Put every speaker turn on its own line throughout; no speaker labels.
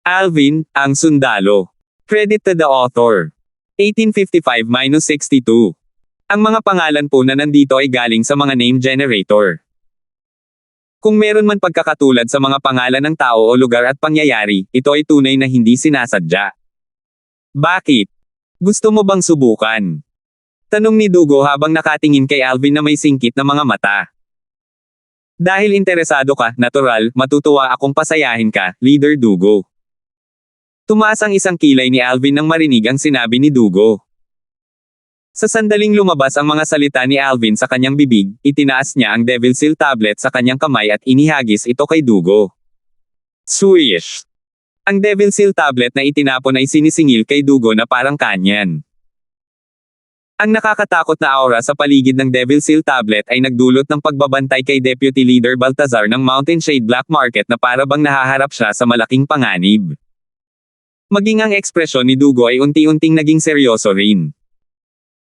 Alvin, ang sundalo. Credit to the author. 1855-62. Ang mga pangalan po na nandito ay galing sa mga name generator. Kung meron man pagkakatulad sa mga pangalan ng tao o lugar at pangyayari, ito ay tunay na hindi sinasadya. Bakit? Gusto mo bang subukan? Tanong ni Dugo habang nakatingin kay Alvin na may singkit na mga mata. Dahil interesado ka, natural, matutuwa akong pasayahin ka, Leader Dugo. Tumaas ang isang kilay ni Alvin nang marinig ang sinabi ni Dugo. Sa sandaling lumabas ang mga salita ni Alvin sa kanyang bibig, itinaas niya ang Devil Seal tablet sa kanyang kamay at inihagis ito kay Dugo. Swish! Ang Devil Seal tablet na itinapon ay sinisingil kay Dugo na parang kanyan. Ang nakakatakot na aura sa paligid ng Devil Seal tablet ay nagdulot ng pagbabantay kay Deputy Leader Baltazar ng Mountain Shade Black Market na para bang nahaharap siya sa malaking panganib. Maging ang ekspresyon ni Dugo ay unti-unting naging seryoso rin.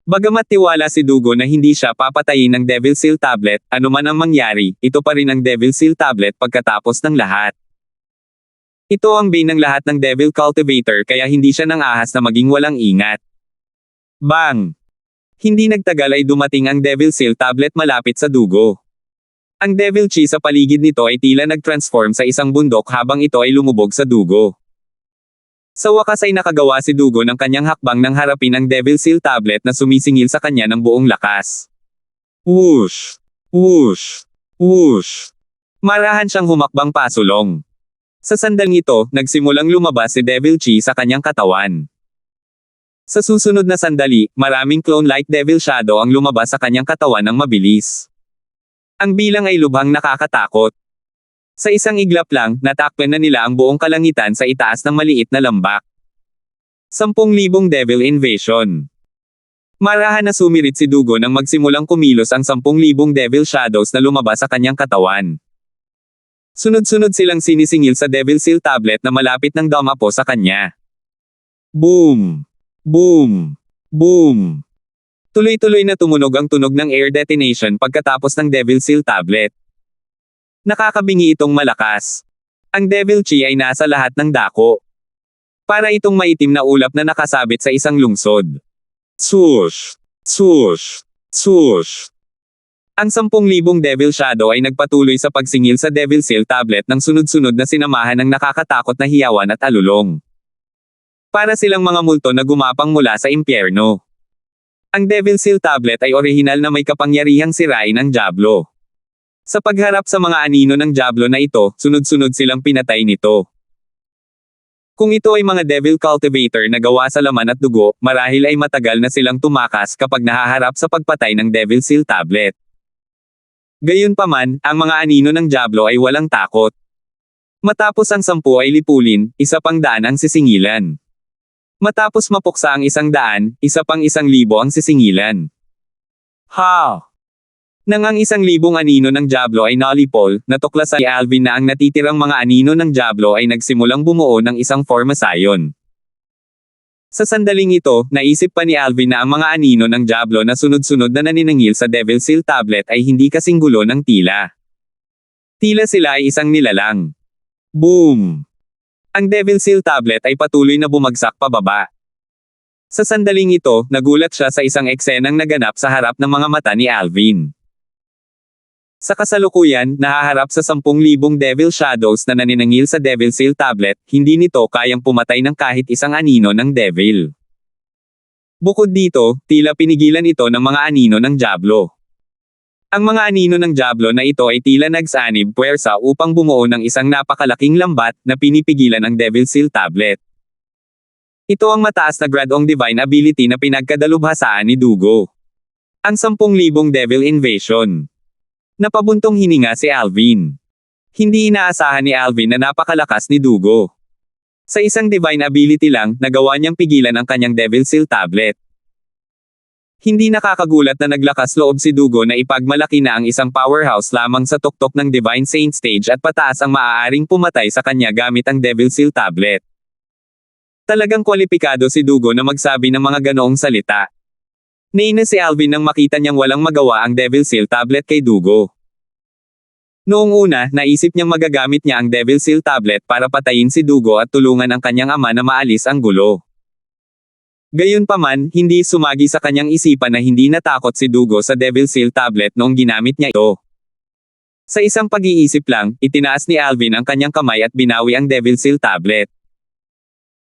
Bagamat tiwala si Dugo na hindi siya papatayin ng Devil Seal tablet, anuman ang mangyari, ito pa rin ang Devil Seal tablet pagkatapos ng lahat. Ito ang bane ng lahat ng Devil Cultivator kaya hindi siya nang ahas na maging walang ingat. Bang! Hindi nagtagal ay dumating ang Devil Seal tablet malapit sa Dugo. Ang Devil Chi sa paligid nito ay tila nag-transform sa isang bundok habang ito ay lumubog sa Dugo. Sa wakas ay nakagawa si Dugo ng kanyang hakbang nang harapin ang Devil Seal tablet na sumisingil sa kanya ng buong lakas. Whoosh! Whoosh! Whoosh! Marahan siyang humakbang pasulong. Sa sandaling ito, nagsimulang lumabas si Devil Chi sa kanyang katawan. Sa susunod na sandali, maraming clone-like Devil Shadow ang lumabas sa kanyang katawan ng mabilis. Ang bilang ay lubhang nakakatakot. Sa isang iglap lang, natakpan na nila ang buong kalangitan sa itaas ng maliit na lambak. 10,000 Devil Invasion. Marahan na sumirit si Dugo nang magsimulang kumilos ang 10,000 Devil Shadows na lumabas sa kanyang katawan. Sunod-sunod silang sinisingil sa Devil Seal tablet na malapit ng dumapo sa kanya. Boom! Boom! Boom! Tuloy-tuloy na tumunog ang tunog ng air detonation pagkatapos ng Devil Seal tablet. Nakakabingi itong malakas. Ang Devil Chi ay nasa lahat ng dako. Para itong maitim na ulap na nakasabit sa isang lungsod. Swoosh! Swoosh! Swoosh! Ang 10,000 Devil Shadow ay nagpatuloy sa pagsingil sa Devil Seal tablet ng sunod-sunod na sinamahan ng nakakatakot na hiyawan at alulong. Para silang mga multo na gumapang mula sa impyerno. Ang Devil Seal tablet ay orihinal na may kapangyarihang sirain ang Diablo. Sa pagharap sa mga anino ng Diablo na ito, sunod-sunod silang pinatay nito. Kung ito ay mga Devil Cultivator na gawa sa laman at dugo, marahil ay matagal na silang tumakas kapag nahaharap sa pagpatay ng Devil Seal tablet. Gayunpaman, ang mga anino ng Diablo ay walang takot. Matapos ang 10 ay lipulin, isa pang 100 ang sisingilan. Matapos mapuksa ang 100, isa pang 1,000 ang sisingilan. Ha! Nang ang 1,000 anino ng Diablo ay nalipol, natuklasan ni Alvin na ang natitirang mga anino ng Diablo ay nagsimulang bumuo ng isang Formasayon. Sa sandaling ito, naisip pa ni Alvin na ang mga anino ng Diablo na sunod-sunod na naniningil sa Devil Seal tablet ay hindi kasing gulo ng tila. Tila sila ay isang nilalang. Boom! Ang Devil Seal tablet ay patuloy na bumagsak pababa. Sa sandaling ito, nagulat siya sa isang eksenang naganap sa harap ng mga mata ni Alvin. Sa kasalukuyan, nahaharap sa 10,000 Devil Shadows na naniningil sa Devil Seal tablet, hindi nito kayang pumatay ng kahit isang anino ng Devil. Bukod dito, tila pinigilan ito ng mga anino ng Diablo. Ang mga anino ng Diablo na ito ay tila nagsanib puwersa upang bumuo ng isang napakalaking lambat na pinipigilan ang Devil Seal tablet. Ito ang mataas na gradong divine ability na pinagkadalubhasaan ni Dugo. Ang 10,000 Devil Invasion. Napabuntong hininga si Alvin. Hindi inaasahan ni Alvin na napakalakas ni Dugo. Sa isang divine ability lang, nagawa niyang pigilan ang kanyang Devil Seal tablet. Hindi nakakagulat na naglakas loob si Dugo na ipagmalaki na ang isang powerhouse lamang sa tuktok ng Divine Saint Stage at pataas ang maaaring pumatay sa kanya gamit ang Devil Seal tablet. Talagang kwalipikado si Dugo na magsabi ng mga ganoong salita. Nainis si Alvin nang makita niyang walang magawa ang Devil Seal tablet kay Dugo. Noong una, naisip niyang magagamit niya ang Devil Seal tablet para patayin si Dugo at tulungan ang kanyang ama na maalis ang gulo. Gayunpaman, hindi sumagi sa kanyang isipan na hindi natakot si Dugo sa Devil Seal tablet noong ginamit niya ito. Sa isang pag-iisip lang, itinaas ni Alvin ang kanyang kamay at binawi ang Devil Seal tablet.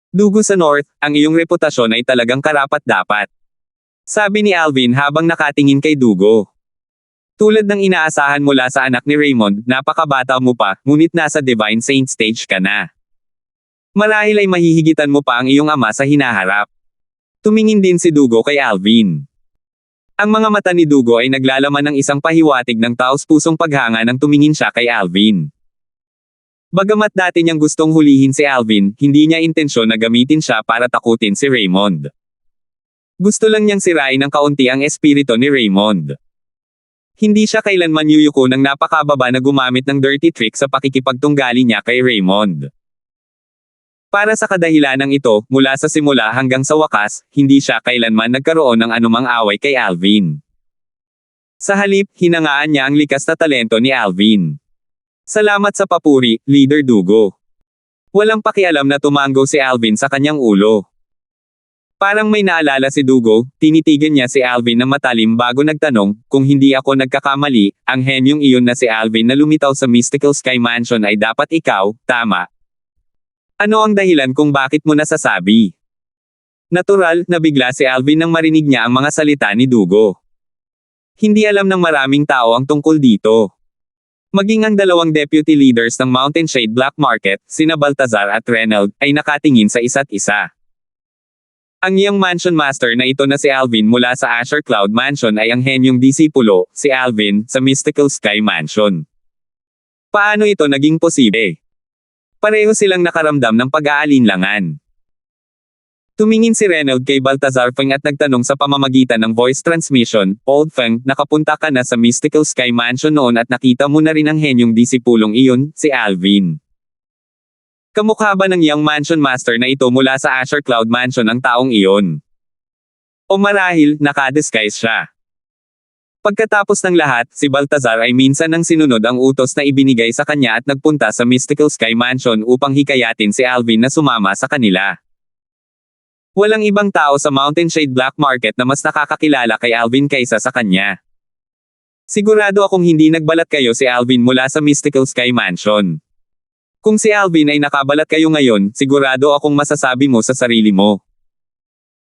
Dugo sa North, ang iyong reputasyon ay talagang karapat-dapat. Sabi ni Alvin habang nakatingin kay Dugo. Tulad ng inaasahan mula sa anak ni Raymond, napakabata mo pa, ngunit nasa Divine Saint stage ka na. Marahil ay mahihigitan mo pa ang iyong ama sa hinaharap. Tumingin din si Dugo kay Alvin. Ang mga mata ni Dugo ay naglalaman ng isang pahiwatig ng taos-pusong paghanga nang tumingin siya kay Alvin. Bagamat dati niyang gustong hulihin si Alvin, hindi niya intensyon na gamitin siya para takutin si Raymond. Gusto lang niyang sirain ng kaunti ang espiritu ni Raymond. Hindi siya kailanman yuyuko ng napakababa na gumamit ng dirty trick sa pakikipagtunggali niya kay Raymond. Para sa kadahilanang ito, mula sa simula hanggang sa wakas, hindi siya kailanman nagkaroon ng anumang away kay Alvin. Sa halip, hinangaan niya ang likas na talento ni Alvin. Salamat sa papuri, Leader Dugo. Walang pakialam na tumango si Alvin sa kanyang ulo. Parang may naalala si Dugo, tinitigan niya si Alvin na matalim bago nagtanong, kung hindi ako nagkakamali, ang henyong iyon na si Alvin na lumitaw sa Mystical Sky Mansion ay dapat ikaw, tama? Ano ang dahilan kung bakit mo nasasabi? Natural, nabigla si Alvin nang marinig niya ang mga salita ni Dugo. Hindi alam ng maraming tao ang tungkol dito. Maging ang dalawang deputy leaders ng Mountain Shade Black Market, sina Baltazar at Reynold, ay nakatingin sa isa't isa. Ang iyong mansion master na ito na si Alvin mula sa Asher Cloud Mansion ay ang henyong disipulo, si Alvin, sa Mystical Sky Mansion. Paano ito naging posible? Pareho silang nakaramdam ng pag-aalinlangan. Tumingin si Reynold kay Baltazar Feng at nagtanong sa pamamagitan ng voice transmission, Old Feng, nakapunta ka na sa Mystical Sky Mansion noon at nakita mo na rin ang henyong disipulong iyon, si Alvin. Kamukha ba ng iyong mansion master na ito mula sa Asher Cloud Mansion ang taong iyon? O marahil, nakadisguise siya? Pagkatapos ng lahat, si Baltazar ay minsan nang sinunod ang utos na ibinigay sa kanya at nagpunta sa Mystical Sky Mansion upang hikayatin si Alvin na sumama sa kanila. Walang ibang tao sa Mountain Shade Black Market na mas nakakakilala kay Alvin kaysa sa kanya. Sigurado akong hindi nagbalat kayo si Alvin mula sa Mystical Sky Mansion. Kung si Alvin ay nakabalat kayo ngayon, sigurado akong masasabi mo sa sarili mo.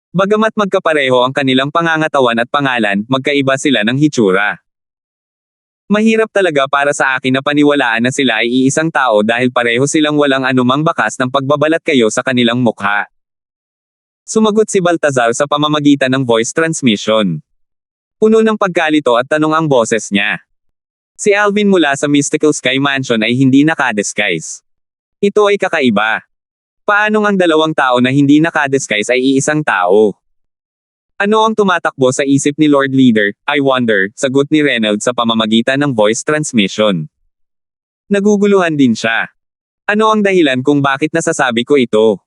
Bagamat magkapareho ang kanilang pangangatawan at pangalan, magkaiba sila ng hitsura. Mahirap talaga para sa akin na paniwalaan na sila ay iisang tao dahil pareho silang walang anumang bakas ng pagbabalat kayo sa kanilang mukha. Sumagot si Baltazar sa pamamagitan ng voice transmission. Puno ng pagkalito at tanong ang boses niya. Si Alvin mula sa Mystical Sky Mansion ay hindi nakadisguise. Ito ay kakaiba. Paanong ang dalawang tao na hindi nakadisguise ay iisang tao? Ano ang tumatakbo sa isip ni Lord Leader, I wonder, sagot ni Reynold sa pamamagitan ng voice transmission. Naguguluhan din siya. Ano ang dahilan kung bakit nasasabi ko ito?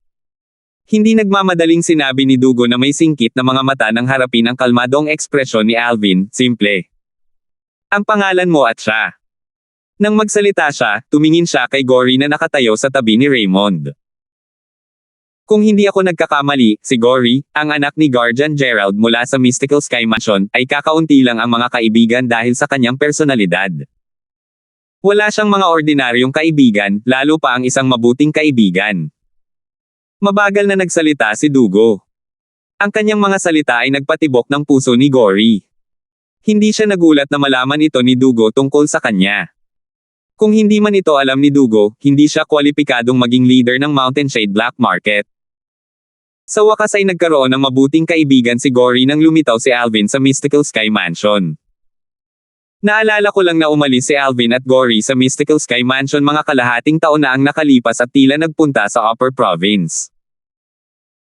Hindi nagmamadaling sinabi ni Dugo na may singkit na mga mata nang harapin ang kalmadong ekspresyon ni Alvin, simple. Ang pangalan mo at siya. Nang magsalita siya, tumingin siya kay Gory na nakatayo sa tabi ni Raymond. Kung hindi ako nagkakamali, si Gory, ang anak ni Guardian Gerald mula sa Mystical Sky Mansion, ay kakaunti lang ang mga kaibigan dahil sa kanyang personalidad. Wala siyang mga ordinaryong kaibigan, lalo pa ang isang mabuting kaibigan. Mabagal na nagsalita si Dugo. Ang kanyang mga salita ay nagpatibok ng puso ni Gory. Hindi siya nagulat na malaman ito ni Dugo tungkol sa kanya. Kung hindi man ito alam ni Dugo, hindi siya kwalipikadong maging leader ng Mountain Shade Black Market. Sa wakas ay nagkaroon ng mabuting kaibigan si Gory nang lumitaw si Alvin sa Mystical Sky Mansion. Naalala ko lang na umalis si Alvin at Gory sa Mystical Sky Mansion mga kalahating taon na ang nakalipas at tila nagpunta sa Upper Province.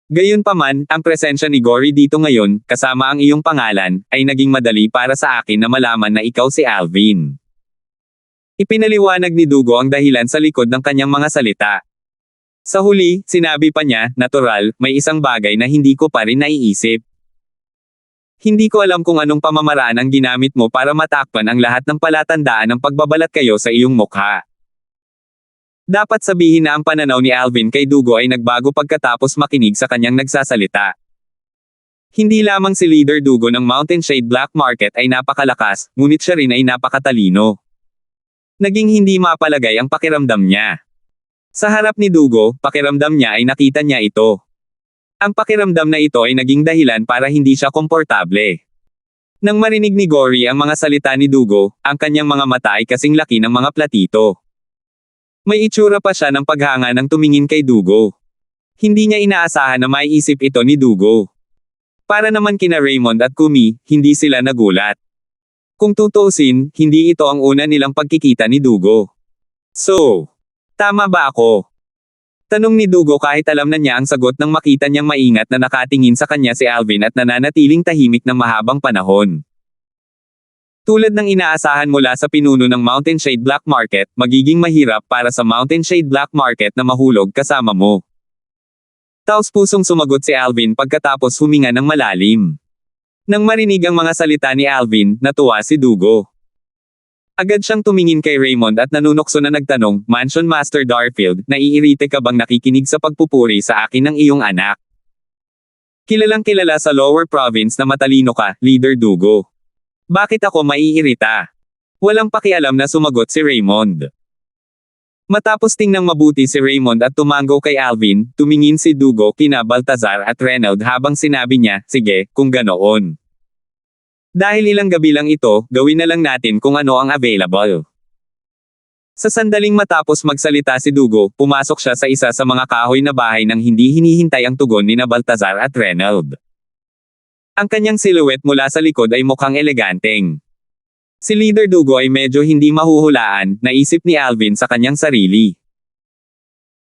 Gayunpaman, ang presensya ni Gory dito ngayon, kasama ang iyong pangalan, ay naging madali para sa akin na malaman na ikaw si Alvin. Ipinaliwanag ni Dugo ang dahilan sa likod ng kanyang mga salita. Sa huli, sinabi pa niya, natural, may isang bagay na hindi ko pa rin naiisip. Hindi ko alam kung anong pamamaraan ang ginamit mo para matakpan ang lahat ng palatandaan ng pagbabalat kayo sa iyong mukha. Dapat sabihin na ang pananaw ni Alvin kay Dugo ay nagbago pagkatapos makinig sa kanyang nagsasalita. Hindi lamang si Leader Dugo ng Mountain Shade Black Market ay napakalakas, ngunit siya rin ay napakatalino. Naging hindi mapalagay ang pakiramdam niya. Sa harap ni Dugo, pakiramdam niya ay nakita niya ito. Ang pakiramdam na ito ay naging dahilan para hindi siya komportable. Nang marinig ni Gory ang mga salita ni Dugo, ang kanyang mga mata ay kasing laki ng mga platito. May itsura pa siya ng paghanga nang tumingin kay Dugo. Hindi niya inaasahan na maiisip ito ni Dugo. Para naman kina Raymond at Kumi, hindi sila nagulat. Kung tutuusin, hindi ito ang una nilang pagkikita ni Dugo. So, tama ba ako? Tanong ni Dugo kahit alam na niya ang sagot nang makita niyang maingat na nakatingin sa kanya si Alvin at nananatiling tahimik ng mahabang panahon. Tulad ng inaasahan mula sa pinuno ng Mountain Shade Black Market, magiging mahirap para sa Mountain Shade Black Market na mahulog kasama mo. Taos-pusong sumagot si Alvin pagkatapos huminga ng malalim. Nang marinig ang mga salita ni Alvin, natuwa si Dugo. Agad siyang tumingin kay Raymond at nanunokso na nagtanong, Mansion Master Darfield, naiirite ka bang nakikinig sa pagpupuri sa akin ng iyong anak? Kilalang kilala sa Lower Province na matalino ka, Leader Dugo. Bakit ako maiirita? Walang pakialam na sumagot si Raymond. Matapos tingnang mabuti si Raymond at tumango kay Alvin, tumingin si Dugo kina Baltazar at Reynold habang sinabi niya, sige, kung ganoon. Dahil ilang gabi lang ito, gawin na lang natin kung ano ang available. Sa sandaling matapos magsalita si Dugo, pumasok siya sa isa sa mga kahoy na bahay nang hindi hinihintay ang tugon ni na Baltazar at Reynold. Ang kanyang silhouette mula sa likod ay mukhang eleganteng. Si Leader Dugo ay medyo hindi mahuhulaan, naisip ni Alvin sa kanyang sarili.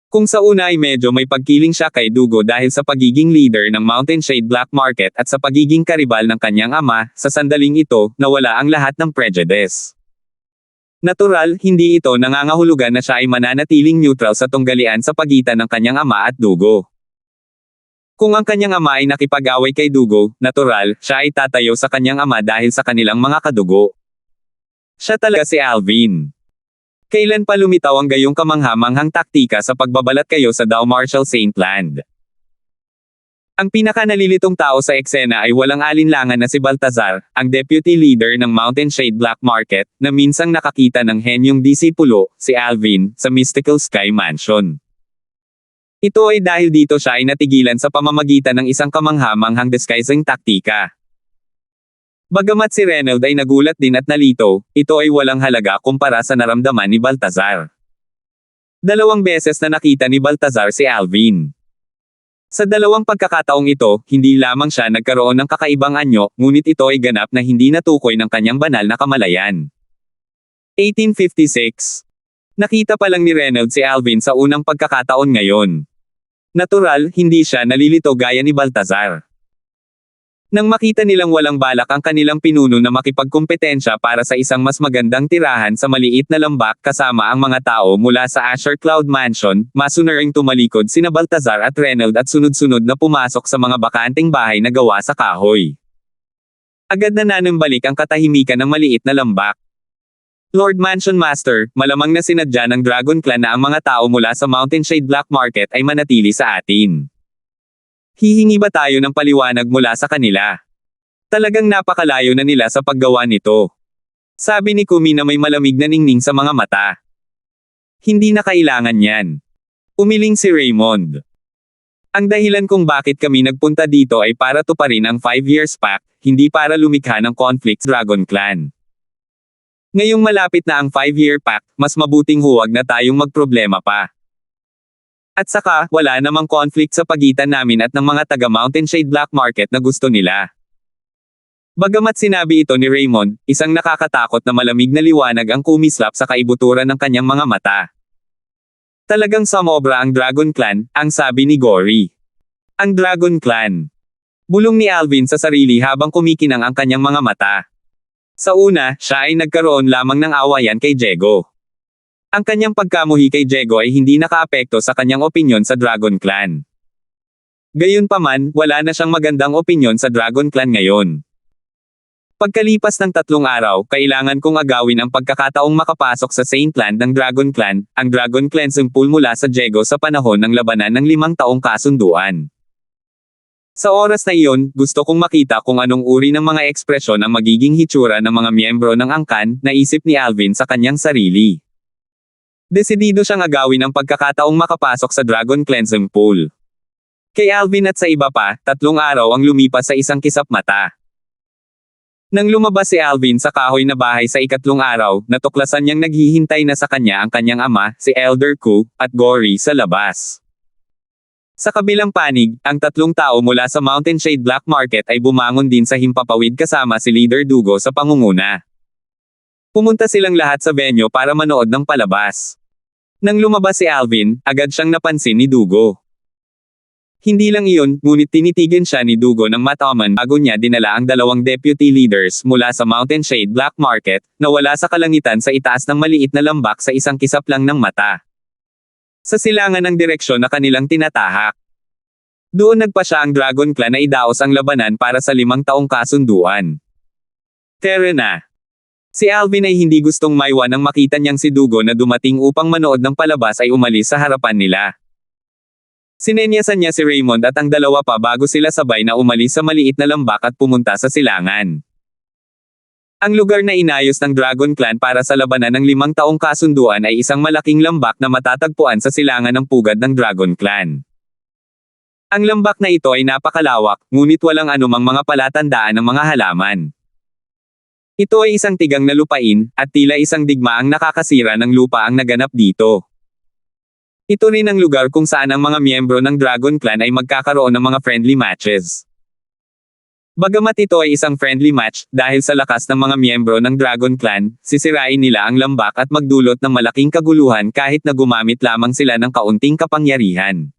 Kung sa una ay medyo may pagkiling siya kay Dugo dahil sa pagiging leader ng Mountain Shade Black Market at sa pagiging karibal ng kanyang ama, sa sandaling ito, nawala ang lahat ng prejudice. Natural, hindi ito nangangahulugan na siya ay mananatiling neutral sa tunggalian sa pagitan ng kanyang ama at Dugo. Kung ang kanyang ama ay nakipag-away kay Dugo, natural, siya ay tatayo sa kanyang ama dahil sa kanilang mga kadugo. Siya talaga si Alvin. Kailan pa lumitaw ang gayong kamangha-manghang taktika sa pagbabalat kayo sa Dow Marshall Saint Land? Ang pinaka-nalilitong tao sa eksena ay walang alinlangan na si Baltazar, ang deputy leader ng Mountain Shade Black Market, na minsang nakakita ng henyong disipulo, si Alvin, sa Mystical Sky Mansion. Ito ay dahil dito siya ay natigilan sa pamamagitan ng isang kamangha-manghang disguising taktika. Bagamat si Reynold ay nagulat din at nalito, ito ay walang halaga kumpara sa naramdaman ni Baltazar. 2 beses na nakita ni Baltazar si Alvin. Sa 2 pagkakataong ito, hindi lamang siya nagkaroon ng kakaibang anyo, ngunit ito ay ganap na hindi natukoy ng kanyang banal na kamalayan. 1856. Nakita pa lang ni Reynold si Alvin sa unang pagkakataon ngayon. Natural, hindi siya nalilito gaya ni Baltazar. Nang makita nilang walang balak ang kanilang pinuno na makipagkumpetensya para sa isang mas magandang tirahan sa maliit na lambak kasama ang mga tao mula sa Azure Cloud Mansion, masunaring tumalikod sina Baltazar at Reynold at sunod-sunod na pumasok sa mga bakanteng bahay na gawa sa kahoy. Agad na nanambalik ang katahimikan ng maliit na lambak. Lord Mansion Master, malamang na sinadya ng Dragon Clan na ang mga tao mula sa Mountain Shade Black Market ay manatili sa atin. Hihingi ba tayo ng paliwanag mula sa kanila? Talagang napakalayo na nila sa paggawa nito. Sabi ni Kumi na may malamig na ningning sa mga mata. Hindi na kailangan yan. Umiling si Raymond. Ang dahilan kung bakit kami nagpunta dito ay para tuparin ang 5 years pact, hindi para lumikha ng conflict sa Dragon Clan. Ngayong malapit na ang 5-year pact, mas mabuting huwag na tayong magproblema pa. At saka, wala namang conflict sa pagitan namin at ng mga taga Mountain Shade Black Market na gusto nila. Bagamat sinabi ito ni Raymond, isang nakakatakot na malamig na liwanag ang kumislap sa kaibuturan ng kanyang mga mata. Talagang sumobra ang Dragon Clan, ang sabi ni Gory. Ang Dragon Clan. Bulong ni Alvin sa sarili habang kumikinang ang kanyang mga mata. Sa una, siya ay nagkaroon lamang ng awayan kay Diego. Ang kanyang pagkamuhi kay Diego ay hindi nakaapekto sa kanyang opinyon sa Dragon Clan. Gayunpaman, wala na siyang magandang opinyon sa Dragon Clan ngayon. Pagkalipas ng 3 araw, kailangan kong agawin ang pagkakataong makapasok sa Saint Land ng Dragon Clan, ang Dragon Cleansing Pool mula sa Diego sa panahon ng labanan ng 5 taong kasunduan. Sa oras na iyon, gusto kong makita kung anong uri ng mga ekspresyon ang magiging hitsura ng mga miyembro ng angkan, naisip ni Alvin sa kanyang sarili. Desidido siyang agawin ang pagkakataong makapasok sa Dragon Cleansing Pool. Kay Alvin at sa iba pa, 3 araw ang lumipas sa isang kisap mata. Nang lumabas si Alvin sa kahoy na bahay sa 3 araw, natuklasan niyang naghihintay na sa kanya ang kanyang ama, si Elder Ku, at Gory sa labas. Sa kabilang panig, ang 3 tao mula sa Mountain Shade Black Market ay bumangon din sa himpapawid kasama si Leader Dugo sa pangunguna. Pumunta silang lahat sa venue para manood ng palabas. Nang lumabas si Alvin, agad siyang napansin ni Dugo. Hindi lang iyon, ngunit tinitigan siya ni Dugo ng mataman bago niya dinala ang 2 deputy leaders mula sa Mountain Shade Black Market, na wala sa kalangitan sa itaas ng maliit na lambak sa isang kisap lang ng mata. Sa silangan ng direksyon na kanilang tinatahak. Doon nagpa siya ang Dragon Clan na idaos ang labanan para sa 5 taong kasunduan. Tara na. Si Alvin ay hindi gustong maiwan nang makita niyang si Dugo na dumating upang manood ng palabas ay umalis sa harapan nila. Sinenyasan niya si Raymond at ang 2 pa bago sila sabay na umalis sa maliit na lambak at pumunta sa silangan. Ang lugar na inayos ng Dragon Clan para sa labanan ng 5 taong kasunduan ay isang malaking lambak na matatagpuan sa silangan ng pugad ng Dragon Clan. Ang lambak na ito ay napakalawak, ngunit walang anumang mga palatandaan ng mga halaman. Ito ay isang tigang na lupain, at tila isang digmaang nakakasira ng lupa ang naganap dito. Ito rin ang lugar kung saan ang mga miyembro ng Dragon Clan ay magkakaroon ng mga friendly matches. Bagamat ito ay isang friendly match, dahil sa lakas ng mga miyembro ng Dragon Clan, sisirain nila ang lambak at magdulot ng malaking kaguluhan kahit na gumamit lamang sila ng kaunting kapangyarihan.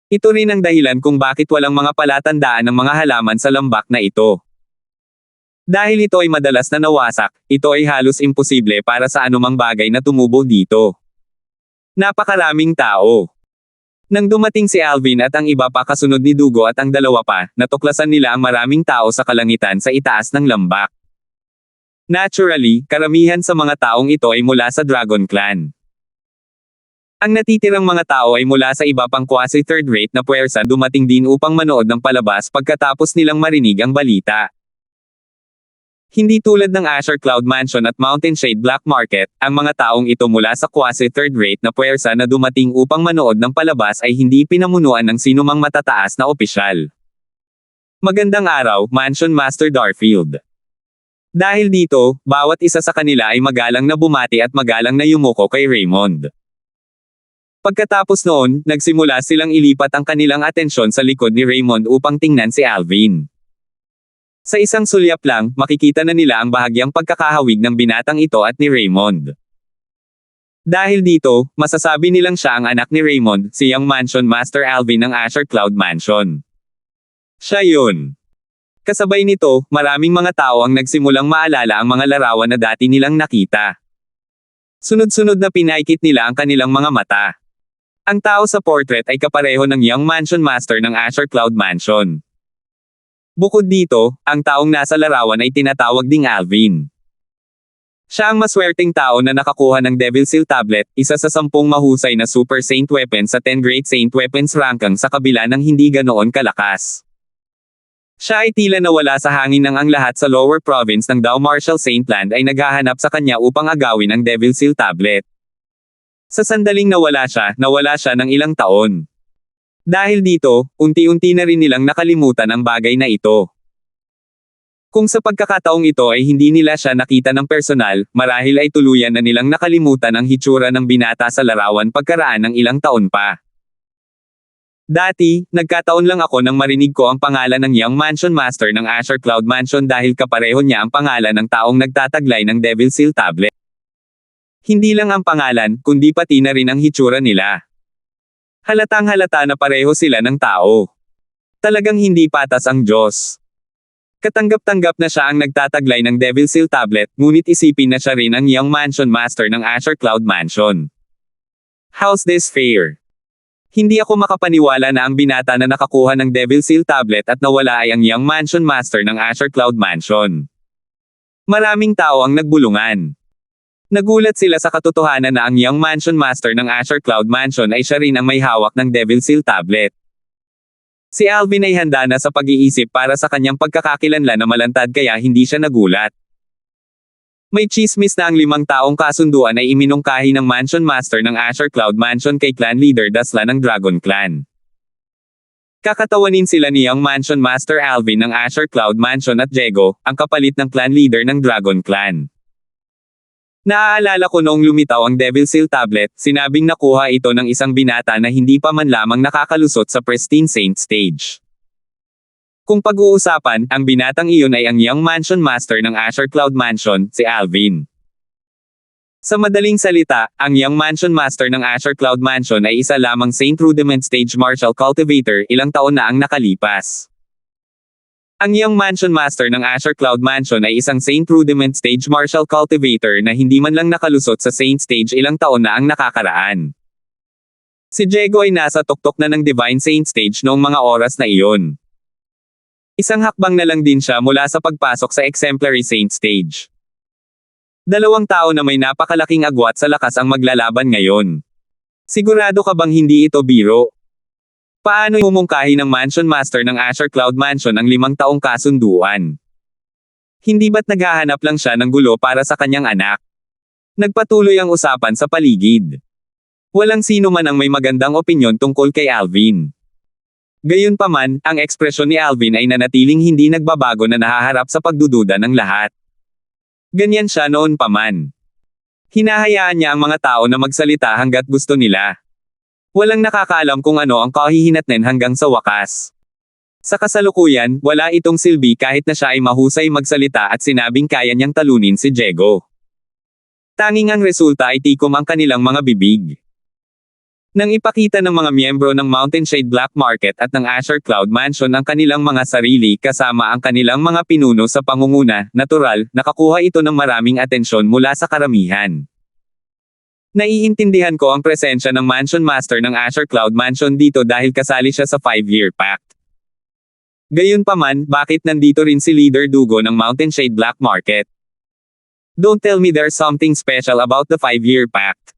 Ito rin ang dahilan kung bakit walang mga palatandaan ng mga halaman sa lambak na ito. Dahil ito ay madalas na nawasak, ito ay halos imposible para sa anumang bagay na tumubo dito. Napakaraming tao. Nang dumating si Alvin at ang iba pa kasunod ni Dugo at ang 2 pa, natuklasan nila ang maraming tao sa kalangitan sa itaas ng lambak. Naturally, karamihan sa mga taong ito ay mula sa Dragon Clan. Ang natitirang mga tao ay mula sa iba pang quasi third-rate na puwersa dumating din upang manood ng palabas pagkatapos nilang marinig ang balita. Hindi tulad ng Azure Cloud Mansion at Mountain Shade Black Market, ang mga taong ito mula sa quasi third-rate na puwersa na dumating upang manood ng palabas ay hindi pinamunuan ng sinumang matataas na opisyal. Magandang araw, Mansion Master Darfield. Dahil dito, bawat isa sa kanila ay magalang na bumati at magalang na yumuko kay Raymond. Pagkatapos noon, nagsimula silang ilipat ang kanilang atensyon sa likod ni Raymond upang tingnan si Alvin. Sa isang sulyap lang, makikita na nila ang bahagyang pagkakahawig ng binatang ito at ni Raymond. Dahil dito, masasabi nilang siya ang anak ni Raymond, si Young Mansion Master Alvin ng Azure Cloud Mansion. Siya yun. Kasabay nito, maraming mga tao ang nagsimulang maalala ang mga larawan na dati nilang nakita. Sunod-sunod na pinaikit nila ang kanilang mga mata. Ang tao sa portrait ay kapareho ng Young Mansion Master ng Azure Cloud Mansion. Bukod dito, ang taong nasa larawan ay tinatawag ding Alvin. Siya ang maswerteng tao na nakakuha ng Devil Seal Tablet, isa sa 10 mahusay na Super Saint Weapons sa 10 Great Saint Weapons ranking sa kabila ng hindi ganoon kalakas. Siya ay tila nawala sa hangin nang ang lahat sa lower province ng Dao Martial Saint Land ay naghahanap sa kanya upang agawin ang Devil Seal Tablet. Sa sandaling nawala siya ng ilang taon. Dahil dito, unti-unti na rin nilang nakalimutan ang bagay na ito. Kung sa pagkakataong ito ay hindi nila siya nakita ng personal, marahil ay tuluyan na nilang nakalimutan ang hitsura ng binata sa larawan pagkaraan ng ilang taon pa. Dati, nagkataon lang ako nang marinig ko ang pangalan ng Young Mansion Master ng Azure Cloud Mansion dahil kapareho niya ang pangalan ng taong nagtataglay ng Devil Seal Tablet. Hindi lang ang pangalan, kundi pati na rin ang hitsura nila. Halatang halata na pareho sila ng tao. Talagang hindi patas ang Diyos. Katanggap-tanggap na siya ang nagtataglay ng Devil Seal Tablet, ngunit isipin na siya rin ang Young Mansion Master ng Azure Cloud Mansion. How's this fair? Hindi ako makapaniwala na ang binata na nakakuha ng Devil Seal tablet at nawala ay ang Young Mansion Master ng Azure Cloud Mansion. Maraming tao ang nagbulungan. Nagulat sila sa katotohanan na ang Young Mansion Master ng Azure Cloud Mansion ay siya rin ang may hawak ng Devil Seal tablet. Si Alvin ay handa na sa pag-iisip para sa kanyang pagkakakilanlan na malantad kaya hindi siya nagulat. May chismis na ang 5 taong kasunduan ay iminungkahi ng Mansion Master ng Azure Cloud Mansion kay Clan Leader Daslan ng Dragon Clan. Kakatawanin sila ni Young Mansion Master Alvin ng Azure Cloud Mansion at Diego, ang kapalit ng Clan Leader ng Dragon Clan. Naaalala ko noong lumitaw ang Devil Seal tablet, sinabing nakuha ito ng isang binata na hindi pa man lamang nakakalusot sa Pristine Saint stage. Kung pag-uusapan, ang binatang iyon ay ang Young Mansion Master ng Azure Cloud Mansion, si Alvin. Sa madaling salita, ang Young Mansion Master ng Azure Cloud Mansion ay isa lamang Saint Rudiment Stage Martial Cultivator ilang taon na ang nakalipas. Ang Young Mansion Master ng Azure Cloud Mansion ay isang Saint Rudiment Stage Martial Cultivator na hindi man lang nakalusot sa Saint Stage ilang taon na ang nakakaraan. Si Diego ay nasa tuktok na ng Divine Saint Stage noong mga oras na iyon. Isang hakbang na lang din siya mula sa pagpasok sa Exemplary Saint Stage. 2 tao na may napakalaking agwat sa lakas ang maglalaban ngayon. Sigurado ka bang hindi ito biro? Paano mumungkahi ng Mansion Master ng Azure Cloud Mansion ang 5 taong kasunduan? Hindi ba't naghahanap lang siya ng gulo para sa kanyang anak? Nagpatuloy ang usapan sa paligid. Walang sino man ang may magandang opinyon tungkol kay Alvin. Gayunpaman, ang ekspresyon ni Alvin ay nanatiling hindi nagbabago na nahaharap sa pagdududa ng lahat. Ganyan siya noon pa man. Hinahayaan niya ang mga tao na magsalita hanggat gusto nila. Walang nakakaalam kung ano ang kahihinatnan hanggang sa wakas. Sa kasalukuyan, wala itong silbi kahit na siya ay mahusay magsalita at sinabing kaya niyang talunin si Diego. Tanging ang resulta ay tikom ang kanilang mga bibig. Nang ipakita ng mga miyembro ng Mountain Shade Black Market at ng Azure Cloud Mansion ang kanilang mga sarili kasama ang kanilang mga pinuno sa pangunguna, natural, nakakuha ito ng maraming atensyon mula sa karamihan. Naiintindihan ko ang presensya ng Mansion Master ng Azure Cloud Mansion dito dahil kasali siya sa 5-year pact. Gayunpaman, bakit nandito rin si Leader Dugo ng Mountain Shade Black Market? Don't tell me there's something special about the 5-year pact.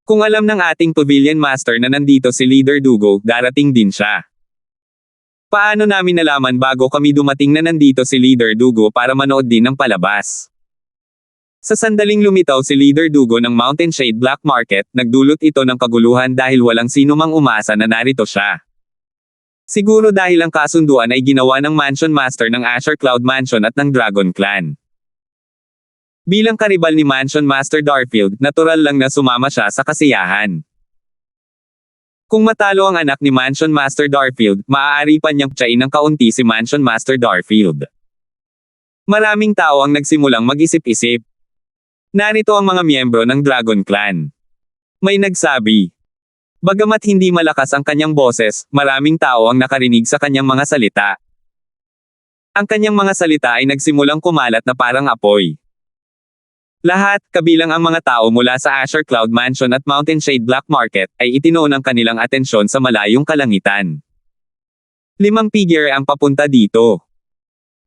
Kung alam ng ating Pavilion Master na nandito si Leader Dugo, darating din siya. Paano namin nalaman bago kami dumating na nandito si Leader Dugo para manood din ng palabas? Sa sandaling lumitaw si Leader Dugo ng Mountain Shade Black Market, nagdulot ito ng kaguluhan dahil walang sino mang umasa na narito siya. Siguro dahil ang kasunduan ay ginawa ng Mansion Master ng Azure Cloud Mansion at ng Dragon Clan. Bilang karibal ni Mansion Master Darfield, natural lang na sumama siya sa kasiyahan. Kung matalo ang anak ni Mansion Master Darfield, maaari pa niyang tsain ng kaunti si Mansion Master Darfield. Maraming tao ang nagsimulang mag-isip-isip. Narito ang mga miyembro ng Dragon Clan. May nagsabi. Bagamat hindi malakas ang kanyang boses, maraming tao ang nakarinig sa kanyang mga salita. Ang kanyang mga salita ay nagsimulang kumalat na parang apoy. Lahat, kabilang ang mga tao mula sa Azure Cloud Mansion at Mountain Shade Black Market, ay itinoon ang kanilang atensyon sa malayong kalangitan. 5 figure ang papunta dito.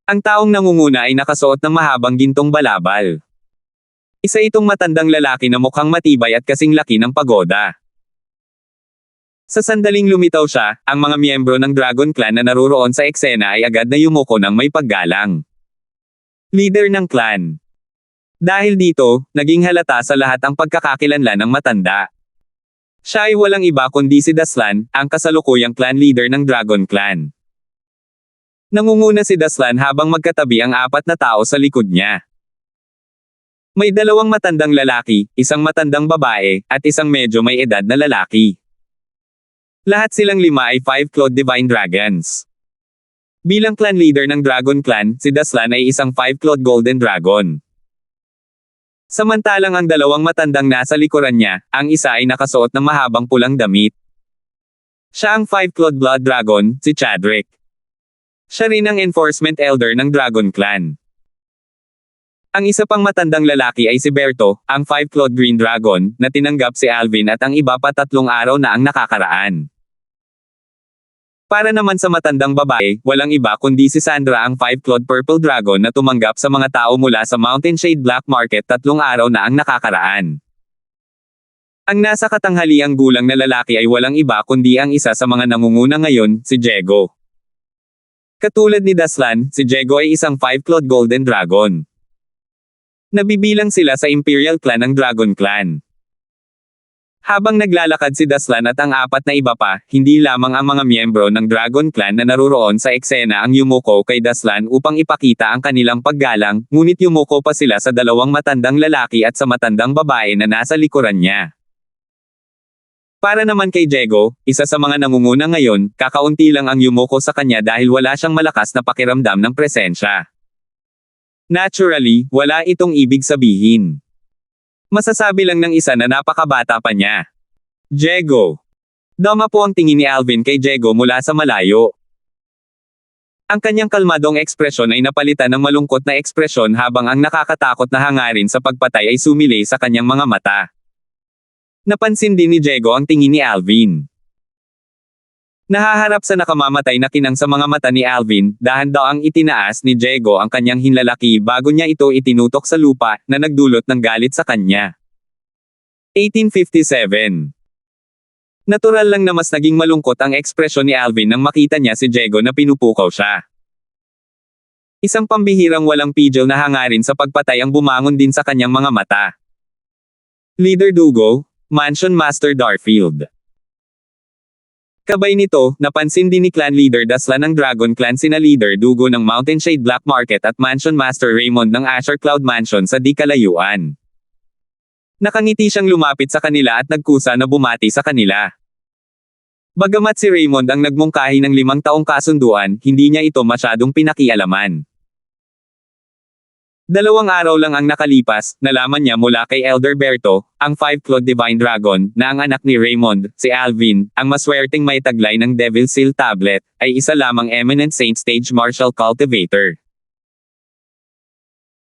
Ang taong nangunguna ay nakasuot ng mahabang gintong balabal. Isa itong matandang lalaki na mukhang matibay at kasing laki ng pagoda. Sa sandaling lumitaw siya, ang mga miyembro ng Dragon Clan na naruroon sa eksena ay agad na yumuko ng may paggalang. Leader ng clan. Dahil dito, naging halata sa lahat ang pagkakakilanlan ng matanda. Siya ay walang iba kundi si Daslan, ang kasalukuyang clan leader ng Dragon Clan. Nangunguna si Daslan habang magkatabi ang 4 na tao sa likod niya. May 2 matandang lalaki, isang matandang babae, at isang medyo may edad na lalaki. Lahat silang 5 ay 5 Clawed Divine Dragons. Bilang clan leader ng Dragon Clan, si Daslan ay isang 5 Clawed Golden Dragon. Samantalang ang 2 matandang nasa likuran niya, ang isa ay nakasuot ng mahabang pulang damit. Siya ang 5 Clawed Blood Dragon, si Chadrick. Siya rin ang Enforcement Elder ng Dragon Clan. Ang isa pang matandang lalaki ay si Berto, ang 5-clawed green dragon, na tinanggap si Alvin at ang iba pa 3 araw na ang nakakaraan. Para naman sa matandang babae, walang iba kundi si Sandra ang 5-clawed purple dragon na tumanggap sa mga tao mula sa Mountain Shade Black Market 3 araw na ang nakakaraan. Ang nasa katanghaliang gulang na lalaki ay walang iba kundi ang isa sa mga nangunguna ngayon, si Diego. Katulad ni Daslan, si Diego ay isang 5-clawed golden dragon. Nabibilang sila sa Imperial Clan ng Dragon Clan. Habang naglalakad si Daslan at ang 4 na iba pa, hindi lamang ang mga miyembro ng Dragon Clan na naruroon sa eksena ang yumuko kay Daslan upang ipakita ang kanilang paggalang, ngunit yumuko pa sila sa 2 matandang lalaki at sa matandang babae na nasa likuran niya. Para naman kay Diego, isa sa mga nangunguna ngayon, kakaunti lang ang yumuko sa kanya dahil wala siyang malakas na pakiramdam ng presensya. Naturally, wala itong ibig sabihin. Masasabi lang ng isa na napakabata pa niya. Diego. Dama po ang tingin ni Alvin kay Diego mula sa malayo. Ang kanyang kalmadong ekspresyon ay napalitan ng malungkot na ekspresyon habang ang nakakatakot na hangarin sa pagpatay ay sumilay sa kanyang mga mata. Napansin din ni Diego ang tingin ni Alvin. Nahaharap sa nakamamatay na kinang sa mga mata ni Alvin, dahan-daang itinaas ni Diego ang kanyang hinlalaki bago niya ito itinutok sa lupa, na nagdulot ng galit sa kanya. 1857. Natural lang na mas naging malungkot ang ekspresyon ni Alvin nang makita niya si Diego na pinupukaw siya. Isang pambihirang walang pigil na hangarin sa pagpatay ang bumangon din sa kanyang mga mata. Leader Dugo, Mansion Master Darfield. Kabay nito, napansin din ni Clan Leader Daslan ng Dragon Clan sina Leader Dugo ng Mountain Shade Black Market at Mansion Master Raymond ng Asher Cloud Mansion sa di kalayuan. Nakangiti siyang lumapit sa kanila at nagkusa na bumati sa kanila. Bagamat si Raymond ang nagmungkahi ng 5 taong kasunduan, hindi niya ito masyadong pinakialaman. 2 araw lang ang nakalipas, nalaman niya mula kay Elder Berto, ang 5-clawed Divine Dragon, na ang anak ni Raymond, si Alvin, ang maswerteng may taglay ng Devil Seal Tablet, ay isa lamang Eminent Saint Stage Martial Cultivator.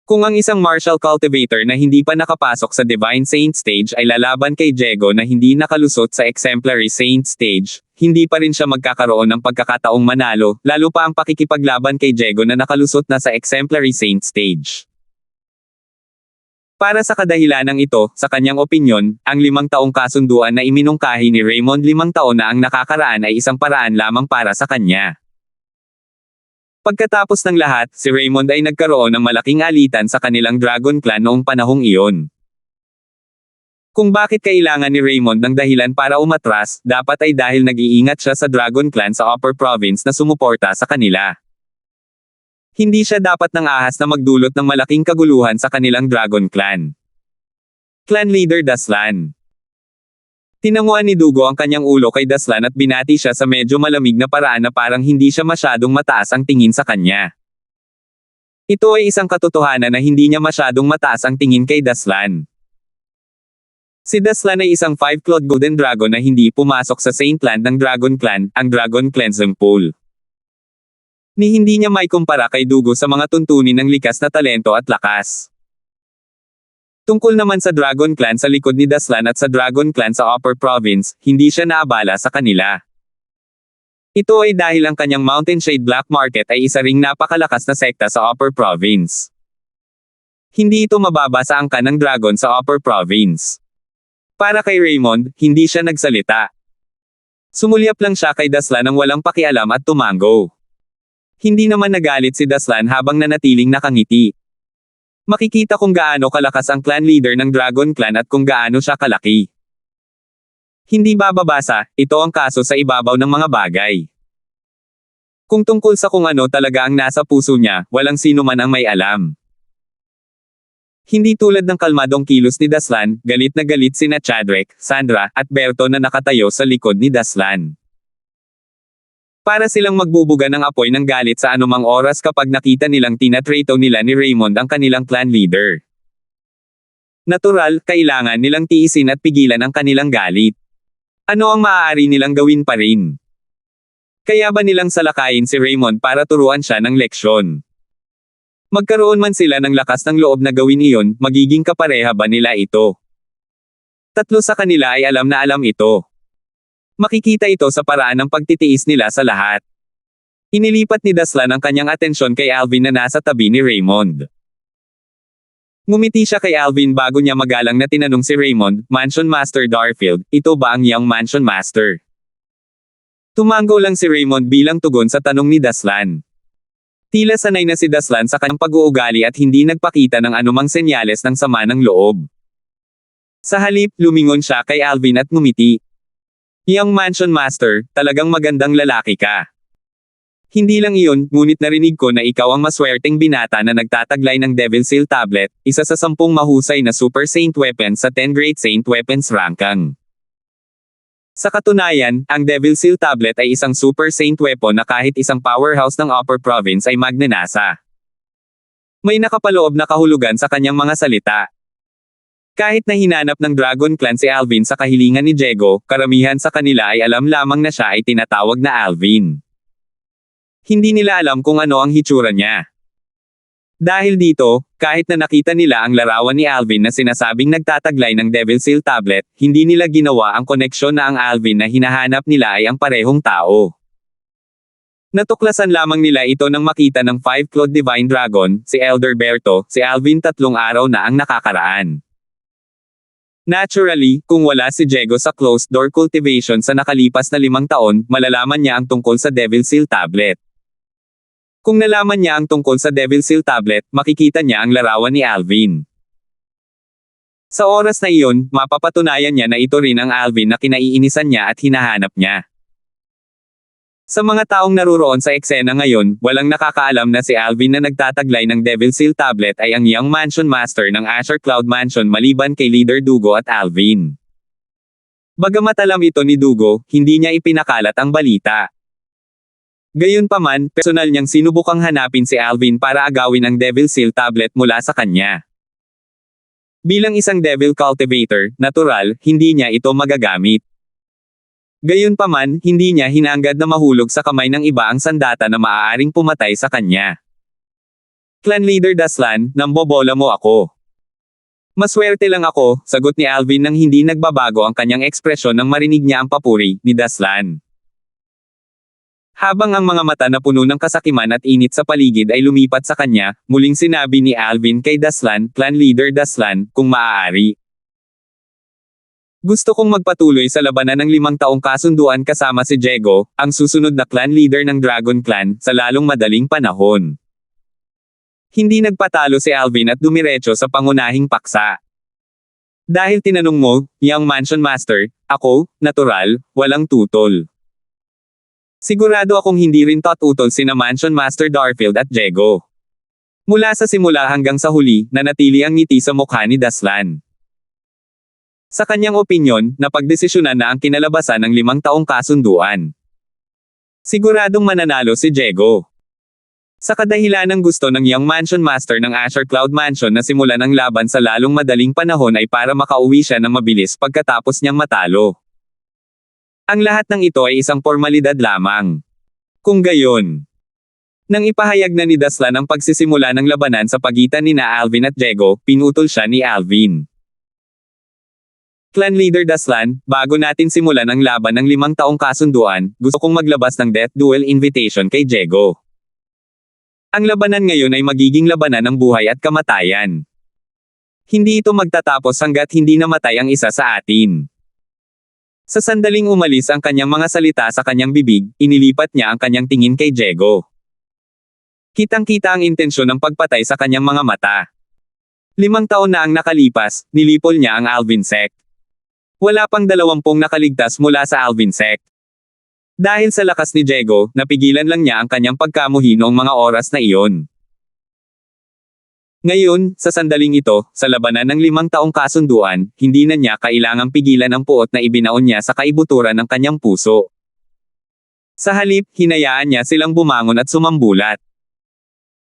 Kung ang isang Martial Cultivator na hindi pa nakapasok sa Divine Saint Stage ay lalaban kay Diego na hindi nakalusot sa Exemplary Saint Stage, hindi pa rin siya magkakaroon ng pagkakataong manalo, lalo pa ang pakikipaglaban kay Diego na nakalusot na sa Exemplary Saint Stage. Para sa kadahilanang ito, sa kanyang opinyon, ang 5 taong kasunduan na iminungkahi ni Raymond 5 taon na ang nakakaraan ay isang paraan lamang para sa kanya. Pagkatapos ng lahat, si Raymond ay nagkaroon ng malaking alitan sa kanilang Dragon Clan noong panahong iyon. Kung bakit kailangan ni Raymond ng dahilan para umatras, dapat ay dahil nag-iingat siya sa Dragon Clan sa Upper Province na sumuporta sa kanila. Hindi siya dapat ng ahas na magdulot ng malaking kaguluhan sa kanilang Dragon Clan. Clan Leader Daslan. Tinanguan ni Dugo ang kanyang ulo kay Daslan at binati siya sa medyo malamig na paraan na parang hindi siya masyadong mataas ang tingin sa kanya. Ito ay isang katotohanan na hindi niya masyadong mataas ang tingin kay Daslan. Si Daslan ay isang 5-clawed golden dragon na hindi pumasok sa Saint Land ng Dragon Clan, ang Dragon Cleansing Pool. Ni hindi niya may kumpara kay Dugo sa mga tuntunin ng likas na talento at lakas. Tungkol naman sa Dragon Clan sa likod ni Daslan at sa Dragon Clan sa Upper Province, hindi siya naabala sa kanila. Ito ay dahil ang kanyang Mountain Shade Black Market ay isa ring napakalakas na sekta sa Upper Province. Hindi ito mababa sa angka ng dragon sa Upper Province. Para kay Raymond, hindi siya nagsalita. Sumulyap lang siya kay Daslan ng walang pakialam at tumango. Hindi naman nagalit si Daslan habang nanatiling nakangiti. Makikita kung gaano kalakas ang clan leader ng Dragon Clan at kung gaano siya kalaki. Hindi bababasa, ito ang kaso sa ibabaw ng mga bagay. Kung tungkol sa kung ano talaga ang nasa puso niya, walang sino man ang may alam. Hindi tulad ng kalmadong kilos ni Daslan, galit na galit sina Chadwick, Sandra, at Berto na nakatayo sa likod ni Daslan. Para silang magbubuga ng apoy ng galit sa anumang oras kapag nakita nilang tinatrato nila ni Raymond ang kanilang clan leader. Natural, kailangan nilang tiisin at pigilan ang kanilang galit. Ano ang maaari nilang gawin pa rin? Kaya ba nilang salakayin si Raymond para turuan siya ng leksyon? Magkaroon man sila ng lakas ng loob na gawin iyon, magiging kapareha ba nila ito? Tatlo sa kanila ay alam na alam ito. Makikita ito sa paraan ng pagtitiis nila sa lahat. Inilipat ni Daslan ang kanyang atensyon kay Alvin na nasa tabi ni Raymond. Ngumiti siya kay Alvin bago niya magalang na tinanong si Raymond, Mansion Master Darfield, ito ba ang iyong Mansion Master? Tumango lang si Raymond bilang tugon sa tanong ni Daslan. Tila sanay na si Daslan sa kanyang pag-uugali at hindi nagpakita ng anumang senyales ng sama ng loob. Sa halip, lumingon siya kay Alvin at ngumiti. Iyong Mansion Master, talagang magandang lalaki ka. Hindi lang iyon, ngunit narinig ko na ikaw ang maswerteng binata na nagtataglay ng Devil Seal Tablet, isa sa 10 mahusay na Super Saint Weapons sa 10 Great Saint Weapons Rankang. Sa katunayan, ang Devil Seal Tablet ay isang Super Saint Weapon na kahit isang powerhouse ng Upper Province ay magnanasa. May nakapaloob na kahulugan sa kanyang mga salita. Kahit na hinanap ng Dragon Clan si Alvin sa kahilingan ni Diego, karamihan sa kanila ay alam lamang na siya ay tinatawag na Alvin. Hindi nila alam kung ano ang hitsura niya. Dahil dito, kahit na nakita nila ang larawan ni Alvin na sinasabing nagtataglay ng Devil Seal Tablet, hindi nila ginawa ang koneksyon na ang Alvin na hinahanap nila ay ang parehong tao. Natuklasan lamang nila ito nang makita ng 5-clawed Divine Dragon, si Elder Berto, si Alvin 3 araw na ang nakakaraan. Naturally, kung wala si Diego sa closed-door cultivation sa nakalipas na 5 taon, malalaman niya ang tungkol sa Devil Seal Tablet. Kung nalaman niya ang tungkol sa Devil Seal Tablet, makikita niya ang larawan ni Alvin. Sa oras na iyon, mapapatunayan niya na ito rin ang Alvin na kinaiinisan niya at hinahanap niya. Sa mga taong naruroon sa eksena ngayon, walang nakakaalam na si Alvin na nagtataglay ng Devil Seal Tablet ay ang Young Mansion Master ng Azure Cloud Mansion maliban kay Leader Dugo at Alvin. Bagamat alam ito ni Dugo, hindi niya ipinakalat ang balita. Gayunpaman, personal niyang sinubukang hanapin si Alvin para agawin ang Devil Seal Tablet mula sa kanya. Bilang isang Devil Cultivator, natural, hindi niya ito magagamit. Gayunpaman, hindi niya hinanggad na mahulog sa kamay ng iba ang sandata na maaaring pumatay sa kanya. Clan Leader Daslan, nambobola mo ako. Maswerte lang ako, sagot ni Alvin nang hindi nagbabago ang kanyang ekspresyon nang marinig niya ang papuri ni Daslan. Habang ang mga mata na puno ng kasakiman at init sa paligid ay lumipat sa kanya, muling sinabi ni Alvin kay Daslan, Clan Leader Daslan, kung maaari. Gusto kong magpatuloy sa labanan ng 5 taong kasunduan kasama si Diego, ang susunod na clan leader ng Dragon Clan, sa lalong madaling panahon. Hindi nagpatalo si Alvin at dumiretso sa pangunahing paksa. Dahil tinanong mo, Young Mansion Master, ako, natural, walang tutol. Sigurado akong hindi rin tutol sina Mansion Master Darfield at Diego. Mula sa simula hanggang sa huli, nanatili ang ngiti sa mukha ni Daslan. Sa kanyang opinyon, napagdesisyonan na ang kinalabasan ng 5 taong kasunduan. Siguradong mananalo si Diego. Sa kadahilan ng gusto ng Young Mansion Master ng Azure Cloud Mansion na simulan ang laban sa lalong madaling panahon ay para makauwi siya ng mabilis pagkatapos niyang matalo. Ang lahat ng ito ay isang formalidad lamang. Kung gayon, nang ipahayag na ni Daslan ang pagsisimula ng labanan sa pagitan nina Alvin at Diego, pinutol siya ni Alvin. Clan Leader Daslan, bago natin simulan ang laban ng 5 taong kasunduan, gusto kong maglabas ng Death Duel Invitation kay Diego. Ang labanan ngayon ay magiging labanan ng buhay at kamatayan. Hindi ito magtatapos hanggat hindi namatay ang isa sa atin. Sa sandaling umalis ang kanyang mga salita sa kanyang bibig, inilipat niya ang kanyang tingin kay Diego. Kitang-kita ang intensyon ng pagpatay sa kanyang mga mata. 5 taon na ang nakalipas, nilipol niya ang Alvin Sect. Wala pang 20 nakaligtas mula sa Alvin Sect. Dahil sa lakas ni Diego, napigilan lang niya ang kanyang pagkamuhi noong mga oras na iyon. Ngayon, sa sandaling ito, sa labanan ng 5 taong kasunduan, hindi na niya kailangang pigilan ang puot na ibinaon niya sa kaibuturan ng kanyang puso. Sa halip, hinayaan niya silang bumangon at sumambulat.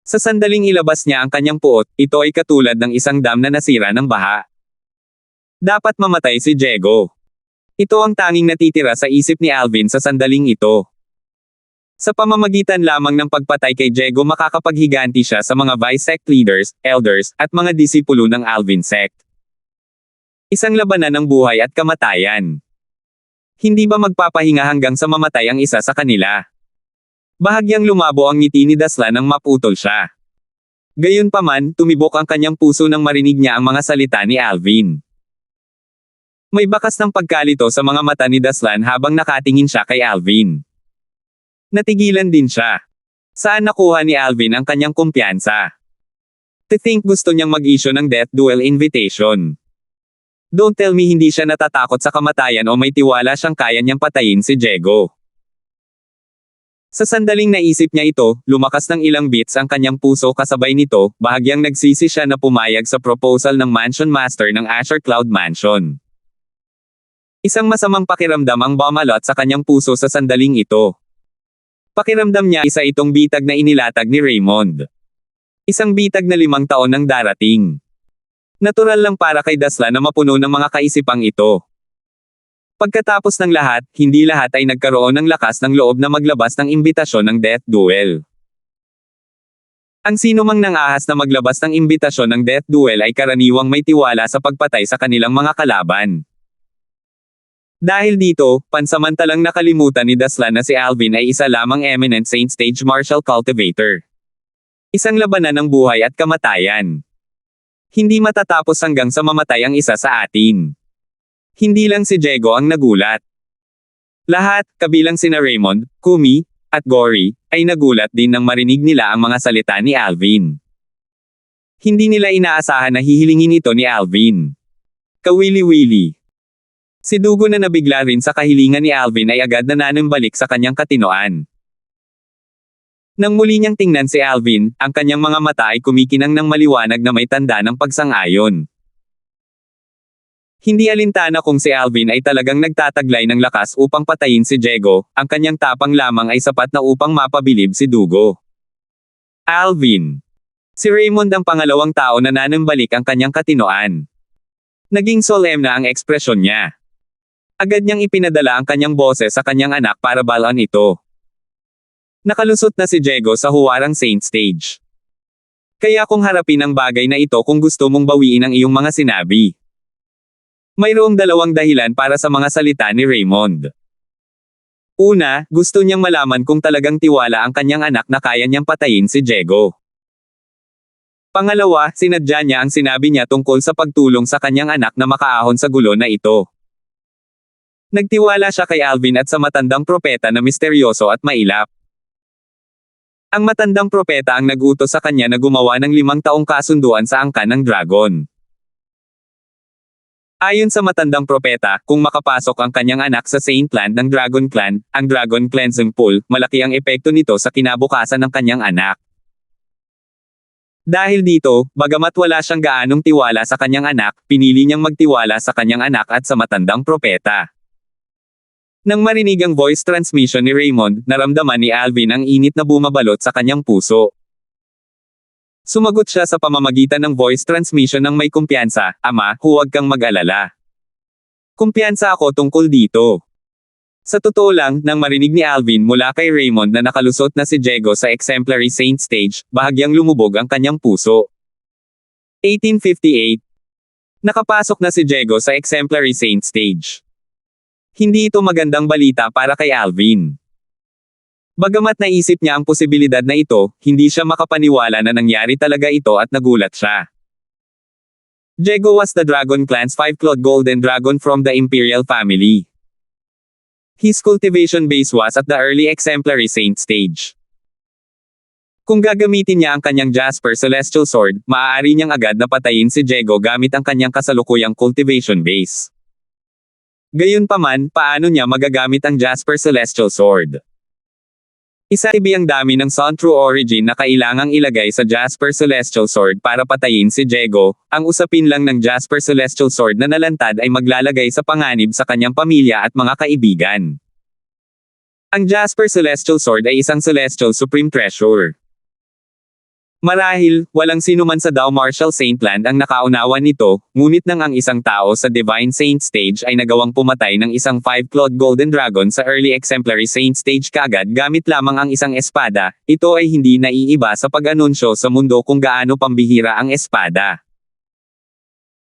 Sa sandaling ilabas niya ang kanyang puot, ito ay katulad ng isang dam na nasira ng baha. Dapat mamatay si Diego. Ito ang tanging natitira sa isip ni Alvin sa sandaling ito. Sa pamamagitan lamang ng pagpatay kay Diego makakapaghiganti siya sa mga vice sect leaders, elders, at mga disipulo ng Alvin sect. Isang labanan ng buhay at kamatayan. Hindi ba magpapahinga hanggang sa mamatay ang isa sa kanila? Bahagyang lumabo ang ngiti ni Daslan nang maputol siya. Gayunpaman, tumibok ang kanyang puso nang marinig niya ang mga salita ni Alvin. May bakas ng pagkalito sa mga mata ni Daslan habang nakatingin siya kay Alvin. Natigilan din siya. Saan nakuha ni Alvin ang kanyang kumpiyansa? To think gusto niyang mag-issue ng death duel invitation. Don't tell me hindi siya natatakot sa kamatayan o may tiwala siyang kaya niyang patayin si Diego. Sa sandaling naisip niya ito, lumakas ng ilang beats ang kanyang puso kasabay nito, bahagyang nagsisi siya na pumayag sa proposal ng Mansion Master ng Asher Cloud Mansion. Isang masamang pakiramdam ang bumalot sa kanyang puso sa sandaling ito. Pakiramdam niya isa itong bitag na inilatag ni Raymond. Isang bitag na 5 taon nang darating. Natural lang para kay Daslan na mapuno ng mga kaisipang ito. Pagkatapos ng lahat, hindi lahat ay nagkaroon ng lakas ng loob na maglabas ng imbitasyon ng death duel. Ang sinumang nang-ahas na maglabas ng imbitasyon ng death duel ay karaniwang may tiwala sa pagpatay sa kanilang mga kalaban. Dahil dito, pansamantalang nakalimutan ni Daslan na si Alvin ay isa lamang eminent Saint Stage Martial Cultivator. Isang labanan ng buhay at kamatayan. Hindi matatapos hanggang sa mamatay ang isa sa atin. Hindi lang si Diego ang nagulat. Lahat, kabilang sina Raymond, Kumi, at Gory, ay nagulat din nang marinig nila ang mga salita ni Alvin. Hindi nila inaasahan na hihilingin ito ni Alvin. Kawili-wili. Si Dugo na nabigla rin sa kahilingan ni Alvin ay agad na nanumbalik sa kanyang katinoan. Nang muli niyang tingnan si Alvin, ang kanyang mga mata ay kumikinang ng maliwanag na may tanda ng pagsang-ayon. Hindi alintana kung si Alvin ay talagang nagtataglay ng lakas upang patayin si Diego, ang kanyang tapang lamang ay sapat na upang mapabilib si Dugo. Alvin. Si Raymond ang pangalawang tao na nanumbalik ang kanyang katinoan. Naging solemn na ang ekspresyon niya. Agad niyang ipinadala ang kanyang boses sa kanyang anak para balaan ito. Nakalusot na si Diego sa huwarang Saint Stage. Kaya kung harapin ang bagay na ito kung gusto mong bawiin ang iyong mga sinabi. Mayroong 2 dahilan para sa mga salita ni Raymond. Una, gusto niyang malaman kung talagang tiwala ang kanyang anak na kaya niyang patayin si Diego. Pangalawa, sinadya niya ang sinabi niya tungkol sa pagtulong sa kanyang anak na makaahon sa gulo na ito. Nagtiwala siya kay Alvin at sa matandang propeta na misteryoso at mailap. Ang matandang propeta ang nag-utos sa kanya na gumawa ng 5 taong kasunduan sa angkan ng dragon. Ayon sa matandang propeta, kung makapasok ang kanyang anak sa Saint Land ng Dragon Clan, ang Dragon Cleansing Pool, malaki ang epekto nito sa kinabukasan ng kanyang anak. Dahil dito, bagamat wala siyang gaanong tiwala sa kanyang anak, pinili niyang magtiwala sa kanyang anak at sa matandang propeta. Nang marinig ang voice transmission ni Raymond, naramdaman ni Alvin ang init na bumabalot sa kanyang puso. Sumagot siya sa pamamagitan ng voice transmission ng may kumpiyansa, "Ama, huwag kang mag-alala. Kumpiyansa ako tungkol dito." Sa totoo lang, nang marinig ni Alvin mula kay Raymond na nakalusot na si Diego sa Exemplary Saint Stage, bahagyang lumubog ang kanyang puso. 1858. Nakapasok na si Diego sa Exemplary Saint Stage. Hindi ito magandang balita para kay Alvin. Bagamat naisip niya ang posibilidad na ito, hindi siya makapaniwala na nangyari talaga ito at nagulat siya. Diego was the Dragon Clan's 5-clawed golden dragon from the Imperial family. His cultivation base was at the early Exemplary Saint Stage. Kung gagamitin niya ang kanyang Jasper Celestial Sword, maaari niyang agad na patayin si Diego gamit ang kanyang kasalukuyang cultivation base. Gayunpaman, paano niya magagamit ang Jasper Celestial Sword? Isa-ibi ang dami ng Sun True Origin na kailangang ilagay sa Jasper Celestial Sword para patayin si Diego. Ang usapin lang ng Jasper Celestial Sword na nalantad ay maglalagay sa panganib sa kanyang pamilya at mga kaibigan. Ang Jasper Celestial Sword ay isang Celestial Supreme Treasure. Marahil, walang sinuman sa Dow Marshall Saintland ang nakaunawa nito, ngunit nang ang isang tao sa Divine Saint Stage ay nagawang pumatay ng isang 5-clawed Golden Dragon sa Early Exemplary Saint Stage kaagad gamit lamang ang isang espada, ito ay hindi naiiba sa pag-anunsyo sa mundo kung gaano pambihira ang espada.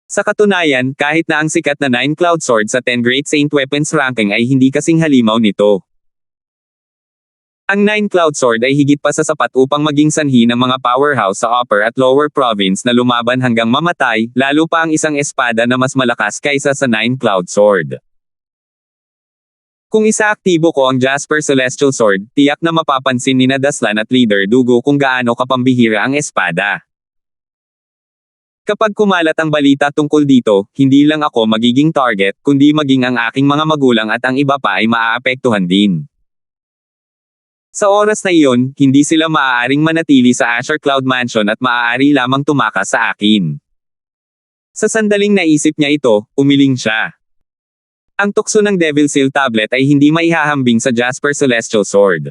Sa katunayan, kahit na ang sikat na 9-Cloud Sword sa 10 Great Saint Weapons ranking ay hindi kasing halimaw nito. Ang 9-Cloud Sword ay higit pa sa sapat upang maging sanhi ng mga powerhouse sa Upper at Lower Province na lumaban hanggang mamatay, lalo pa ang isang espada na mas malakas kaysa sa 9-Cloud Sword. Kung isaaktibo ko ang Jasper Celestial Sword, tiyak na mapapansin ni Daslan at Leader Dugo kung gaano kapambihira ang espada. Kapag kumalat ang balita tungkol dito, hindi lang ako magiging target, kundi maging ang aking mga magulang at ang iba pa ay maaapektuhan din. Sa oras na iyon, hindi sila maaaring manatili sa Azure Cloud Mansion at maaari lamang tumakas sa akin. Sa sandaling naisip niya ito, umiling siya. Ang tukso ng Devil Seal Tablet ay hindi maihahambing sa Jasper Celestial Sword.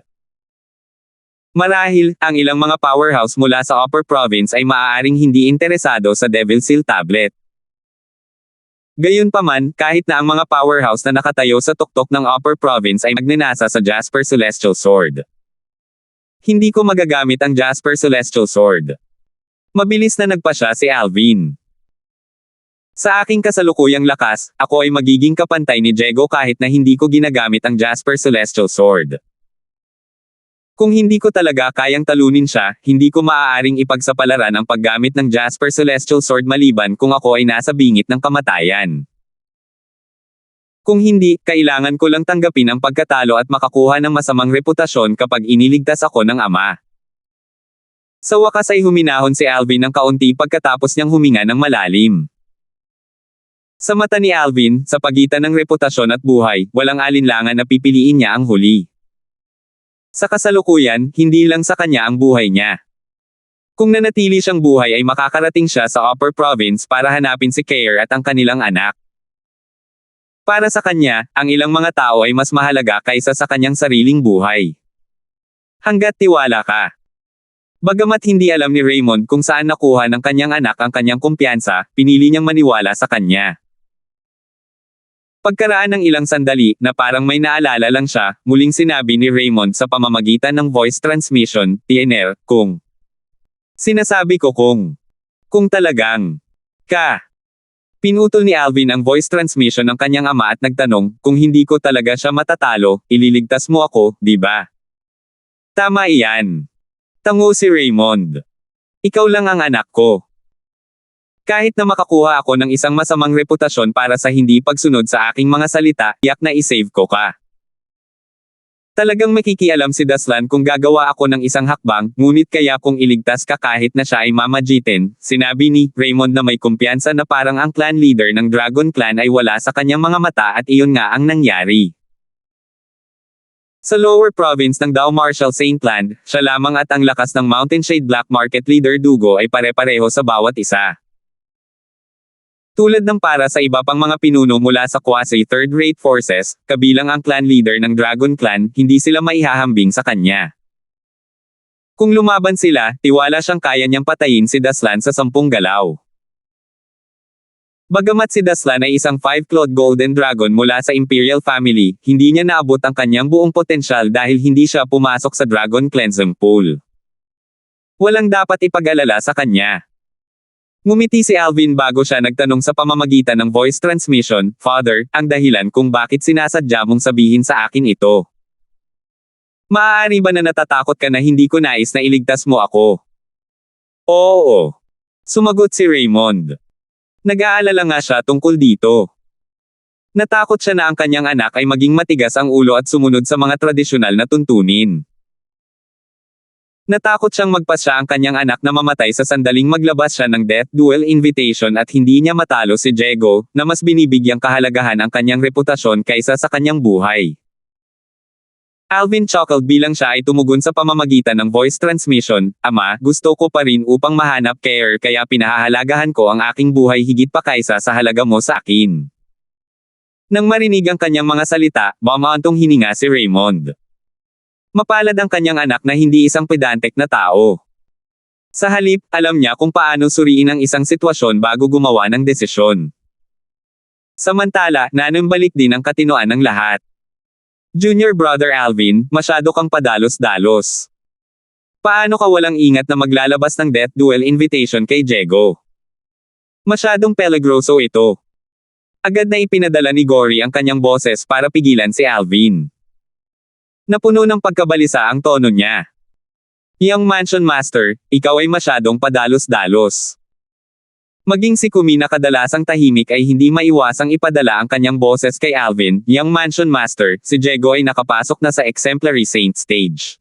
Marahil, ang ilang mga powerhouse mula sa Upper Province ay maaaring hindi interesado sa Devil Seal Tablet. Gayunpaman, kahit na ang mga powerhouse na nakatayo sa tuktok ng Upper Province ay magnanasa sa Jasper Celestial Sword. Hindi ko magagamit ang Jasper Celestial Sword. Mabilis na nagpasya si Alvin. Sa aking kasalukuyang lakas, ako ay magiging kapantay ni Diego kahit na hindi ko ginagamit ang Jasper Celestial Sword. Kung hindi ko talaga kayang talunin siya, hindi ko maaaring ipagsapalaran ang paggamit ng Jasper Celestial Sword maliban kung ako ay nasa bingit ng kamatayan. Kung hindi, kailangan ko lang tanggapin ang pagkatalo at makakuha ng masamang reputasyon kapag iniligtas ako ng ama. Sa wakas ay huminahon si Alvin ng kaunti pagkatapos niyang huminga ng malalim. Sa mata ni Alvin, sa pagitan ng reputasyon at buhay, walang alinlangan na pipiliin niya ang huli. Sa kasalukuyan, hindi lang sa kanya ang buhay niya. Kung nanatili siyang buhay ay makakarating siya sa Upper Province para hanapin si Kair at ang kanilang anak. Para sa kanya, ang ilang mga tao ay mas mahalaga kaysa sa kanyang sariling buhay. Hangga't tiwala ka. Bagamat hindi alam ni Raymond kung saan nakuha ng kanyang anak ang kanyang kumpiyansa, pinili niyang maniwala sa kanya. Pagkaraan ng ilang sandali, na parang may naalala lang siya, muling sinabi ni Raymond sa pamamagitan ng voice transmission, TNR, kung. Sinasabi ko kung talagang. Pinutol ni Alvin ang voice transmission ng kanyang ama at nagtanong, kung hindi ko talaga siya matatalo, ililigtas mo ako, di ba? Tama iyan. Tango si Raymond. Ikaw lang ang anak ko. Kahit na makakuha ako ng isang masamang reputasyon para sa hindi pagsunod sa aking mga salita, tiyak na isave ko ka. Talagang makikialam si Daslan kung gagawa ako ng isang hakbang, ngunit kaya kung iligtas ka kahit na siya ay mamagitin, sinabi ni Raymond na may kumpiyansa na parang ang clan leader ng Dragon Clan ay wala sa kanyang mga mata at iyon nga ang nangyari. Sa lower province ng Dow Marshall Saintland, siya lamang at ang lakas ng Mountain Shade Black Market Leader Dugo ay pare-pareho sa bawat isa. Tulad ng para sa iba pang mga pinuno mula sa quasi third-rate forces, kabilang ang clan leader ng Dragon Clan, hindi sila maihahambing sa kanya. Kung lumaban sila, tiwala siyang kaya niyang patayin si Daslan sa 10 galaw. Bagamat si Daslan ay isang 5-clawed Golden Dragon mula sa Imperial Family, hindi niya naabot ang kanyang buong potensyal dahil hindi siya pumasok sa Dragon Cleansing Pool. Walang dapat ipag-alala sa kanya. Ngumiti si Alvin bago siya nagtanong sa pamamagitan ng voice transmission, Father, ang dahilan kung bakit sinasadya mong sabihin sa akin ito. Maaari ba na natatakot ka na hindi ko nais na iligtas mo ako? Oo. Sumagot si Raymond. Nag-aalala nga siya tungkol dito. Natakot siya na ang kanyang anak ay maging matigas ang ulo at sumunod sa mga tradisyonal na tuntunin. Natakot siyang magpasya ang kanyang anak na mamatay sa sandaling maglabas siya ng death duel invitation at hindi niya matalo si Diego, na mas binibigyang kahalagahan ang kanyang reputasyon kaysa sa kanyang buhay. Alvin chuckled bilang siya ay tumugon sa pamamagitan ng voice transmission, Ama, gusto ko pa rin upang mahanap Kair kaya pinahahalagahan ko ang aking buhay higit pa kaysa sa halaga mo sa akin. Nang marinig ang kanyang mga salita, bumaantong hininga si Raymond. Mapalad ang kanyang anak na hindi isang pedantic na tao. Sa halip, alam niya kung paano suriin ang isang sitwasyon bago gumawa ng desisyon. Samantala, nanumbalik din ang katinoan ng lahat. Junior brother Alvin, masyado kang padalos-dalos. Paano ka walang ingat na maglalabas ng death duel invitation kay Diego? Masyadong peligroso ito. Agad na ipinadala ni Gory ang kanyang boses para pigilan si Alvin. Napuno ng pagkabalisa ang tono niya. Young Mansion Master, ikaw ay masyadong padalos-dalos. Maging si Kumi na kadalasang tahimik ay hindi maiwasang ipadala ang kanyang boses kay Alvin. Young Mansion Master, si Diego ay nakapasok na sa Exemplary Saint stage.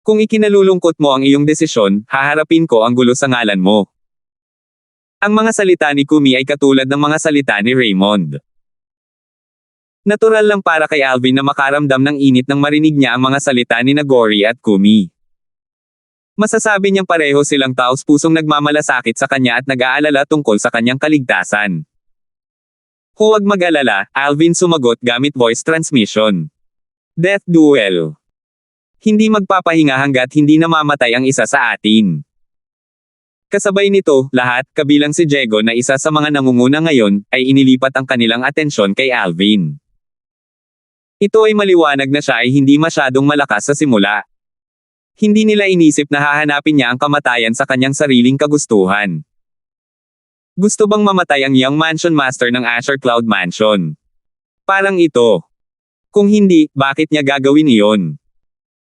Kung ikinalulungkot mo ang iyong desisyon, haharapin ko ang gulo sa ngalan mo. Ang mga salita ni Kumi ay katulad ng mga salita ni Raymond. Natural lang para kay Alvin na makaramdam ng init nang marinig niya ang mga salita ni Gory at Kumi. Masasabi niyang pareho silang taos-pusong nagmamalasakit sa kanya at nag-aalala tungkol sa kanyang kaligtasan. Huwag mag-alala, Alvin sumagot gamit voice transmission. Death duel. Hindi magpapahinga hanggat hindi namamatay ang isa sa atin. Kasabay nito, lahat, kabilang si Diego na isa sa mga nangunguna ngayon, ay inilipat ang kanilang atensyon kay Alvin. Ito ay maliwanag na siya ay hindi masyadong malakas sa simula. Hindi nila inisip na hahanapin niya ang kamatayan sa kanyang sariling kagustuhan. Gusto bang mamatay ang Young Mansion Master ng Azure Cloud Mansion? Parang ito. Kung hindi, bakit niya gagawin iyon?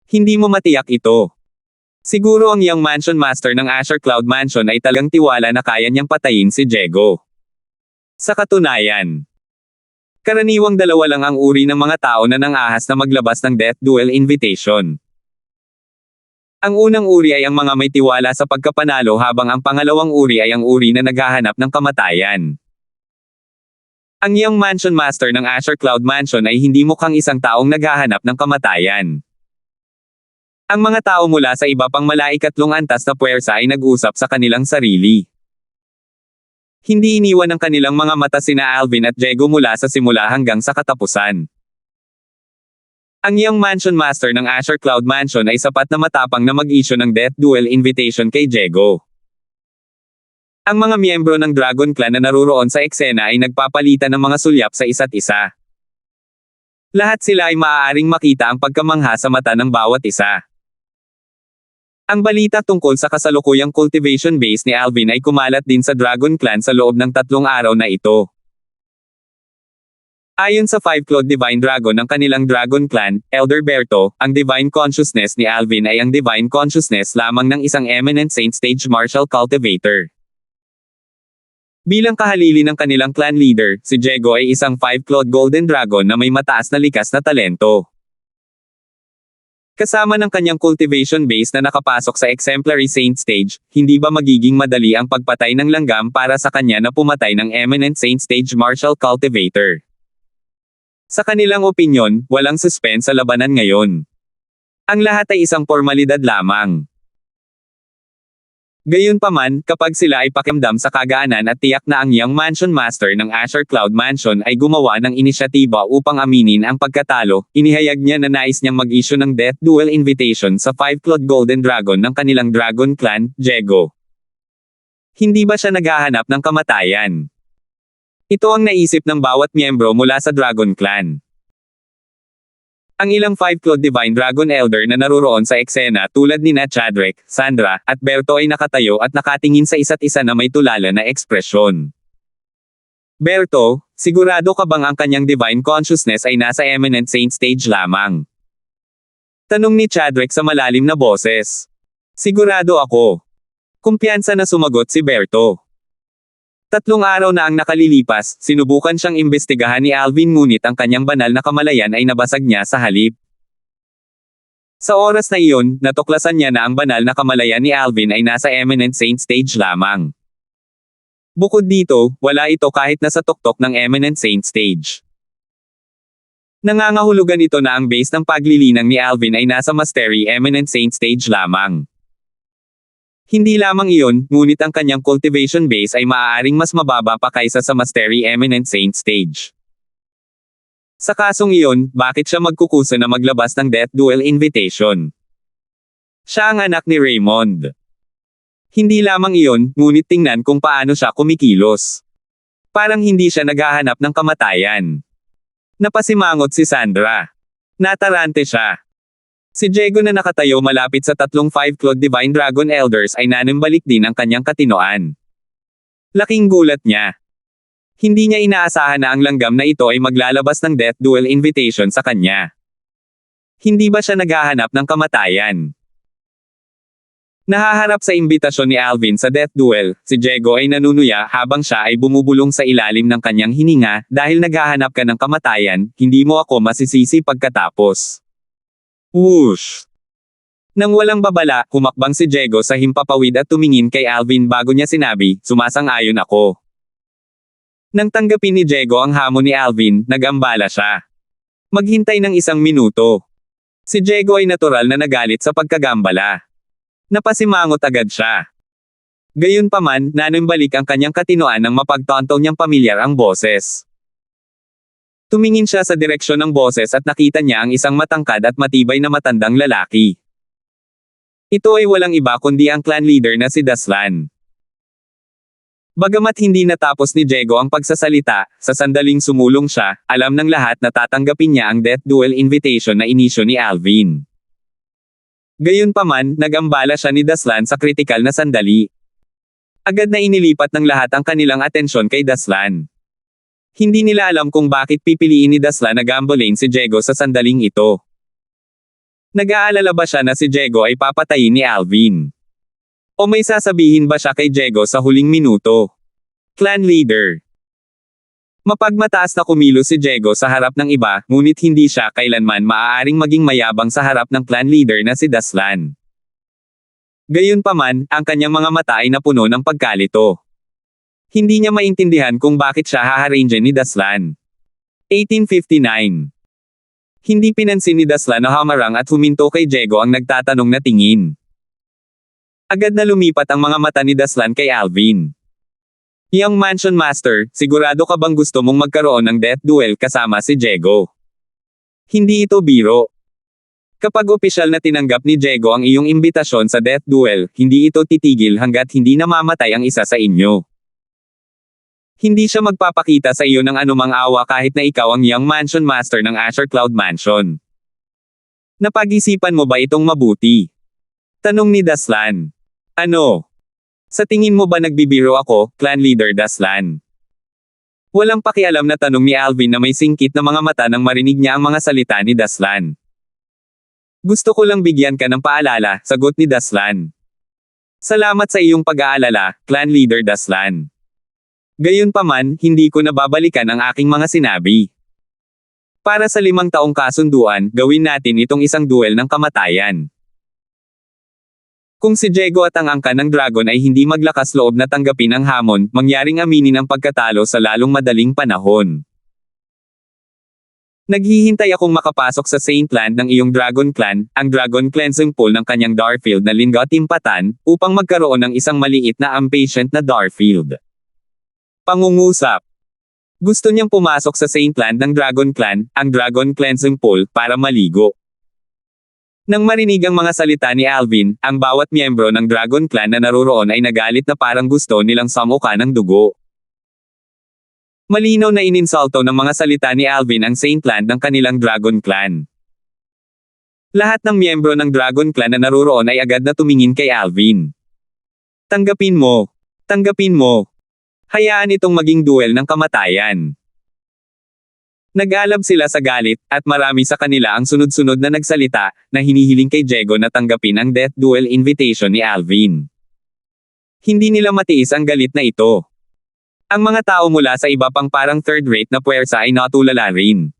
Hindi mo matiyak ito. Siguro ang Young Mansion Master ng Azure Cloud Mansion ay talagang tiwala na kaya niyang patayin si Diego. Sa katunayan, karaniwang dalawa lang ang uri ng mga tao na nangahas na maglabas ng death duel invitation. Ang unang uri ay ang mga may tiwala sa pagkapanalo habang ang pangalawang uri ay ang uri na naghahanap ng kamatayan. Ang Young Mansion Master ng Azure Cloud Mansion ay hindi mukhang isang taong naghahanap ng kamatayan. Ang mga tao mula sa iba pang malaikatlong antas na puwersa ay nag-usap sa kanilang sarili. Hindi iniwan ng kanilang mga mata sina Alvin at Diego mula sa simula hanggang sa katapusan. Ang Young Mansion Master ng Azure Cloud Mansion ay sapat na matapang na mag-issue ng death duel invitation kay Diego. Ang mga miyembro ng Dragon Clan na naruroon sa eksena ay nagpapalitan ng mga sulyap sa isa't isa. Lahat sila ay maaaring makita ang pagkamangha sa mata ng bawat isa. Ang balita tungkol sa kasalukuyang cultivation base ni Alvin ay kumalat din sa Dragon Clan sa loob ng 3 araw na ito. Ayon sa 5-Clawed Divine Dragon ng kanilang Dragon Clan, Elder Berto, ang Divine Consciousness ni Alvin ay ang Divine Consciousness lamang ng isang Eminent Saint Stage Martial Cultivator. Bilang kahalili ng kanilang clan leader, si Diego ay isang 5-Clawed Golden Dragon na may mataas na likas na talento. Kasama ng kanyang cultivation base na nakapasok sa Exemplary Saint Stage, hindi ba magiging madali ang pagpatay ng langgam para sa kanya na pumatay ng Eminent Saint Stage Martial Cultivator? Sa kanilang opinyon, walang suspense sa labanan ngayon. Ang lahat ay isang formalidad lamang. Gayunpaman, kapag sila ay pakiramdam sa kagaanan at tiyak na ang Young Mansion Master ng Azure Cloud Mansion ay gumawa ng inisyatiba upang aminin ang pagkatalo, inihayag niya na nais niyang mag-issue ng death duel invitation sa 5-Clawed Golden Dragon ng kanilang Dragon Clan, Diego. Hindi ba siya naghahanap ng kamatayan? Ito ang naisip ng bawat miyembro mula sa Dragon Clan. Ang ilang 5-Clawed Divine Dragon Elder na naruroon sa eksena tulad ni Chadrick, Sandra, at Berto ay nakatayo at nakatingin sa isa't isa na may tulala na ekspresyon. Berto, sigurado ka bang ang kanyang Divine Consciousness ay nasa Eminent Saint Stage lamang? Tanong ni Chadrick sa malalim na boses. Sigurado ako. Kumpiyansa na sumagot si Berto. 3 araw na ang nakalilipas, sinubukan siyang imbestigahan ni Alvin ngunit ang kanyang banal na kamalayan ay nabasag niya sa halip. Sa oras na iyon, natuklasan niya na ang banal na kamalayan ni Alvin ay nasa Eminent Saint Stage lamang. Bukod dito, wala ito kahit nasa tuktok ng Eminent Saint Stage. Nangangahulugan ito na ang base ng paglilinang ni Alvin ay nasa Mastery Eminent Saint Stage lamang. Hindi lamang iyon, ngunit ang kanyang cultivation base ay maaaring mas mababa pa kaysa sa Mastery Eminent Saint Stage. Sa kasong iyon, bakit siya magkukusa na maglabas ng death duel invitation? Siya ang anak ni Raymond. Hindi lamang iyon, ngunit tingnan kung paano siya kumikilos. Parang hindi siya naghahanap ng kamatayan. Napasimangot si Sandra. Natarante siya. Si Diego na nakatayo malapit sa tatlong 5-clawed Divine Dragon Elders ay nanimbalik din ang kanyang katinoan. Laking gulat niya. Hindi niya inaasahan na ang langgam na ito ay maglalabas ng death duel invitation sa kanya. Hindi ba siya naghahanap ng kamatayan? Nahaharap sa imbitasyon ni Alvin sa death duel, si Diego ay nanunuya habang siya ay bumubulong sa ilalim ng kanyang hininga, dahil naghahanap ka ng kamatayan, hindi mo ako masisisi pagkatapos. Whoosh! Nang walang babala, humakbang si Diego sa himpapawid at tumingin kay Alvin bago niya sinabi, sumasang-ayon ako. Nang tanggapin ni Diego ang hamon ni Alvin, nag-ambala siya. Maghintay ng 1 minuto. Si Diego ay natural na nagalit sa pagkagambala. Napasimangot agad siya. Gayunpaman, nanimbalik ang kanyang katinoan nang mapagtanto niyang pamilyar ang boses. Tumingin siya sa direksyon ng boses at nakita niya ang isang matangkad at matibay na matandang lalaki. Ito ay walang iba kundi ang clan leader na si Daslan. Bagamat hindi natapos ni Diego ang pagsasalita, sa sandaling sumulong siya, alam ng lahat na tatanggapin niya ang death duel invitation na inisyo ni Alvin. Gayunpaman, nag-ambala siya ni Daslan sa kritikal na sandali. Agad na inilipat ng lahat ang kanilang atensyon kay Daslan. Hindi nila alam kung bakit pipiliin ni Daslan na gambolain si Diego sa sandaling ito. Nag-aalala ba siya na si Diego ay papatayin ni Alvin? O may sasabihin ba siya kay Diego sa huling minuto? Clan leader. Mapagmataas na kumilos si Diego sa harap ng iba, ngunit hindi siya kailanman maaaring maging mayabang sa harap ng clan leader na si Daslan. Gayunpaman, ang kanyang mga mata ay napuno ng pagkalito. Hindi niya maintindihan kung bakit siya haharange ni Daslan. 1859. Hindi pinansin ni Daslan na hamarang at huminto kay Diego ang nagtatanong na tingin. Agad na lumipat ang mga mata ni Daslan kay Alvin. Young Mansion Master, sigurado ka bang gusto mong magkaroon ng death duel kasama si Diego? Hindi ito biro. Kapag opisyal na tinanggap ni Diego ang iyong imbitasyon sa death duel, hindi ito titigil hanggat hindi namamatay ang isa sa inyo. Hindi siya magpapakita sa iyo ng anumang awa kahit na ikaw ang Young Mansion Master ng Azure Cloud Mansion. Napag-isipan mo ba itong mabuti? Tanong ni Daslan. Ano? Sa tingin mo ba nagbibiro ako, clan leader Daslan? Walang pakialam na tanong ni Alvin na may singkit na mga mata nang marinig niya ang mga salita ni Daslan. Gusto ko lang bigyan ka ng paalala, sagot ni Daslan. Salamat sa iyong pag-aalala, clan leader Daslan. Gayunpaman, hindi ko nababalikan ang aking mga sinabi. Para sa 5 taong kasunduan, gawin natin itong isang duel ng kamatayan. Kung si Diego at ang angka ng dragon ay hindi maglakas loob na tanggapin ang hamon, mangyaring aminin ang pagkatalo sa lalong madaling panahon. Naghihintay akong makapasok sa Saint Land ng iyong Dragon Clan, ang Dragon Cleansing Pool ng kanyang Darfield na Linggotimpatan, upang magkaroon ng isang maliit na impatient na Darfield. Pangungusap. Gusto niyang pumasok sa Saint Land ng Dragon Clan, ang Dragon Cleansing Pool, para maligo. Nang marinig ang mga salita ni Alvin, ang bawat miyembro ng Dragon Clan na naruroon ay nagalit na parang gusto nilang samuka ng dugo. Malinaw na ininsulto ng mga salita ni Alvin ang Saint Land ng kanilang Dragon Clan. Lahat ng miyembro ng Dragon Clan na naruroon ay agad na tumingin kay Alvin. Tanggapin mo. Tanggapin mo. Hayaan itong maging duel ng kamatayan. Nag-alab sila sa galit, at marami sa kanila ang sunod-sunod na nagsalita, na hinihiling kay Diego na tanggapin ang death duel invitation ni Alvin. Hindi nila matiis ang galit na ito. Ang mga tao mula sa iba pang parang third-rate na puwersa ay natulala rin.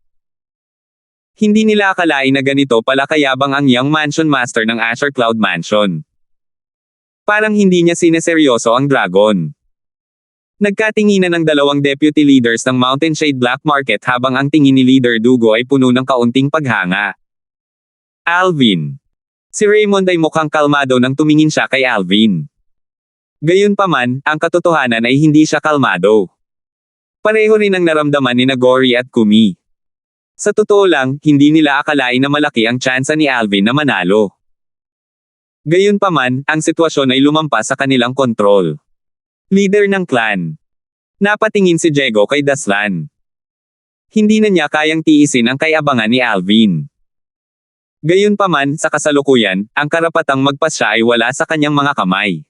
Hindi nila akalain na ganito pala kayabang ang Young Mansion Master ng Azure Cloud Mansion. Parang hindi niya sineseryoso ang dragon. Nagkatinginan ng 2 deputy leaders ng Mountain Shade Black Market habang ang tingin ni Leader Dugo ay puno ng kaunting paghanga. Alvin. Si Raymond ay mukhang kalmado nang tumingin siya kay Alvin. Gayunpaman, ang katotohanan ay hindi siya kalmado. Pareho rin ang naramdaman ni Nagori at Kumi. Sa totoo lang, hindi nila akalain na malaki ang tsansa ni Alvin na manalo. Gayunpaman, ang sitwasyon ay lumampas sa kanilang kontrol. Leader ng clan. Napatingin si Diego kay Daslan. Hindi na niya kayang tiisin ang kayabangan ni Alvin. Gayunpaman, sa kasalukuyan, ang karapatang magpasya ay wala sa kanyang mga kamay.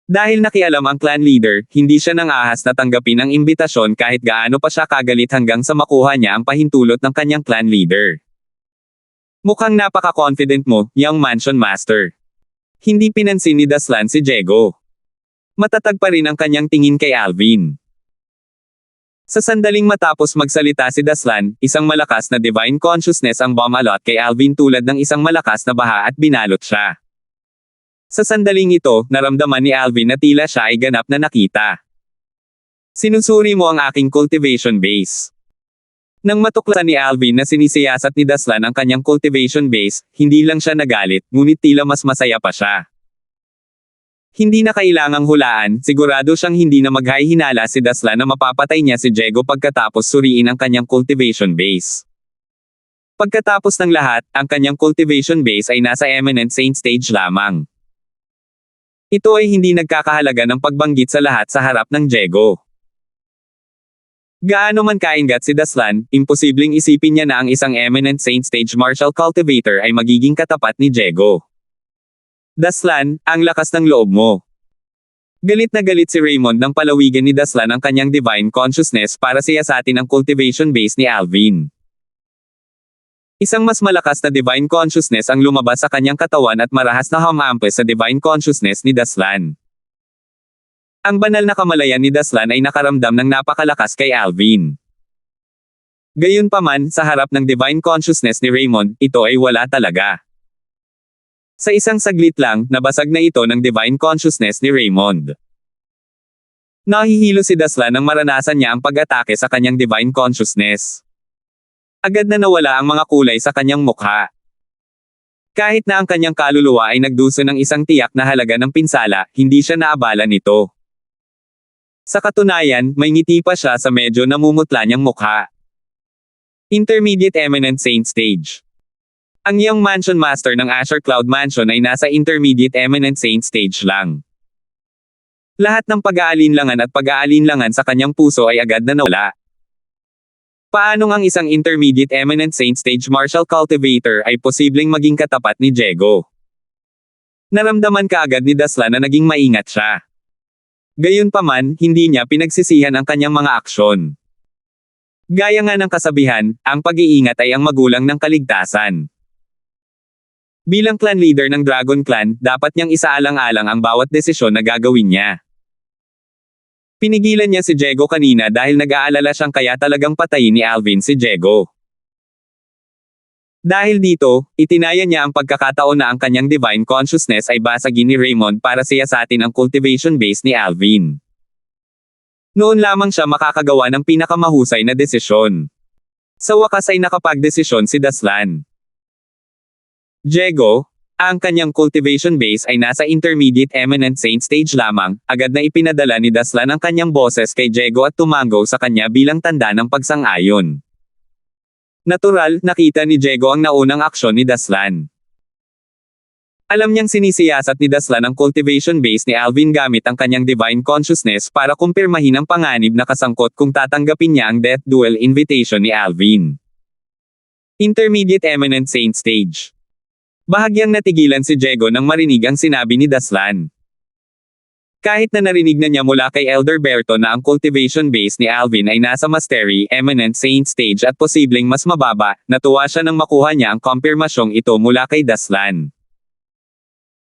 Dahil nakialam ang clan leader, hindi siya nang ahas na tanggapin ang imbitasyon kahit gaano pa siya kagalit hanggang sa makuha niya ang pahintulot ng kanyang clan leader. Mukhang napaka-confident mo, young mansion master. Hindi pinansin ni Daslan si Diego. Matatag pa rin ang kanyang tingin kay Alvin. Sa sandaling matapos magsalita si Daslan, isang malakas na divine consciousness ang bumalot kay Alvin tulad ng isang malakas na baha at binalot siya. Sa sandaling ito, naramdaman ni Alvin na tila siya ay ganap na nakita. Sinusuri mo ang aking cultivation base. Nang matuklasan ni Alvin na sinisiyasat ni Daslan ang kanyang cultivation base, hindi lang siya nagalit, ngunit tila mas masaya pa siya. Hindi na kailangang hulaan, sigurado siyang hindi na maghahinala si Daslan na mapapatay niya si Diego pagkatapos suriin ang kanyang cultivation base. Pagkatapos ng lahat, ang kanyang cultivation base ay nasa Eminent Saint stage lamang. Ito ay hindi nagkakahalaga ng pagbanggit sa lahat sa harap ng Diego. Gaano man kaingat si Daslan, imposibleng isipin niya na ang isang Eminent Saint stage martial cultivator ay magiging katapat ni Diego. Daslan, ang lakas ng loob mo. Galit na galit si Raymond nang palawigan ni Daslan ang kanyang divine consciousness para siyasatin ang cultivation base ni Alvin. Isang mas malakas na divine consciousness ang lumabas sa kanyang katawan at marahas na humampas sa divine consciousness ni Daslan. Ang banal na kamalayan ni Daslan ay nakaramdam ng napakalakas kay Alvin. Gayunpaman, sa harap ng divine consciousness ni Raymond, ito ay wala talaga. Sa isang saglit lang, nabasag na ito ng divine consciousness ni Raymond. Nahihilo si Daslan nang maranasan niya ang pag-atake sa kanyang divine consciousness. Agad na nawala ang mga kulay sa kanyang mukha. Kahit na ang kanyang kaluluwa ay nagduso ng isang tiyak na halaga ng pinsala, hindi siya naabala nito. Sa katunayan, may ngiti pa siya sa medyo namumutla niyang mukha. Intermediate Eminent Saint Stage. Ang young mansion master ng Azure Cloud Mansion ay nasa Intermediate Eminent Saint Stage lang. Lahat ng pag-aalinlangan at pag-aalinlangan sa kanyang puso ay agad na nawala. Paanong ang isang Intermediate Eminent Saint Stage Martial Cultivator ay posibleng maging katapat ni Diego? Naramdaman kaagad ni Daslan na naging maingat siya. Gayunpaman, hindi niya pinagsisihan ang kanyang mga aksyon. Gaya nga ng kasabihan, ang pag-iingat ay ang magulang ng kaligtasan. Bilang clan leader ng Dragon Clan, dapat niyang isaalang-alang ang bawat desisyon na gagawin niya. Pinigilan niya si Diego kanina dahil nag-aalala siyang kaya talagang patayin ni Alvin si Diego. Dahil dito, itinaya niya ang pagkakataon na ang kanyang divine consciousness ay basagin ni Raymond para siyasatin ang cultivation base ni Alvin. Noon lamang siya makakagawa ng pinakamahusay na desisyon. Sa wakas ay nakapagdesisyon si Daslan. Diego, ang kanyang cultivation base ay nasa Intermediate Eminent Saint Stage lamang, agad na ipinadala ni Daslan ang kanyang boses kay Diego at tumango sa kanya bilang tanda ng pagsang-ayon. Natural, nakita ni Diego ang naunang aksyon ni Daslan. Alam niyang sinisiyasat ni Daslan ang cultivation base ni Alvin gamit ang kanyang divine consciousness para kumpirmahin ang panganib na kasangkot kung tatanggapin niya ang death duel invitation ni Alvin. Intermediate Eminent Saint Stage. Bahagyang natigilan si Diego nang marinig ang sinabi ni Daslan. Kahit na narinig na niya mula kay Elder Berto na ang cultivation base ni Alvin ay nasa Mastery, Eminent Saint Stage at posibleng mas mababa, natuwa siya nang makuha niya ang kumpirmasyong ito mula kay Daslan.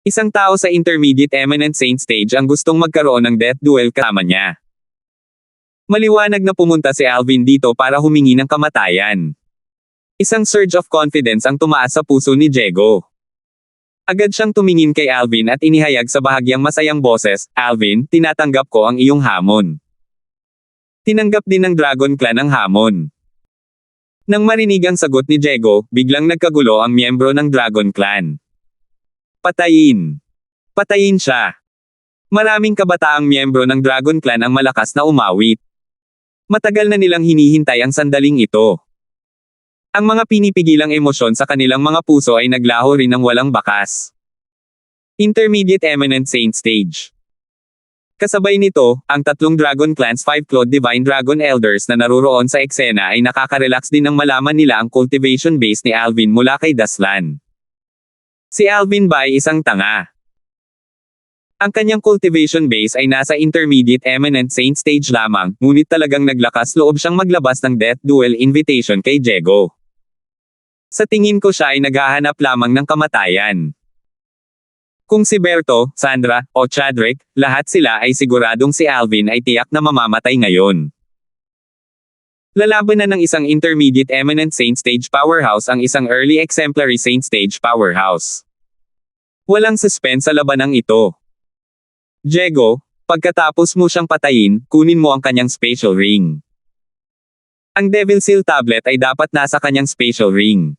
Isang tao sa Intermediate Eminent Saint Stage ang gustong magkaroon ng death duel kasama niya. Maliwanag na pumunta si Alvin dito para humingi ng kamatayan. Isang surge of confidence ang tumaas sa puso ni Diego. Agad siyang tumingin kay Alvin at inihayag sa bahagyang masayang boses, "Alvin, tinatanggap ko ang iyong hamon." Tinanggap din ng Dragon Clan ang hamon. Nang marinig ang sagot ni Diego, biglang nagkagulo ang miyembro ng Dragon Clan. Patayin! Patayin siya! Maraming kabataang miyembro ng Dragon Clan ang malakas na umawit. Matagal na nilang hinihintay ang sandaling ito. Ang mga pinipigilang emosyon sa kanilang mga puso ay naglaho rin ng walang bakas. Intermediate Eminent Saint Stage. Kasabay nito, ang tatlong Dragon Clans 5 Cloud Divine Dragon Elders na naruroon sa eksena ay nakaka-relax din nang malaman nila ang cultivation base ni Alvin mula kay Daslan. Si Alvin ba ay isang tanga? Ang kanyang cultivation base ay nasa Intermediate Eminent Saint Stage lamang, ngunit talagang naglakas loob siyang maglabas ng Death Duel Invitation kay Diego. Sa tingin ko siya ay naghahanap lamang ng kamatayan. Kung si Berto, Sandra, o Chadrick, lahat sila ay siguradong si Alvin ay tiyak na mamamatay ngayon. Lalaban na ng isang Intermediate Eminent Saint Stage Powerhouse ang isang Early Exemplary Saint Stage Powerhouse. Walang suspense sa labanang ito. Diego, pagkatapos mo siyang patayin, kunin mo ang kanyang spatial ring. Ang Devil Seal Tablet ay dapat nasa kanyang spatial ring.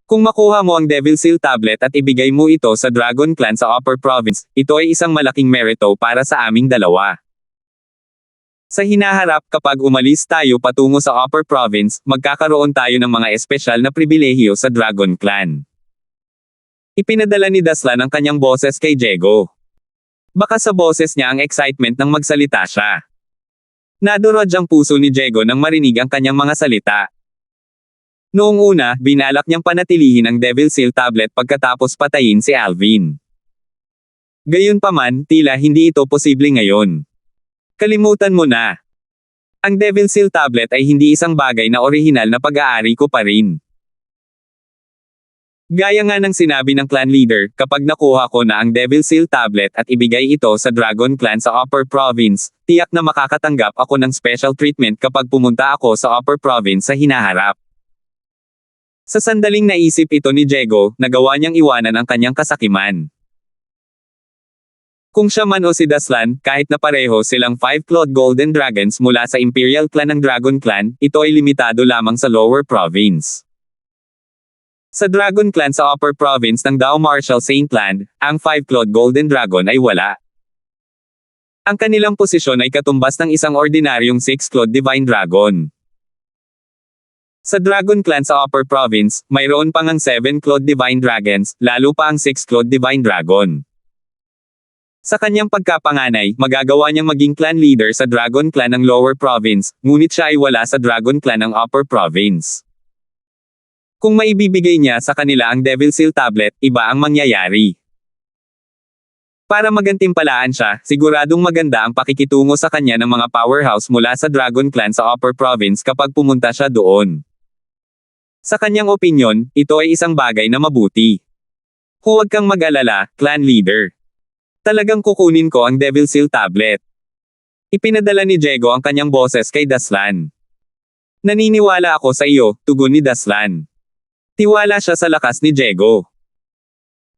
Kung makuha mo ang Devil Seal Tablet at ibigay mo ito sa Dragon Clan sa Upper Province, ito ay isang malaking merito para sa aming dalawa. Sa hinaharap kapag umalis tayo patungo sa Upper Province, magkakaroon tayo ng mga espesyal na pribilehiyo sa Dragon Clan. Ipinadala ni Daslan ang kanyang boses kay Diego. Baka sa boses niya ang excitement nang magsalita siya. Nadurog ang puso ni Diego nang marinig ang kanyang mga salita. Noong una, binalak niyang panatilihin ang Devil Seal Tablet pagkatapos patayin si Alvin. Gayunpaman, tila hindi ito posible ngayon. Kalimutan mo na. Ang Devil Seal Tablet ay hindi isang bagay na orihinal na pag-aari ko pa rin. Gaya nga ng sinabi ng clan leader, kapag nakuha ko na ang Devil Seal Tablet at ibigay ito sa Dragon Clan sa Upper Province, tiyak na makakatanggap ako ng special treatment kapag pumunta ako sa Upper Province sa hinaharap. Sa sandaling naisip ito ni Diego, nagawa niyang iwanan ang kanyang kasakiman. Kung siya man o si Daslan, kahit na pareho silang 5 Cloud Golden Dragons mula sa Imperial Clan ng Dragon Clan, ito ay limitado lamang sa Lower Province. Sa Dragon Clan sa Upper Province ng Dao Martial Saint Land, ang 5 Cloud Golden Dragon ay wala. Ang kanilang posisyon ay katumbas ng isang ordinaryong 6 Cloud Divine Dragon. Sa Dragon Clan sa Upper Province, mayroon pang ang 7 Cloud Divine Dragons, lalo pa ang 6 Cloud Divine Dragon. Sa kanyang pagkapanganay, magagawa niyang maging clan leader sa Dragon Clan ng Lower Province, ngunit siya ay wala sa Dragon Clan ng Upper Province. Kung maibibigay niya sa kanila ang Devil Seal Tablet, iba ang mangyayari. Para magantimpalaan siya, siguradong maganda ang pakikitungo sa kanya ng mga powerhouse mula sa Dragon Clan sa Upper Province kapag pumunta siya doon. Sa kanyang opinyon, ito ay isang bagay na mabuti. Huwag kang mag-alala, clan leader. Talagang kukunin ko ang Devil Seal Tablet. Ipinadala ni Diego ang kanyang boses kay Daslan. Naniniwala ako sa iyo, tugon ni Daslan. Tiwala siya sa lakas ni Diego.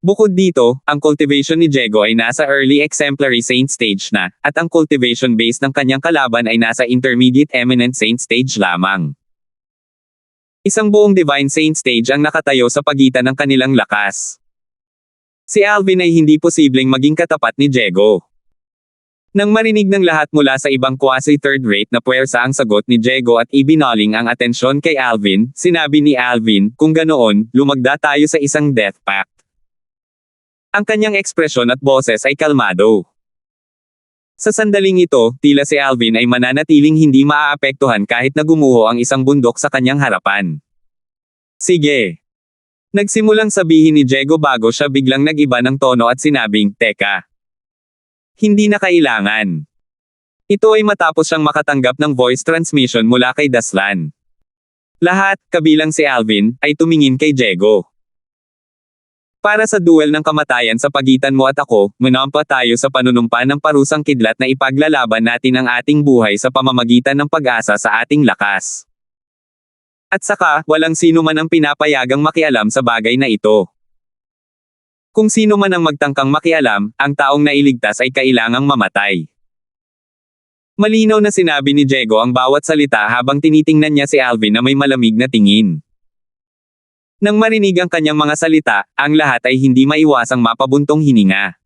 Bukod dito, ang cultivation ni Diego ay nasa Early Exemplary Saint Stage na, at ang cultivation base ng kanyang kalaban ay nasa Intermediate Eminent Saint Stage lamang. Isang buong Divine Saint Stage ang nakatayo sa pagitan ng kanilang lakas. Si Alvin ay hindi posibleng maging katapat ni Diego. Nang marinig ng lahat mula sa ibang quasi-third-rate na puwersa ang sagot ni Diego at ibinaling ang atensyon kay Alvin, sinabi ni Alvin, kung ganoon, lumagda tayo sa isang death pact. Ang kanyang ekspresyon at boses ay kalmado. Sa sandaling ito, tila si Alvin ay mananatiling hindi maaapektuhan kahit na gumuho ang isang bundok sa kanyang harapan. Sige. Nagsimulang sabihin ni Diego bago siya biglang nag-iba ng tono at sinabing, teka. Hindi na kailangan. Ito ay matapos siyang makatanggap ng voice transmission mula kay Daslan. Lahat, kabilang si Alvin, ay tumingin kay Diego. Para sa duel ng kamatayan sa pagitan mo at ako, manampa tayo sa panunumpa ng parusang kidlat na ipaglalaban natin ang ating buhay sa pamamagitan ng pag-asa sa ating lakas. At saka, walang sino man ang pinapayagang makialam sa bagay na ito. Kung sino man ang magtangkang makialam, ang taong nailigtas ay kailangang mamatay. Malinaw na sinabi ni Diego ang bawat salita habang tinitingnan niya si Alvin na may malamig na tingin. Nang marinig ang kanyang mga salita, ang lahat ay hindi maiwasang mapabuntong hininga.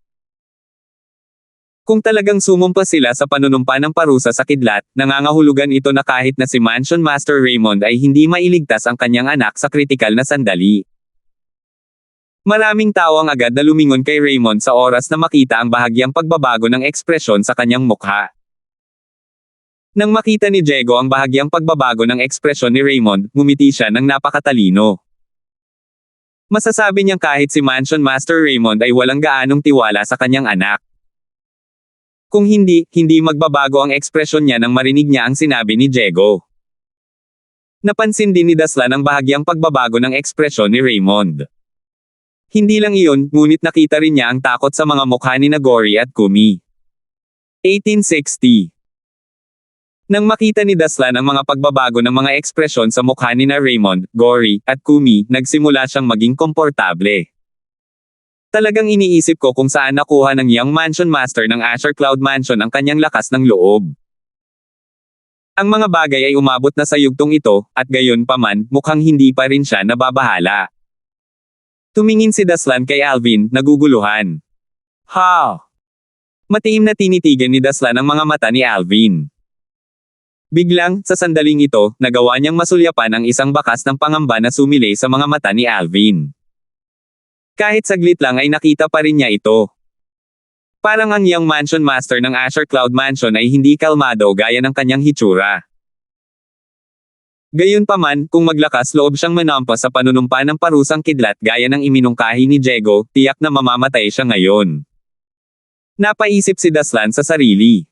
Kung talagang sumumpa sila sa panunumpa ng parusa sa kidlat, nangangahulugan ito na kahit na si Mansion Master Raymond ay hindi mailigtas ang kanyang anak sa kritikal na sandali. Maraming tao ang agad na lumingon kay Raymond sa oras na makita ang bahagyang pagbabago ng ekspresyon sa kanyang mukha. Nang makita ni Diego ang bahagyang pagbabago ng ekspresyon ni Raymond, ngumiti siya ng napakatalino. Masasabi niyang kahit si Mansion Master Raymond ay walang gaanong tiwala sa kanyang anak. Kung hindi magbabago ang ekspresyon niya nang marinig niya ang sinabi ni Diego. Napansin din ni Daslan ang bahagyang pagbabago ng ekspresyon ni Raymond. Hindi lang iyon, ngunit nakita rin niya ang takot sa mga mukha ni Gory at Kumi. 1860. Nang makita ni Daslan ang mga pagbabago ng mga ekspresyon sa mukha ni Raymond, Gory, at Kumi, nagsimula siyang maging komportable. Talagang iniisip ko kung saan nakuha ng Young Mansion Master ng Azure Cloud Mansion ang kanyang lakas ng loob. Ang mga bagay ay umabot na sa yugtong ito, at gayon pa man, mukhang hindi pa rin siya nababahala. Tumingin si Daslan kay Alvin, naguguluhan. Ha! Matiim na tinitigan ni Daslan ang mga mata ni Alvin. Biglang, sa sandaling ito, nagawa niyang masulyapan ang isang bakas ng pangamba na sumilay sa mga mata ni Alvin. Kahit saglit lang ay nakita pa rin niya ito. Parang ang Young Mansion Master ng Azure Cloud Mansion ay hindi kalmado gaya ng kanyang hitsura. Gayunpaman, kung maglakas loob siyang manampas sa panunumpa ng parusang kidlat gaya ng iminungkahi ni Diego, tiyak na mamamatay siya ngayon. Napaisip si Daslan sa sarili.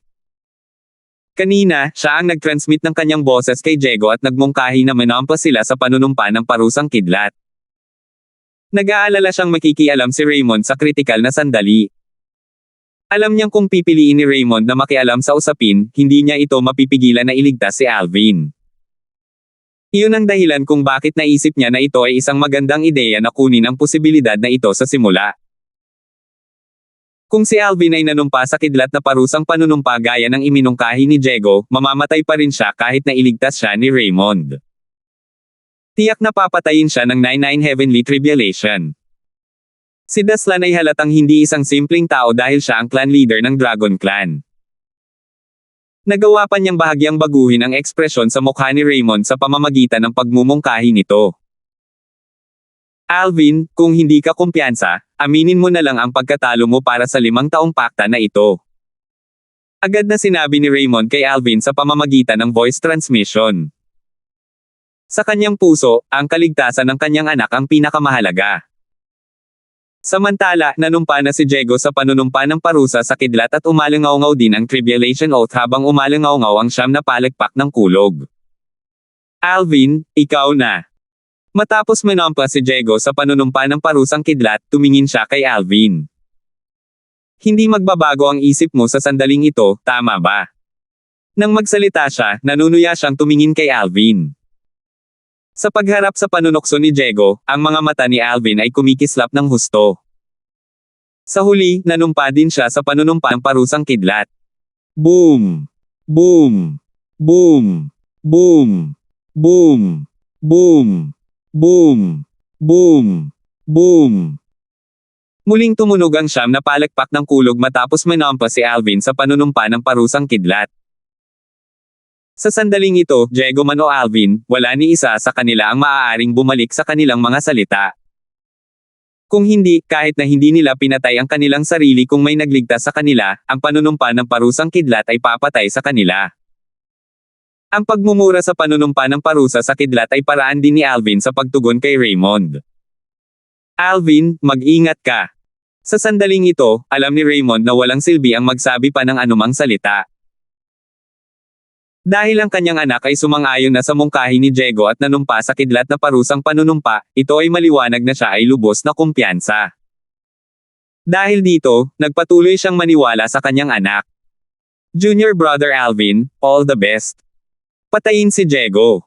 Kanina, siya ang nag-transmit ng kanyang boses kay Diego at nagmungkahi na manampas sila sa panunumpa ng parusang kidlat. Nag-aalala siyang makikialam si Raymond sa kritikal na sandali. Alam niyang kung pipiliin ni Raymond na makialam sa usapin, hindi niya ito mapipigilan na iligtas si Alvin. Iyon ang dahilan kung bakit naisip niya na ito ay isang magandang ideya na kunin ang posibilidad na ito sa simula. Kung si Alvin ay nanumpa sa kidlat na parusang panunumpa gaya ng iminungkahi ni Diego, mamamatay pa rin siya kahit na iligtas siya ni Raymond. Tiyak na papatayin siya ng 99 Heavenly Tribulation. Si Daslan ay halatang hindi isang simpleng tao dahil siya ang clan leader ng Dragon Clan. Nagawa pa niyang bahagyang baguhin ang ekspresyon sa mukha ni Raymond sa pamamagitan ng pagmumungkahi nito. Alvin, kung hindi ka kumpiyansa, aminin mo na lang ang pagkatalo mo para sa 5 taong pakta na ito. Agad na sinabi ni Raymond kay Alvin sa pamamagitan ng voice transmission. Sa kanyang puso, ang kaligtasan ng kanyang anak ang pinakamahalaga. Samantala, nanumpa na si Diego sa panunumpa ng parusa sa kidlat at umalangaw-ngaw din ang Tribulation Oath habang umalangaw-ngaw ang 9 na palagpak ng kulog. Alvin, ikaw na. Matapos manumpa si Diego sa panunumpa ng parusang kidlat, tumingin siya kay Alvin. Hindi magbabago ang isip mo sa sandaling ito, tama ba? Nang magsalita siya, nanunuya siyang tumingin kay Alvin. Sa pagharap sa panunokso ni Diego, ang mga mata ni Alvin ay kumikislap ng husto. Sa huli, nanumpa din siya sa panunumpa ng parusang kidlat. Boom! Boom! Boom! Boom! Boom! Boom! Boom! Boom! Boom! Muling tumunog ang 9 na palakpak ng kulog matapos manumpa si Alvin sa panunumpa ng parusang kidlat. Sa sandaling ito, Diego man o Alvin, wala ni isa sa kanila ang maaaring bumalik sa kanilang mga salita. Kung hindi, kahit na hindi nila pinatay ang kanilang sarili kung may nagligtas sa kanila, ang panunumpa ng parusang kidlat ay papatay sa kanila. Ang pagmumura sa panunumpa ng parusa sa kidlat ay paraan din ni Alvin sa pagtugon kay Raymond. Alvin, mag-ingat ka. Sa sandaling ito, alam ni Raymond na walang silbi ang magsabi pa ng anumang salita. Dahil ang kanyang anak ay sumang-ayon na sa mungkahi ni Diego at nanumpa sa kidlat na parusang panunumpa, ito ay maliwanag na siya ay lubos na kumpiyansa. Dahil dito, nagpatuloy siyang maniwala sa kanyang anak. Junior brother Alvin, all the best. Patayin si Diego.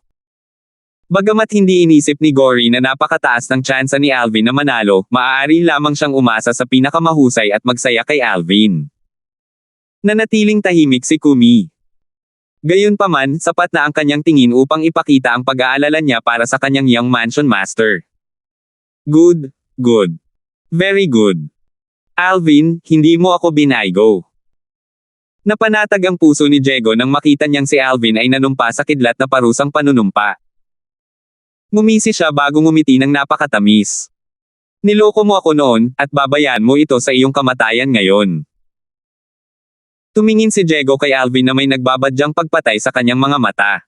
Bagamat hindi inisip ni Gory na napakataas ng tsansa ni Alvin na manalo, maaari lamang siyang umasa sa pinakamahusay at magsaya kay Alvin. Nanatiling tahimik si Kumi. Gayunpaman, sapat na ang kanyang tingin upang ipakita ang pag-aalala niya para sa kanyang Young Mansion Master. Good, good. Very good. Alvin, hindi mo ako binaygo. Napanatag ang puso ni Diego nang makita niyang si Alvin ay nanumpa sa kidlat na parusang panunumpa. Ngumisi siya bago ngumiti ng napakatamis. Niloko mo ako noon, at babayaan mo ito sa iyong kamatayan ngayon. Tumingin si Diego kay Alvin na may nagbabadyang pagpatay sa kanyang mga mata.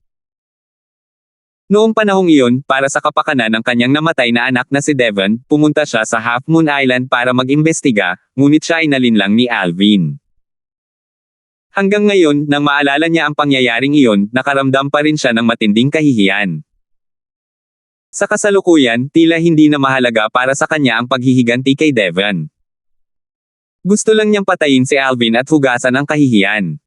Noong panahong iyon, para sa kapakanan ng kanyang namatay na anak na si Devon, pumunta siya sa Half Moon Island para mag-imbestiga, ngunit siya ay nalinlang ni Alvin. Hanggang ngayon, nang maalala niya ang pangyayaring iyon, nakaramdam pa rin siya ng matinding kahihiyan. Sa kasalukuyan, tila hindi na mahalaga para sa kanya ang paghihiganti kay Devon. Gusto lang niyang patayin si Alvin at hugasan ang kahihiyan.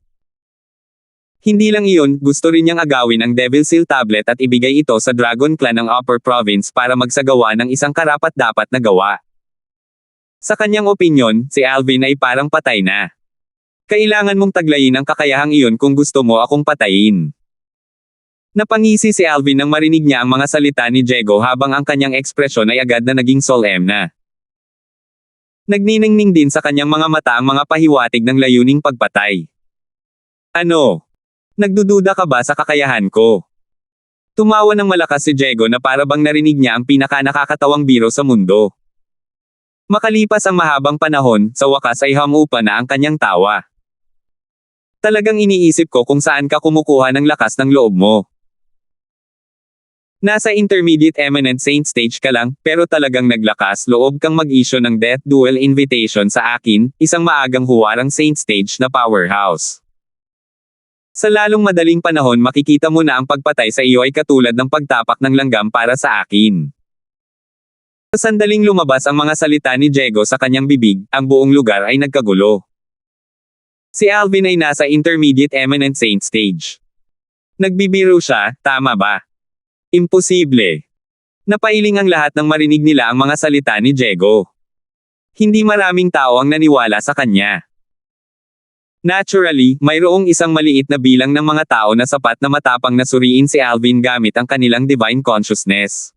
Hindi lang iyon, gusto rin niyang agawin ang Devil Seal Tablet at ibigay ito sa Dragon Clan ng Upper Province para magsagawa ng isang karapat-dapat na gawa. Sa kanyang opinyon, si Alvin ay parang patay na. Kailangan mong taglayin ang kakayahang iyon kung gusto mo akong patayin. Napangisi si Alvin nang marinig niya ang mga salita ni Diego habang ang kanyang ekspresyon ay agad na naging solemn na. Nagniningning din sa kanyang mga mata ang mga pahiwatig ng layuning pagpatay. Ano? Nagdududa ka ba sa kakayahan ko? Tumawa ng malakas si Diego na para bang narinig niya ang pinaka-nakakatawang biro sa mundo. Makalipas ang mahabang panahon, sa wakas ay humupa na ang kanyang tawa. Talagang iniisip ko kung saan ka kumukuha ng lakas ng loob mo. Nasa Intermediate Eminent Saint stage ka lang, pero talagang naglakas loob kang mag-issue ng Death Duel Invitation sa akin, isang maagang huwarang Saint stage na powerhouse. Sa lalong madaling panahon makikita mo na ang pagpatay sa iyo ay katulad ng pagtapak ng langgam para sa akin. Sa sandaling lumabas ang mga salita ni Diego sa kanyang bibig, ang buong lugar ay nagkagulo. Si Alvin ay nasa Intermediate Eminent Saint stage. Nagbibiro siya, tama ba? Imposible. Napailing ang lahat nang marinig nila ang mga salita ni Diego. Hindi maraming tao ang naniwala sa kanya. Naturally, mayroong isang maliit na bilang ng mga tao na sapat na matapang na suriin si Alvin gamit ang kanilang divine consciousness.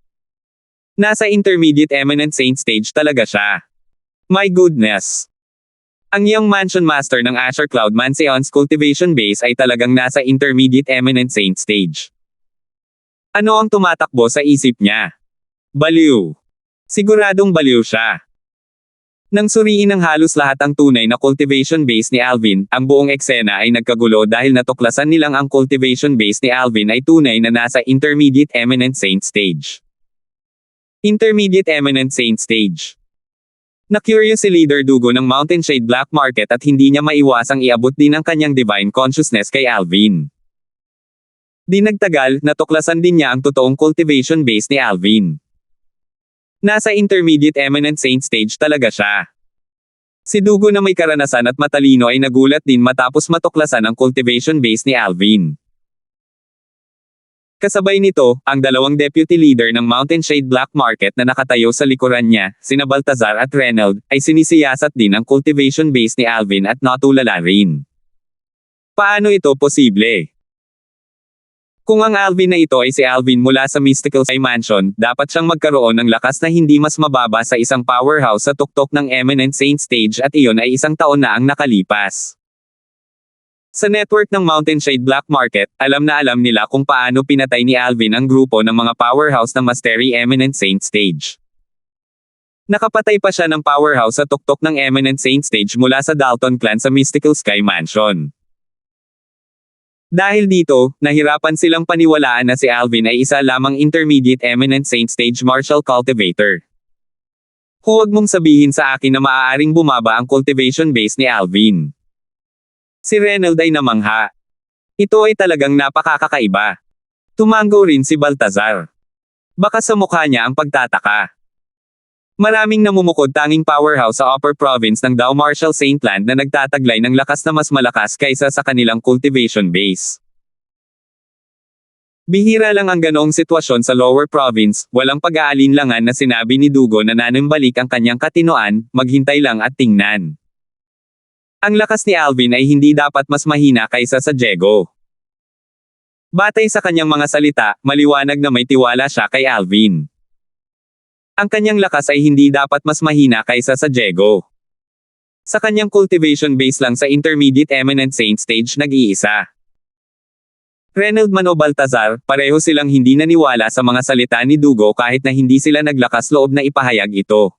Nasa Intermediate Eminent Saint stage talaga siya. My goodness! Ang Young Mansion Master ng Asher Cloud Mansion's cultivation base ay talagang nasa Intermediate Eminent Saint stage. Ano ang tumatakbo sa isip niya? Baliw. Siguradong baliw siya. Nang suriin ng halos lahat ang tunay na cultivation base ni Alvin, ang buong eksena ay nagkagulo dahil natuklasan nilang ang cultivation base ni Alvin ay tunay na nasa Intermediate Eminent Saint stage. Intermediate Eminent Saint stage. Na-curious si Leader Dugo ng Mountain Shade Black Market at hindi niya maiwasang iabot din ang kanyang divine consciousness kay Alvin. Di nagtagal, natuklasan din niya ang totoong cultivation base ni Alvin. Nasa Intermediate Eminent Saint stage talaga siya. Si Dugo na may karanasan at matalino ay nagulat din matapos matuklasan ang cultivation base ni Alvin. Kasabay nito, ang dalawang deputy leader ng Mountain Shade Black Market na nakatayo sa likuran niya, sina Baltazar at Reynold, ay sinisiyasat din ang cultivation base ni Alvin at natulala rin. Paano ito posible? Kung ang Alvin na ito ay si Alvin mula sa Mystical Sky Mansion, dapat siyang magkaroon ng lakas na hindi mas mababa sa isang powerhouse sa tuktok ng Eminent Saint Stage at iyon ay 1 taon na ang nakalipas. Sa network ng Mountain Shade Black Market, alam na alam nila kung paano pinatay ni Alvin ang grupo ng mga powerhouse ng Mastery Eminent Saint Stage. Nakapatay pa siya ng powerhouse sa tuktok ng Eminent Saint Stage mula sa Dalton Clan sa Mystical Sky Mansion. Dahil dito, nahirapan silang paniwalaan na si Alvin ay isa lamang Intermediate Eminent Saint Stage Martial Cultivator. Huwag mong sabihin sa akin na maaaring bumaba ang cultivation base ni Alvin. Si Reynold ay namangha. Ito ay talagang napakakaiba. Tumango rin si Baltazar. Baka sa mukha niya ang pagtataka. Maraming namumukod tanging powerhouse sa Upper Province ng Dao Martial Saint Land na nagtataglay ng lakas na mas malakas kaysa sa kanilang cultivation base. Bihira lang ang ganoong sitwasyon sa Lower Province, walang pag-aalinlangan na sinabi ni Dugo na nanimbalik ang kanyang katinoan, maghintay lang at tingnan. Ang lakas ni Alvin ay hindi dapat mas mahina kaysa sa Diego. Batay sa kanyang mga salita, maliwanag na may tiwala siya kay Alvin. Ang kanyang lakas ay hindi dapat mas mahina kaysa sa Diego. Sa kanyang cultivation base lang sa Intermediate Eminent Saint stage nag-iisa. Reynold Man o Baltazar, pareho silang hindi naniwala sa mga salita ni Dugo kahit na hindi sila naglakas loob na ipahayag ito.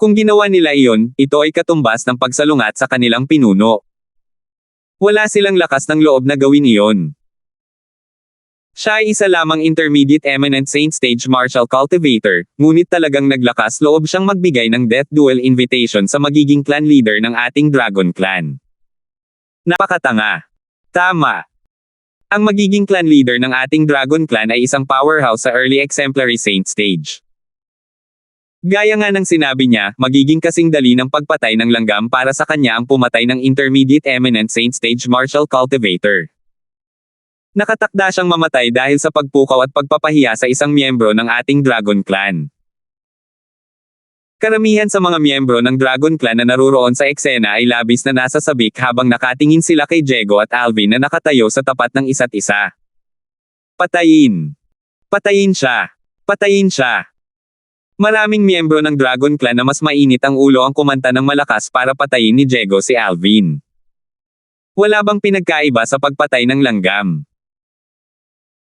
Kung ginawa nila iyon, ito ay katumbas ng pagsalungat sa kanilang pinuno. Wala silang lakas ng loob na gawin iyon. Siya ay isa lamang Intermediate Eminent Saint Stage Martial Cultivator, ngunit talagang naglakas loob siyang magbigay ng death duel invitation sa magiging clan leader ng ating Dragon Clan. Napakatanga. Tama. Ang magiging clan leader ng ating Dragon Clan ay isang powerhouse sa early exemplary Saint Stage. Gaya nga ng sinabi niya, magiging kasing dali ng pagpatay ng langgam para sa kanya ang pumatay ng Intermediate Eminent Saint Stage Martial Cultivator. Nakatakda siyang mamatay dahil sa pagpukaw at pagpapahiya sa isang miyembro ng ating Dragon Clan. Karamihan sa mga miyembro ng Dragon Clan na naruroon sa eksena ay labis na nasa sabik habang nakatingin sila kay Diego at Alvin na nakatayo sa tapat ng isa't isa. Patayin! Patayin siya! Patayin siya! Maraming miyembro ng Dragon Clan na mas mainit ang ulo ang kumanta ng malakas para patayin ni Diego si Alvin. Wala bang pinagkaiba sa pagpatay ng langgam?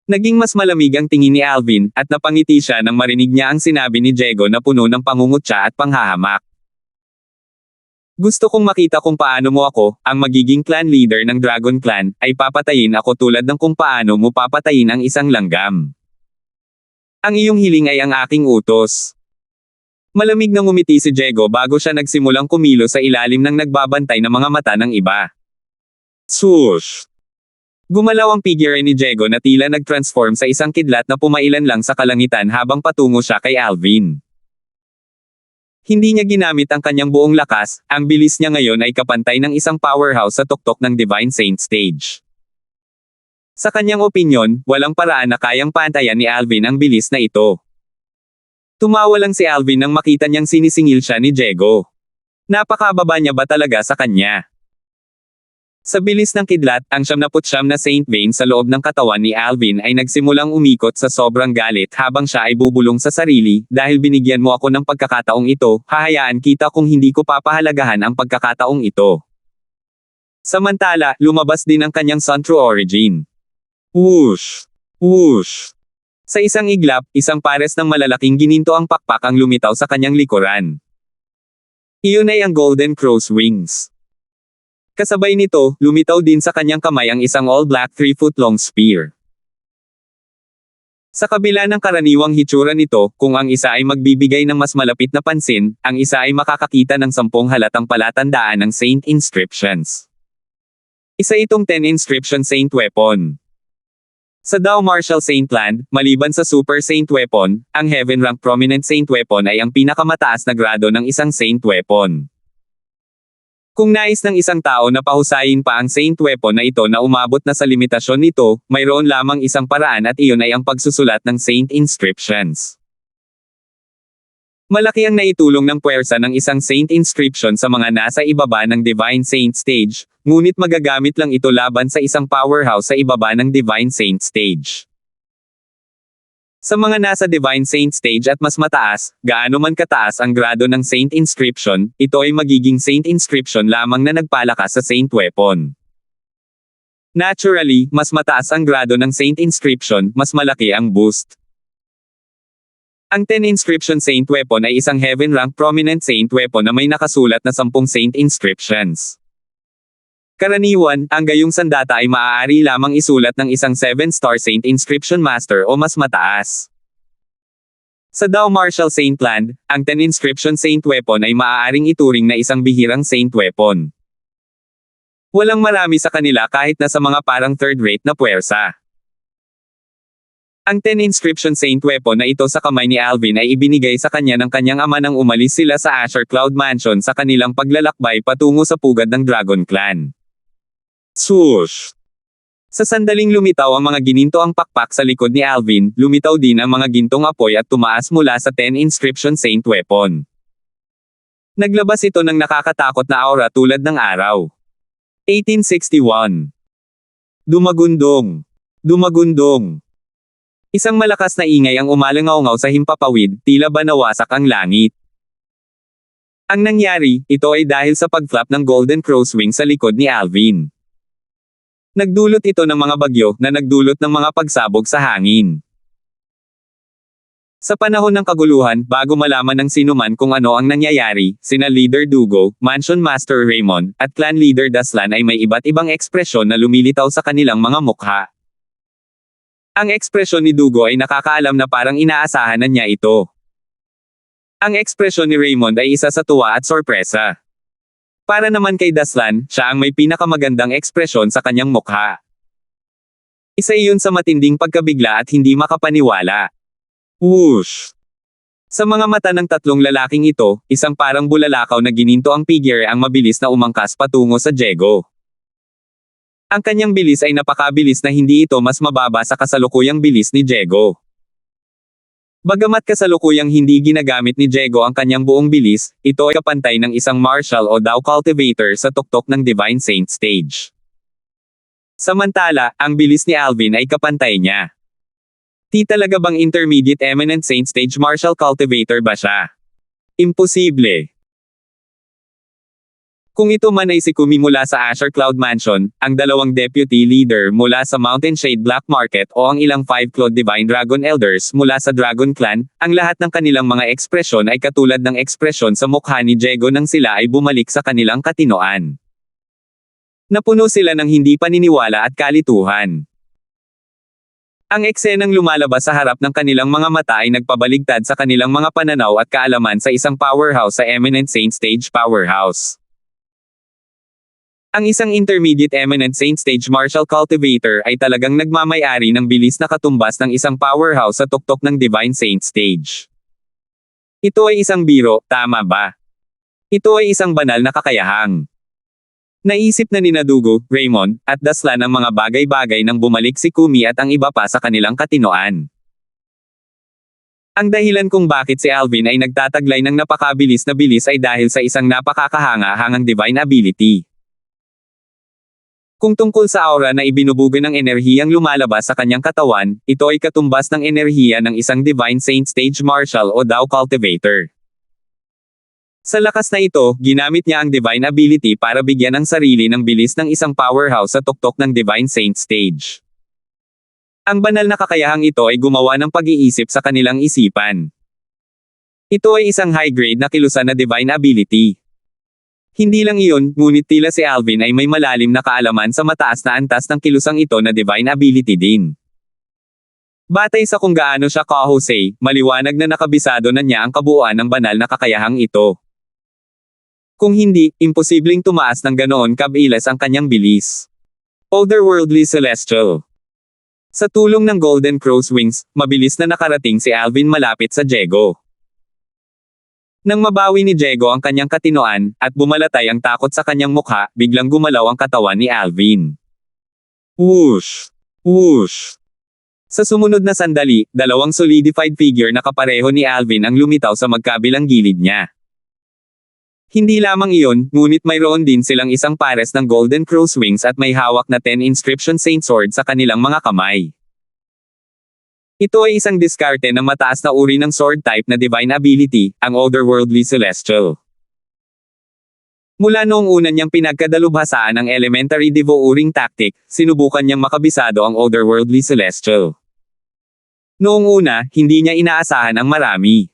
Naging mas malamig ang tingin ni Alvin, at napangiti siya nang marinig niya ang sinabi ni Diego na puno ng pangungutya at panghahamak. Gusto kong makita kung paano mo ako, ang magiging clan leader ng Dragon Clan, ay papatayin ako tulad ng kung paano mo papatayin ang isang langgam. Ang iyong hiling ay ang aking utos. Malamig na ngumiti si Diego bago siya nagsimulang kumilo sa ilalim ng nagbabantay na mga mata ng iba. Swoosh! Gumalaw ang figure ni Diego na tila nag-transform sa isang kidlat na pumailan lang sa kalangitan habang patungo siya kay Alvin. Hindi niya ginamit ang kanyang buong lakas, ang bilis niya ngayon ay kapantay ng isang powerhouse sa tuktok ng Divine Saint Stage. Sa kanyang opinyon, walang paraan na kayang pantayan ni Alvin ang bilis na ito. Tumawa lang si Alvin nang makita niyang sinisingil siya ni Diego. Napakababa niya ba talaga sa kanya? Sa bilis ng kidlat, ang 79 na Saint Vein sa loob ng katawan ni Alvin ay nagsimulang umikot sa sobrang galit habang siya ay bubulong sa sarili, dahil binigyan mo ako ng pagkakataong ito, hahayaan kita kung hindi ko papahalagahan ang pagkakataong ito. Samantala, lumabas din ang kanyang Sun True Origin. Whoosh! Whoosh! Sa isang iglap, isang pares ng malalaking gininto ang pakpak ang lumitaw sa kanyang likuran. Iyon ay ang Golden Crow's Wings. Kasabay nito, lumitaw din sa kanyang kamay ang isang all-black 3-foot-long spear. Sa kabila ng karaniwang hitsura nito, kung ang isa ay magbibigay ng mas malapit na pansin, ang isa ay makakakita ng 10 halatang palatandaan ng Saint Inscriptions. Isa itong 10 Inscription Saint Weapon. Sa Dao Martial Saint Land, maliban sa Super Saint Weapon, ang Heaven Rank Prominent Saint Weapon ay ang pinakamataas na grado ng isang Saint Weapon. Kung nais ng isang tao na pahusayin pa ang Saint Weapon na ito na umabot na sa limitasyon nito, mayroon lamang isang paraan at iyon ay ang pagsusulat ng Saint Inscriptions. Malaki ang naitulong ng puwersa ng isang Saint Inscription sa mga nasa ibaba ng Divine Saint Stage, ngunit magagamit lang ito laban sa isang powerhouse sa ibaba ng Divine Saint Stage. Sa mga nasa Divine Saint Stage at mas mataas, gaano man kataas ang grado ng Saint Inscription, ito ay magiging Saint Inscription lamang na nagpalakas sa Saint Weapon. Naturally, mas mataas ang grado ng Saint Inscription, mas malaki ang boost. Ang 10 Inscription Saint Weapon ay isang Heaven Rank Prominent Saint Weapon na may nakasulat na 10 Saint Inscriptions. Karaniwan, ang gayong sandata ay maaari lamang isulat ng isang 7-star Saint Inscription Master o mas mataas. Sa Dao Martial Saint Land, ang 10 Inscription Saint Weapon ay maaaring ituring na isang bihirang Saint Weapon. Walang marami sa kanila kahit na sa mga parang third-rate na puwersa. Ang 10 Inscription Saint Weapon na ito sa kamay ni Alvin ay ibinigay sa kanya ng kanyang ama nang umalis sila sa Asher Cloud Mansion sa kanilang paglalakbay patungo sa pugad ng Dragon Clan. Swoosh! Sa sandaling lumitaw ang mga gininto ang pakpak sa likod ni Alvin, lumitaw din ang mga gintong apoy at tumaas mula sa 10 Inscription Saint Weapon. Naglabas ito ng nakakatakot na aura tulad ng araw. 1861. Dumagundong. Dumagundong. Isang malakas na ingay ang umalangaw-ngaw sa himpapawid, tila ba nawasak ang langit. Ang nangyari, ito ay dahil sa pag-flap ng Golden Crow's wing sa likod ni Alvin. Nagdulot ito ng mga bagyo na nagdulot ng mga pagsabog sa hangin. Sa panahon ng kaguluhan, bago malaman ng sinuman kung ano ang nangyayari, sina Leader Dugo, Mansion Master Raymond, at Clan Leader Daslan ay may iba't ibang ekspresyon na lumilitaw sa kanilang mga mukha. Ang ekspresyon ni Dugo ay nakakaalam na parang inaasahan na niya ito. Ang ekspresyon ni Raymond ay isa sa tuwa at sorpresa. Para naman kay Daslan, siya ang may pinakamagandang ekspresyon sa kanyang mukha. Isa iyon sa matinding pagkabigla at hindi makapaniwala. Whoosh! Sa mga mata ng tatlong lalaking ito, isang parang bulalakaw na gininto ang figure ang mabilis na umangkas patungo sa Diego. Ang kanyang bilis ay napakabilis na hindi ito mas mababa sa kasalukuyang bilis ni Diego. Bagamat kasalukuyang hindi ginagamit ni Diego ang kanyang buong bilis, ito ay kapantay ng isang martial o Dao cultivator sa tuktok ng Divine Saint stage. Samantala, ang bilis ni Alvin ay kapantay niya. Di talaga bang intermediate eminent saint stage martial cultivator ba siya? Imposible. Kung ito man ay si Kumi mula sa Asher Cloud Mansion, ang dalawang deputy leader mula sa Mountain Shade Black Market o ang ilang 5 Cloud Divine Dragon Elders mula sa Dragon Clan, ang lahat ng kanilang mga ekspresyon ay katulad ng ekspresyon sa mukha ni Diego nang sila ay bumalik sa kanilang katinoan. Napuno sila ng hindi paniniwala at kalituhan. Ang eksenang lumalabas sa harap ng kanilang mga mata ay nagpabaligtad sa kanilang mga pananaw at kaalaman sa isang powerhouse sa Eminent Saint Stage Powerhouse. Ang isang intermediate Eminent Saint Stage Martial Cultivator ay talagang nagmamay-ari ng bilis na katumbas ng isang powerhouse sa tuktok ng Divine Saint Stage. Ito ay isang biro, tama ba? Ito ay isang banal na kakayahang. Naisip na nina Dugo, Raymond, at Daslan ang mga bagay-bagay nang bumalik si Kumi at ang iba pa sa kanilang katinoan. Ang dahilan kung bakit si Alvin ay nagtataglay ng napakabilis na bilis ay dahil sa isang napakakahanga-hangang divine ability. Kung tungkol sa aura na ibinubuga ng enerhiyang lumalabas sa kanyang katawan, ito ay katumbas ng enerhiya ng isang Divine Saint Stage Martial o Dao Cultivator. Sa lakas na ito, ginamit niya ang Divine Ability para bigyan ang sarili ng bilis ng isang powerhouse sa tuktok ng Divine Saint Stage. Ang banal na kakayahang ito ay gumawa ng pag-iisip sa kanilang isipan. Ito ay isang high-grade na kilusan na Divine Ability. Hindi lang iyon, ngunit tila si Alvin ay may malalim na kaalaman sa mataas na antas ng kilusang ito na Divine Ability din. Batay sa kung gaano siya kahusay, maliwanag na nakabisado na niya ang kabuuan ng banal na kakayahang ito. Kung hindi, imposibleng tumaas ng ganoon kabilis ang kanyang bilis. Otherworldly Celestial. Sa tulong ng Golden Crow's wings, mabilis na nakarating si Alvin malapit sa Diego. Nang mabawi ni Diego ang kanyang katinoan, at bumalatay ang takot sa kanyang mukha, biglang gumalaw ang katawan ni Alvin. Whoosh! Whoosh! Sa sumunod na sandali, dalawang solidified figure na kapareho ni Alvin ang lumitaw sa magkabilang gilid niya. Hindi lamang iyon, ngunit mayroon din silang isang pares ng Golden Crow's wings at may hawak na 10 inscription saint sword sa kanilang mga kamay. Ito ay isang diskarte ng mataas na uri ng sword type na divine ability, ang Otherworldly Celestial. Mula noong una niyang pinagkadalubhasaan ang Elementary Devouring Tactic, sinubukan niyang makabisado ang Otherworldly Celestial. Noong una, hindi niya inaasahan ang marami.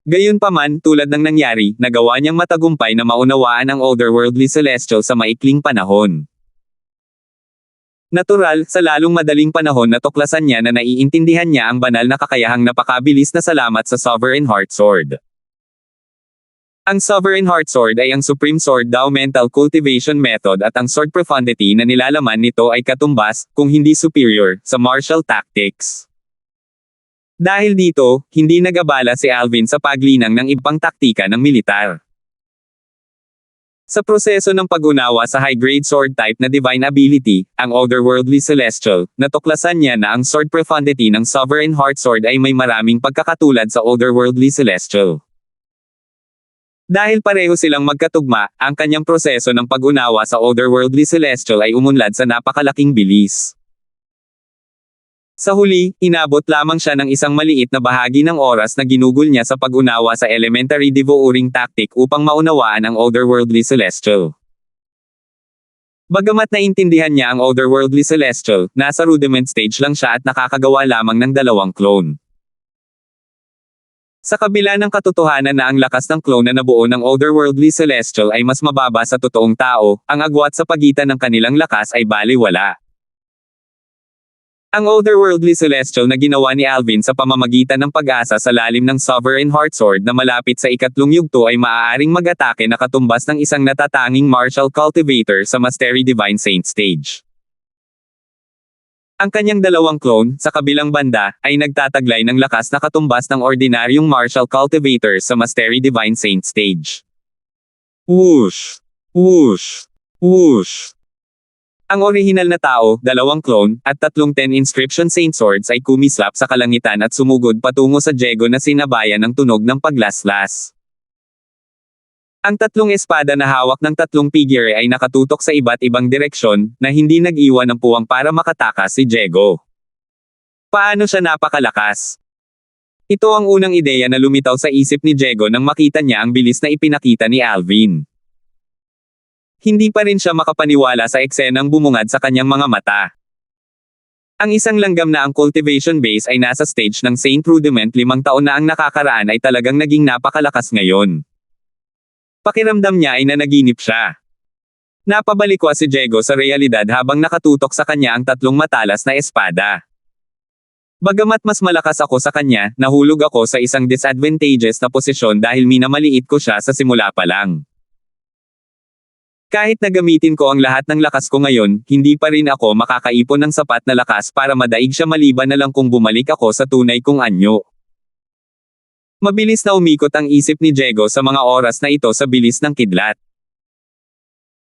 Gayunpaman, tulad ng nangyari, nagawa niyang matagumpay na maunawaan ang Otherworldly Celestial sa maikling panahon. Natural, sa lalong madaling panahon natuklasan niya na naiintindihan niya ang banal na kakayahang napakabilis na salamat sa Sovereign Heart Sword. Ang Sovereign Heart Sword ay ang Supreme Sword Dao Mental Cultivation Method at ang Sword Profundity na nilalaman nito ay katumbas, kung hindi superior, sa martial tactics. Dahil dito, hindi nag-abala si Alvin sa paglinang ng ibang taktika ng militar. Sa proseso ng pag-unawa sa high-grade sword type na divine ability, ang Otherworldly Celestial, natuklasan niya na ang sword profundity ng Sovereign Heart Sword ay may maraming pagkakatulad sa Otherworldly Celestial. Dahil pareho silang magkatugma, ang kanyang proseso ng pag-unawa sa Otherworldly Celestial ay umunlad sa napakalaking bilis. Sa huli, inabot lamang siya ng isang maliit na bahagi ng oras na ginugol niya sa pag-unawa sa elementary devouring tactic upang maunawaan ang otherworldly celestial. Bagamat naintindihan niya ang otherworldly celestial, nasa rudiment stage lang siya at nakakagawa lamang ng 2 clone. Sa kabila ng katotohanan na ang lakas ng clone na nabuo ng otherworldly celestial ay mas mababa sa totoong tao, ang agwat sa pagitan ng kanilang lakas ay baliwala. Ang otherworldly celestial na ginawa ni Alvin sa pamamagitan ng pag-asa sa lalim ng Sovereign Heartsword na malapit sa ikatlong yugto ay maaaring mag-atake na katumbas ng isang natatanging martial cultivator sa Mastery Divine Saint stage. Ang kanyang 2 clone, sa kabilang banda, ay nagtataglay ng lakas na katumbas ng ordinaryong martial cultivator sa Mastery Divine Saint stage. Whoosh! Whoosh! Whoosh! Ang orihinal na tao, 2 clone, at 3 10 inscription saint swords ay kumislap sa kalangitan at sumugod patungo sa Jego na sinabayan ng tunog ng paglaslas. Ang 3 espada na hawak ng 3 figure ay nakatutok sa iba't ibang direksyon, na hindi nag-iwan ng puwang para makatakas si Jego. Paano siya napakalakas? Ito ang unang ideya na lumitaw sa isip ni Jego nang makita niya ang bilis na ipinakita ni Alvin. Hindi pa rin siya makapaniwala sa eksenang bumungad sa kanyang mga mata. Ang isang langgam na ang cultivation base ay nasa stage ng Saint Rudiment 5 taon na ang nakakaraan ay talagang naging napakalakas ngayon. Pakiramdam niya ay nanaginip siya. Napabalikwa si Jego sa realidad habang nakatutok sa kanya ang 3 matalas na espada. Bagamat mas malakas ako sa kanya, nahulog ako sa isang disadvantageous na posisyon dahil minamaliit ko siya sa simula pa lang. Kahit na gamitin ko ang lahat ng lakas ko ngayon, hindi pa rin ako makakaipon ng sapat na lakas para madaig siya maliban na lang kung bumalik ako sa tunay kong anyo. Mabilis na umikot ang isip ni Jego sa mga oras na ito sa bilis ng kidlat.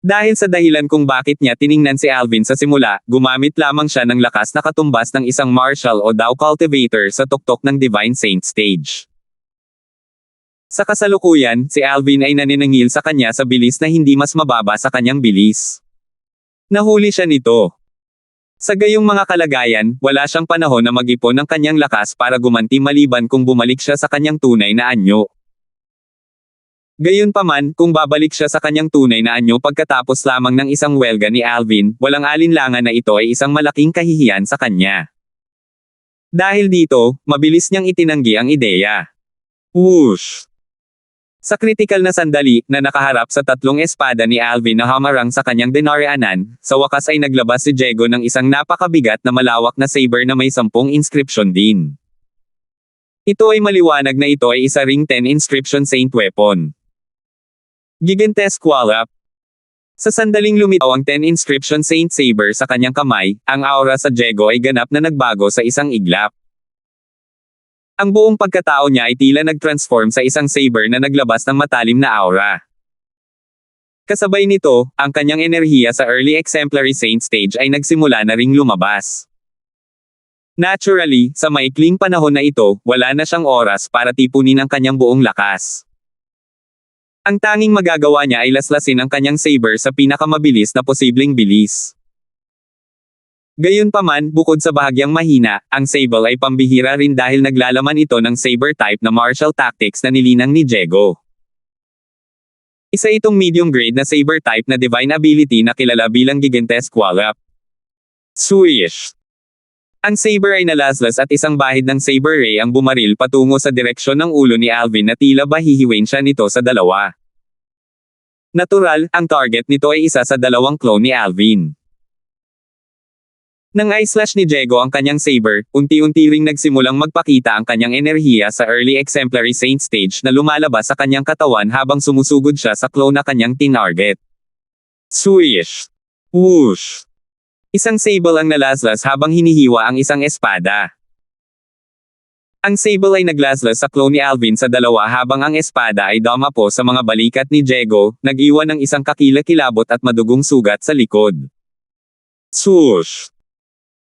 Dahil sa dahilan kung bakit niya tiningnan si Alvin sa simula, gumamit lamang siya ng lakas na katumbas ng isang martial o Dao cultivator sa tuktok ng Divine Saint stage. Sa kasalukuyan, si Alvin ay naniningil sa kanya sa bilis na hindi mas mababa sa kanyang bilis. Nahuli siya nito. Sa gayong mga kalagayan, wala siyang panahon na mag-ipon ng kanyang lakas para gumanti maliban kung bumalik siya sa kanyang tunay na anyo. Gayunpaman, kung babalik siya sa kanyang tunay na anyo pagkatapos lamang ng isang welga ni Alvin, walang alinlangan na ito ay isang malaking kahihiyan sa kanya. Dahil dito, mabilis niyang itinanggi ang ideya. Whoosh! Sa kritikal na sandali, na nakaharap sa 3 espada ni Alvin na hamarang sa kanyang dinarianan, sa wakas ay naglabas si Jego ng isang napakabigat na malawak na saber na may 10 inscription din. Ito ay maliwanag na ito ay isa ring 10 inscription saint weapon. Gigantesque wallop. Sa sandaling lumitaw ang 10 inscription saint saber sa kanyang kamay, ang aura sa Jego ay ganap na nagbago sa isang iglap. Ang buong pagkatao niya ay tila nag-transform sa isang saber na naglabas ng matalim na aura. Kasabay nito, ang kanyang enerhiya sa early exemplary saint stage ay nagsimula na ring lumabas. Naturally, sa maikling panahon na ito, wala na siyang oras para tipunin ang kanyang buong lakas. Ang tanging magagawa niya ay laslasin ang kanyang saber sa pinakamabilis na posibleng bilis. Gayunpaman, bukod sa bahagyang mahina, ang Sable ay pambihira rin dahil naglalaman ito ng saber type na martial tactics na nilinang ni Jego. Isa itong medium grade na saber type na divine ability na kilala bilang Gigantesque Wallop. Swish! Ang saber ay nalaslas at isang bahid ng saber ray ang bumaril patungo sa direksyon ng ulo ni Alvin na tila ba hihiwain siya nito sa dalawa. Natural, ang target nito ay isa sa 2 clone ni Alvin. Nang i-slash ni Jego ang kanyang saber, unti-unti ring nagsimulang magpakita ang kanyang enerhiya sa early exemplary saint stage na lumalabas sa kanyang katawan habang sumusugod siya sa clone na kanyang tinarget. Swish! Whoosh! Isang sable ang nalaslas habang hinihiwa ang isang espada. Ang sable ay naglaslas sa clone ni Alvin sa dalawa habang ang espada ay dumapo sa mga balikat ni Jego, nag-iwan ng isang kakilakilabot at madugong sugat sa likod. Swoosh!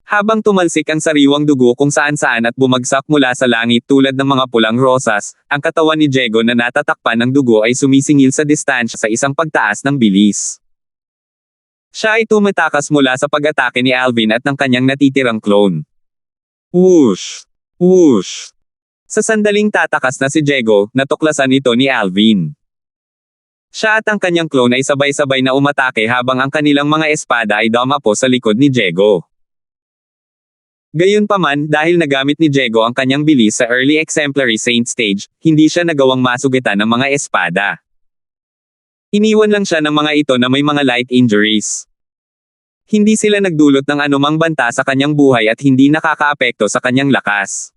Habang tumalsik ang sariwang dugo kung saan-saan at bumagsak mula sa langit tulad ng mga pulang rosas, ang katawan ni Jego na natatakpan ng dugo ay sumisingil sa distansya sa isang pagtaas ng bilis. Siya ay tumatakas mula sa pag-atake ni Alvin at ng kanyang natitirang clone. Whoosh! Whoosh! Sa sandaling tatakas na si Diego, natuklasan ito ni Alvin. Siya at ang kanyang clone ay sabay-sabay na umatake habang ang kanilang mga espada ay dumapo sa likod ni Diego. Gayunpaman, dahil nagamit ni Diego ang kanyang bilis sa early exemplary saint stage, hindi siya nagawang masugitan ng mga espada. Iniwan lang siya ng mga ito na may mga light injuries. Hindi sila nagdulot ng anumang banta sa kanyang buhay at hindi nakakaapekto sa kanyang lakas.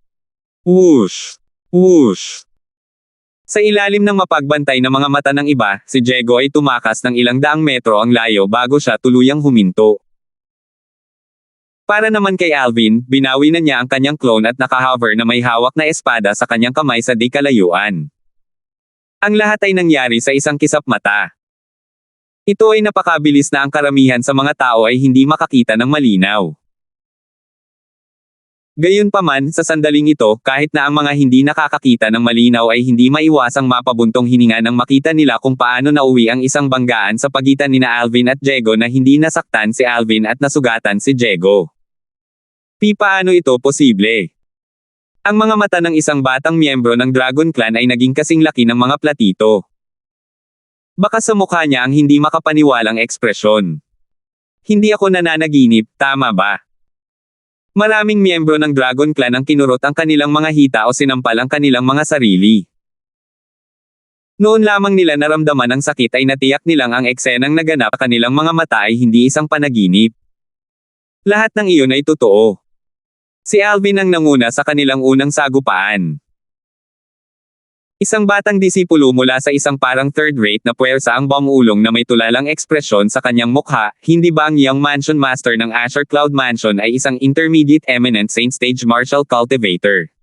Whoosh! Whoosh! Sa ilalim ng mapagbantay na mga mata ng iba, si Diego ay tumakas ng ilang daang metro ang layo bago siya tuluyang huminto. Para naman kay Alvin, binawi na niya ang kanyang clone at nakahover na may hawak na espada sa kanyang kamay sa di kalayuan. Ang lahat ay nangyari sa isang kisap mata. Ito ay napakabilis na ang karamihan sa mga tao ay hindi makakita ng malinaw. Gayunpaman, sa sandaling ito, kahit na ang mga hindi nakakakita ng malinaw ay hindi maiwasang mapabuntong hininga nang makita nila kung paano nauwi ang isang banggaan sa pagitan nina Alvin at Diego na hindi nasaktan si Alvin at nasugatan si Diego. Paano ito posible? Ang mga mata ng isang batang miyembro ng Dragon Clan ay naging kasing laki ng mga platito. Baka sa mukha niya ang hindi makapaniwalang ekspresyon. Hindi ako nananaginip, tama ba? Maraming miyembro ng Dragon Clan ang kinurot ang kanilang mga hita o sinampal ang kanilang mga sarili. Noon lamang nila naramdaman ang sakit ay natiyak nilang ang eksenang naganap sa kanilang mga mata ay hindi isang panaginip. Lahat ng iyon ay totoo. Si Alvin ang nanguna sa kanilang unang sagupaan. Isang batang disipulo mula sa isang parang third-rate na puwersa ang bamulong na may tulalang ekspresyon sa kanyang mukha, hindi ba ang Young Mansion Master ng Azure Cloud Mansion ay isang intermediate eminent saint stage martial cultivator?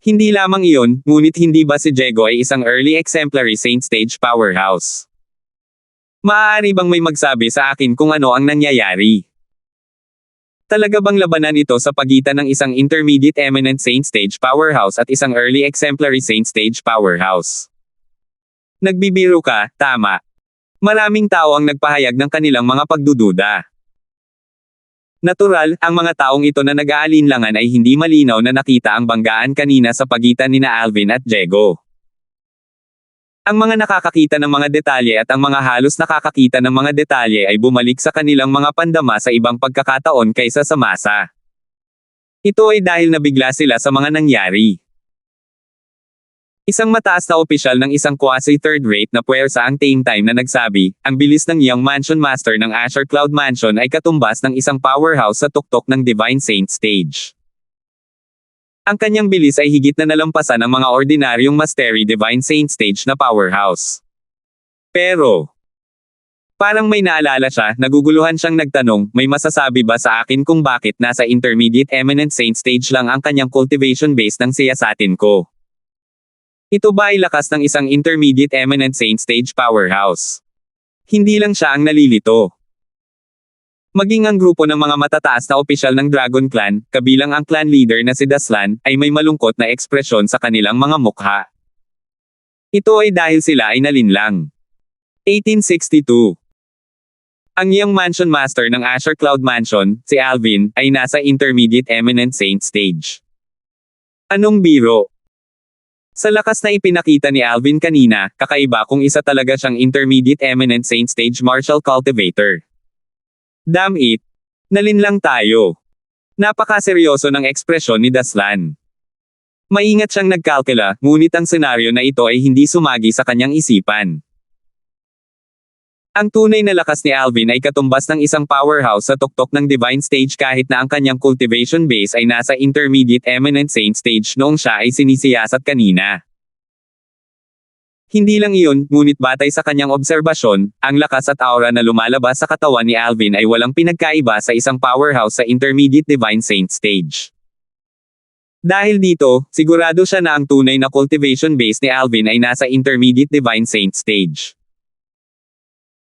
Hindi lamang iyon, ngunit hindi ba si Diego ay isang early exemplary saint stage powerhouse? Maaari bang may magsabi sa akin kung ano ang nangyayari? Talaga bang labanan ito sa pagitan ng isang intermediate eminent saint stage powerhouse at isang early exemplary saint stage powerhouse? Nagbibiro ka, tama. Maraming tao ang nagpahayag ng kanilang mga pagdududa. Natural, ang mga taong ito na nag-aalinlangan ay hindi malinaw na nakita ang banggaan kanina sa pagitan nina Alvin at Diego. Ang mga nakakakita ng mga detalye at ang mga halos nakakakita ng mga detalye ay bumalik sa kanilang mga pandama sa ibang pagkakataon kaysa sa masa. Ito ay dahil nabigla sila sa mga nangyari. Isang mataas na opisyal ng isang quasi-third-rate na puwersa ang Tame Time na nagsabi, ang bilis ng Young Mansion Master ng Azure Cloud Mansion ay katumbas ng isang powerhouse sa tuktok ng Divine Saint Stage. Ang kanyang bilis ay higit na nalampasan ang mga ordinaryong Mastery Divine Saint Stage na powerhouse. Pero, parang may naalala siya, naguguluhan siyang nagtanong, may masasabi ba sa akin kung bakit nasa Intermediate Eminent Saint Stage lang ang kanyang cultivation base ng siyasatin ko? Ito ba ay lakas ng isang Intermediate Eminent Saint Stage powerhouse? Hindi lang siya ang nalilito. Maging ang grupo ng mga matataas na opisyal ng Dragon Clan, kabilang ang clan leader na si Daslan, ay may malungkot na ekspresyon sa kanilang mga mukha. Ito ay dahil sila ay nalinlang. 1862. Ang Young Mansion Master ng Azure Cloud Mansion, si Alvin, ay nasa Intermediate Eminent Saint Stage. Anong biro? Sa lakas na ipinakita ni Alvin kanina, kakaiba kung isa talaga siyang Intermediate Eminent Saint Stage Martial Cultivator. Damn it! Nalinlang tayo. Napakaseryoso ng ekspresyon ni Daslan. Maingat siyang nagkalkula, ngunit ang senaryo na ito ay hindi sumagi sa kanyang isipan. Ang tunay na lakas ni Alvin ay katumbas ng isang powerhouse sa tuktok ng Divine Stage kahit na ang kanyang cultivation base ay nasa Intermediate Eminent Saint Stage noong siya ay sinisiyasat kanina. Hindi lang iyon, ngunit batay sa kanyang obserbasyon, ang lakas at aura na lumalabas sa katawan ni Alvin ay walang pinagkaiba sa isang powerhouse sa Intermediate Divine Saint Stage. Dahil dito, sigurado siya na ang tunay na cultivation base ni Alvin ay nasa Intermediate Divine Saint Stage.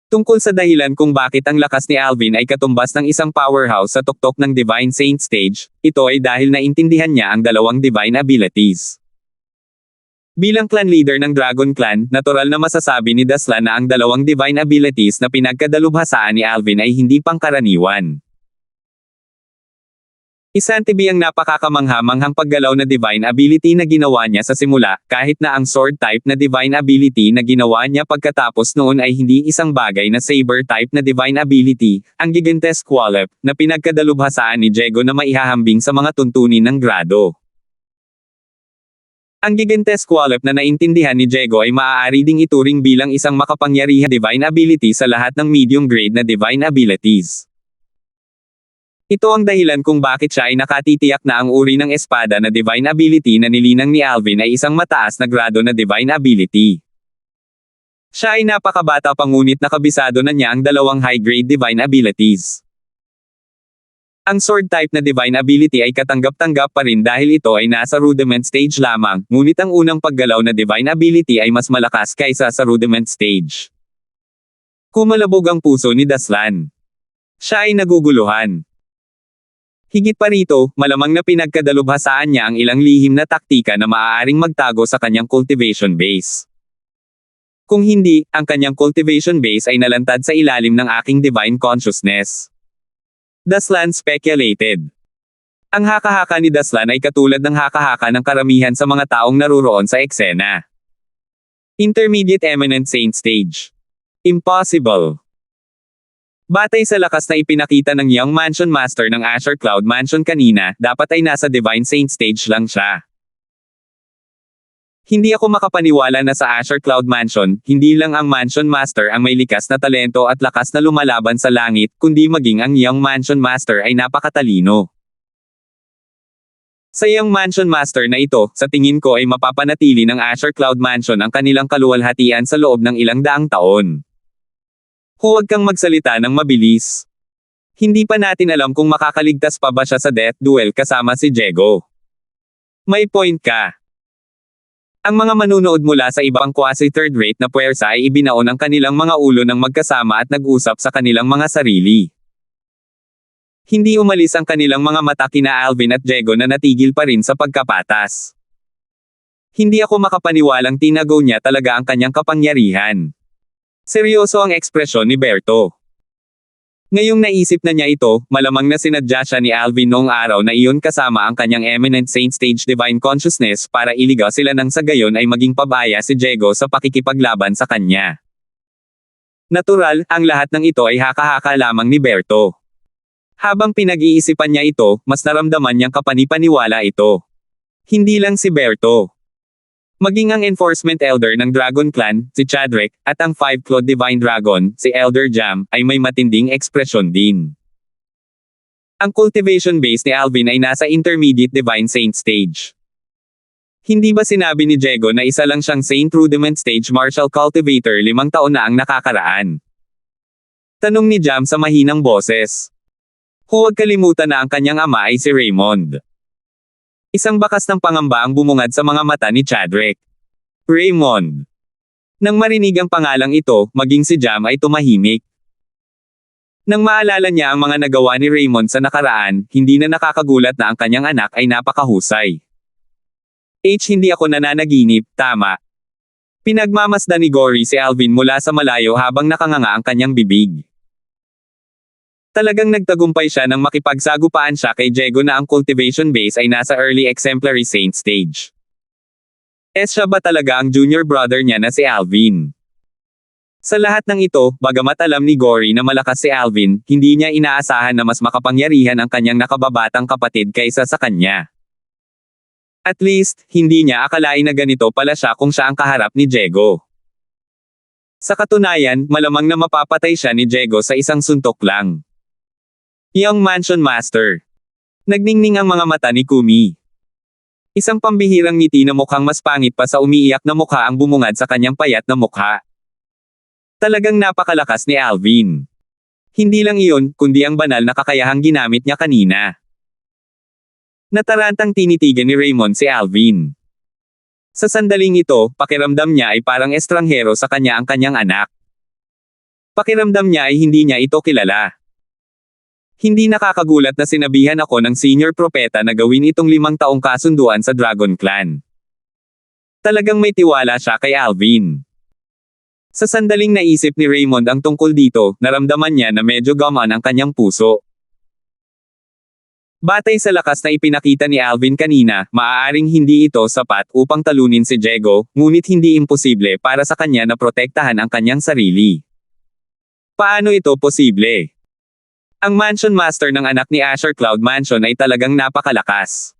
Tungkol sa dahilan kung bakit ang lakas ni Alvin ay katumbas ng isang powerhouse sa tuktok ng Divine Saint Stage, ito ay dahil naintindihan niya ang dalawang divine abilities. Bilang clan leader ng Dragon Clan, natural na masasabi ni Daslan na ang dalawang divine abilities na pinagkadalubhasaan ni Alvin ay hindi pangkaraniwan. Isang tibiyang napakakamangha-manghang paggalaw na divine ability na ginawa niya sa simula, kahit na ang sword type na divine ability na ginawa niya pagkatapos noon ay hindi isang bagay na saber type na divine ability, ang Gigantesque Wallop, na pinagkadalubhasaan ni Jego na maihahambing sa mga tuntunin ng grado. Ang Gigantesque Wallop na naintindihan ni Jego ay maaari ding ituring bilang isang makapangyarihang divine ability sa lahat ng medium grade na divine abilities. Ito ang dahilan kung bakit siya ay nakatitiyak na ang uri ng espada na divine ability na nilinang ni Alvin ay isang mataas na grado na divine ability. Siya ay napakabata pa ngunit nakabisado na niya ang dalawang high-grade divine abilities. Ang sword type na divine ability ay katanggap-tanggap pa rin dahil ito ay nasa rudiment stage lamang, ngunit ang unang paggalaw na divine ability ay mas malakas kaysa sa rudiment stage. Kumalabog ang puso ni Daslan. Siya ay naguguluhan. Higit pa rito, malamang na pinagkadalubhasaan niya ang ilang lihim na taktika na maaaring magtago sa kanyang cultivation base. Kung hindi, ang kanyang cultivation base ay nalantad sa ilalim ng aking divine consciousness. Daslan speculated. Ang haka-haka ni Daslan ay katulad ng haka-haka ng karamihan sa mga taong naruroon sa eksena. Intermediate Eminent Saint Stage. Impossible. Batay sa lakas na ipinakita ng Young Mansion Master ng Azure Cloud Mansion kanina, dapat ay nasa Divine Saint Stage lang siya. Hindi ako makapaniwala na sa Azure Cloud Mansion, hindi lang ang Mansion Master ang may likas na talento at lakas na lumalaban sa langit, kundi maging ang Young Mansion Master ay napakatalino. Sa Young Mansion Master na ito, sa tingin ko ay mapapanatili ng Azure Cloud Mansion ang kanilang kaluwalhatian sa loob ng ilang daang taon. Huwag kang magsalita ng mabilis. Hindi pa natin alam kung makakaligtas pa ba siya sa death duel kasama si Jego. May point ka. Ang mga manunood mula sa ibang quasi third rate na puwersa ay ibinaon ang kanilang mga ulo ng magkasama at nag-usap sa kanilang mga sarili. Hindi umalis ang kanilang mga mata kina Alvin at Jego na natigil pa rin sa pagkapatas. Hindi ako makapaniwalang tinago niya talaga ang kanyang kapangyarihan. Seryoso ang ekspresyon ni Berto. Ngayong naisip na niya ito, malamang na sinadya siya ni Alvin noong araw na iyon kasama ang kanyang Eminent Saint Stage Divine Consciousness para iligaw sila nang sa gayon ay maging pabaya si Jego sa pakikipaglaban sa kanya. Natural, ang lahat ng ito ay haka-haka lamang ni Berto. Habang pinag-iisipan niya ito, mas naramdaman niyang kapanipaniwala ito. Hindi lang si Berto. Maging ang Enforcement Elder ng Dragon Clan, si Chadrick, at ang Five-Clawed Divine Dragon, si Elder Jam, ay may matinding ekspresyon din. Ang cultivation base ni Alvin ay nasa Intermediate Divine Saint Stage. Hindi ba sinabi ni Jego na isa lang siyang Saint Rudiment Stage Martial Cultivator 5 taon na ang nakakaraan? Tanong ni Jam sa mahinang boses. Huwag kalimutan na ang kanyang ama ay si Raymond. Isang bakas ng pangamba ang bumungad sa mga mata ni Chadrick. Raymond. Nang marinig ang pangalang ito, maging si Jam ay tumahimik. Nang maalala niya ang mga nagawa ni Raymond sa nakaraan, hindi na nakakagulat na ang kanyang anak ay napakahusay. Hindi ako nananaginip, tama. Pinagmamasdan ni Gory si Alvin mula sa malayo habang nakanganga ang kanyang bibig. Talagang nagtagumpay siya nang makipagsagupaan siya kay Jego na ang cultivation base ay nasa early exemplary saint stage. Siya ba talaga ang junior brother niya na si Alvin? Sa lahat ng ito, bagamat alam ni Gory na malakas si Alvin, hindi niya inaasahan na mas makapangyarihan ang kanyang nakababatang kapatid kaysa sa kanya. At least, hindi niya akalain na ganito pala siya kung siya ang kaharap ni Jego. Sa katunayan, malamang na mapapatay siya ni Jego sa isang suntok lang. Young Mansion Master. Nagningning ang mga mata ni Kumi. Isang pambihirang ngiti na mukhang mas pangit pa sa umiiyak na mukha ang bumungad sa kanyang payat na mukha. Talagang napakalakas ni Alvin. Hindi lang iyon, kundi ang banal na kakayahang ginamit niya kanina. Natarantang tinitigan ni Raymond si Alvin. Sa sandaling ito, pakiramdam niya ay parang estranghero sa kanya ang kanyang anak. Pakiramdam niya ay hindi niya ito kilala. Hindi nakakagulat na sinabihan ako ng senior propeta na gawin itong 5 taong kasunduan sa Dragon Clan. Talagang may tiwala siya kay Alvin. Sa sandaling naisip ni Raymond ang tungkol dito, naramdaman niya na medyo gamaan ang kanyang puso. Batay sa lakas na ipinakita ni Alvin kanina, maaaring hindi ito sapat upang talunin si Diego, ngunit hindi imposible para sa kanya na protektahan ang kanyang sarili. Paano ito posible? Ang Mansion Master ng anak ni Asher Cloud Mansion ay talagang napakalakas.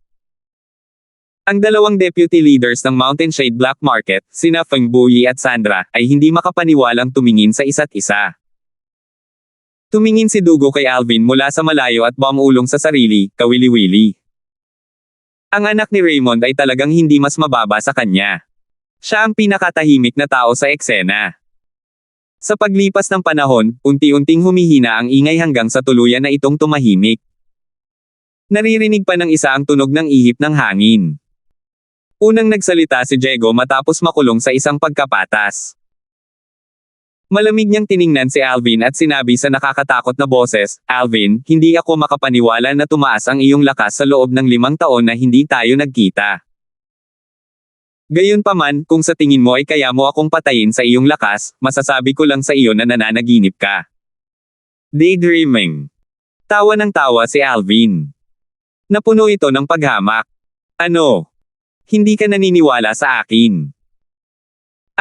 Ang dalawang deputy leaders ng Mountain Shade Black Market, sina Feng Buyi at Sandra, ay hindi makapaniwalang tumingin sa isa't isa. Tumingin si Dugo kay Alvin mula sa malayo at bumulong sa sarili, kawili-wili. Ang anak ni Raymond ay talagang hindi mas mababa sa kanya. Siya ang pinakatahimik na tao sa eksena. Sa paglipas ng panahon, unti-unting humihina ang ingay hanggang sa tuluyan na itong tumahimik. Naririnig pa ng isa ang tunog ng ihip ng hangin. Unang nagsalita si Diego matapos makulong sa isang pagkapatas. Malamig niyang tiningnan si Alvin at sinabi sa nakakatakot na boses, "Alvin, hindi ako makapaniwala na tumaas ang iyong lakas sa loob ng 5 taon na hindi tayo nagkita. Gayunpaman, kung sa tingin mo ay kaya mo akong patayin sa iyong lakas, masasabi ko lang sa iyo na nananaginip ka." Daydreaming. Tawa ng tawa si Alvin. Napuno ito ng paghamak. Ano? Hindi ka naniniwala sa akin?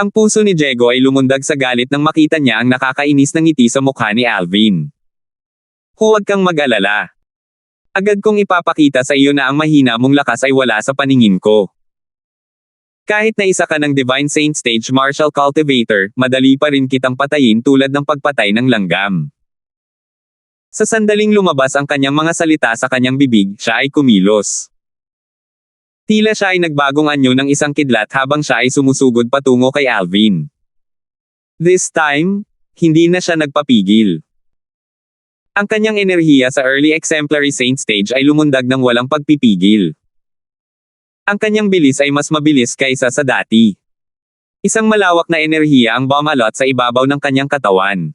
Ang puso ni Diego ay lumundag sa galit nang makita niya ang nakakainis na ngiti sa mukha ni Alvin. Huwag kang mag-alala. Agad kong ipapakita sa iyo na ang mahina mong lakas ay wala sa paningin ko. Kahit na isa ka ng Divine Saint Stage Martial Cultivator, madali pa rin kitang patayin tulad ng pagpatay ng langgam. Sa sandaling lumabas ang kanyang mga salita sa kanyang bibig, siya ay kumilos. Tila siya ay nagbagong anyo ng isang kidlat habang siya ay sumusugod patungo kay Alvin. This time, hindi na siya nagpapigil. Ang kanyang enerhiya sa early exemplary saint stage ay lumundag ng walang pagpipigil. Ang kanyang bilis ay mas mabilis kaysa sa dati. Isang malawak na enerhiya ang bumalot sa ibabaw ng kanyang katawan.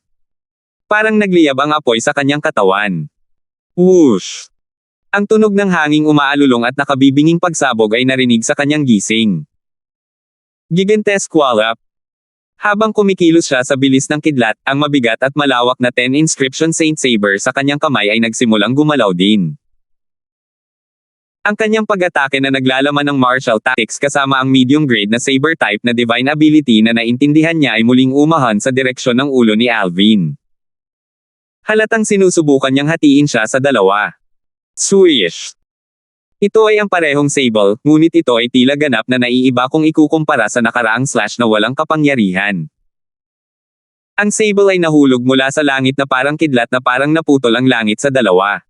Parang nagliyab ang apoy sa kanyang katawan. Whoosh! Ang tunog ng hanging umaalulong at nakabibinging pagsabog ay narinig sa kanyang gising. Gigantesque wallop. Habang kumikilos siya sa bilis ng kidlat, ang mabigat at malawak na 10 inscription Saint Saber sa kanyang kamay ay nagsimulang gumalaw din. Ang kanyang pag-atake na naglalaman ng martial tactics kasama ang medium grade na saber type na divine ability na naintindihan niya ay muling umahan sa direksyon ng ulo ni Alvin. Halatang sinusubukan niyang hatiin siya sa dalawa. Swish! Ito ay ang parehong sable, ngunit ito ay tila ganap na naiiba kung ikukumpara sa nakaraang slash na walang kapangyarihan. Ang sable ay nahulog mula sa langit na parang kidlat na parang naputol ang langit sa dalawa.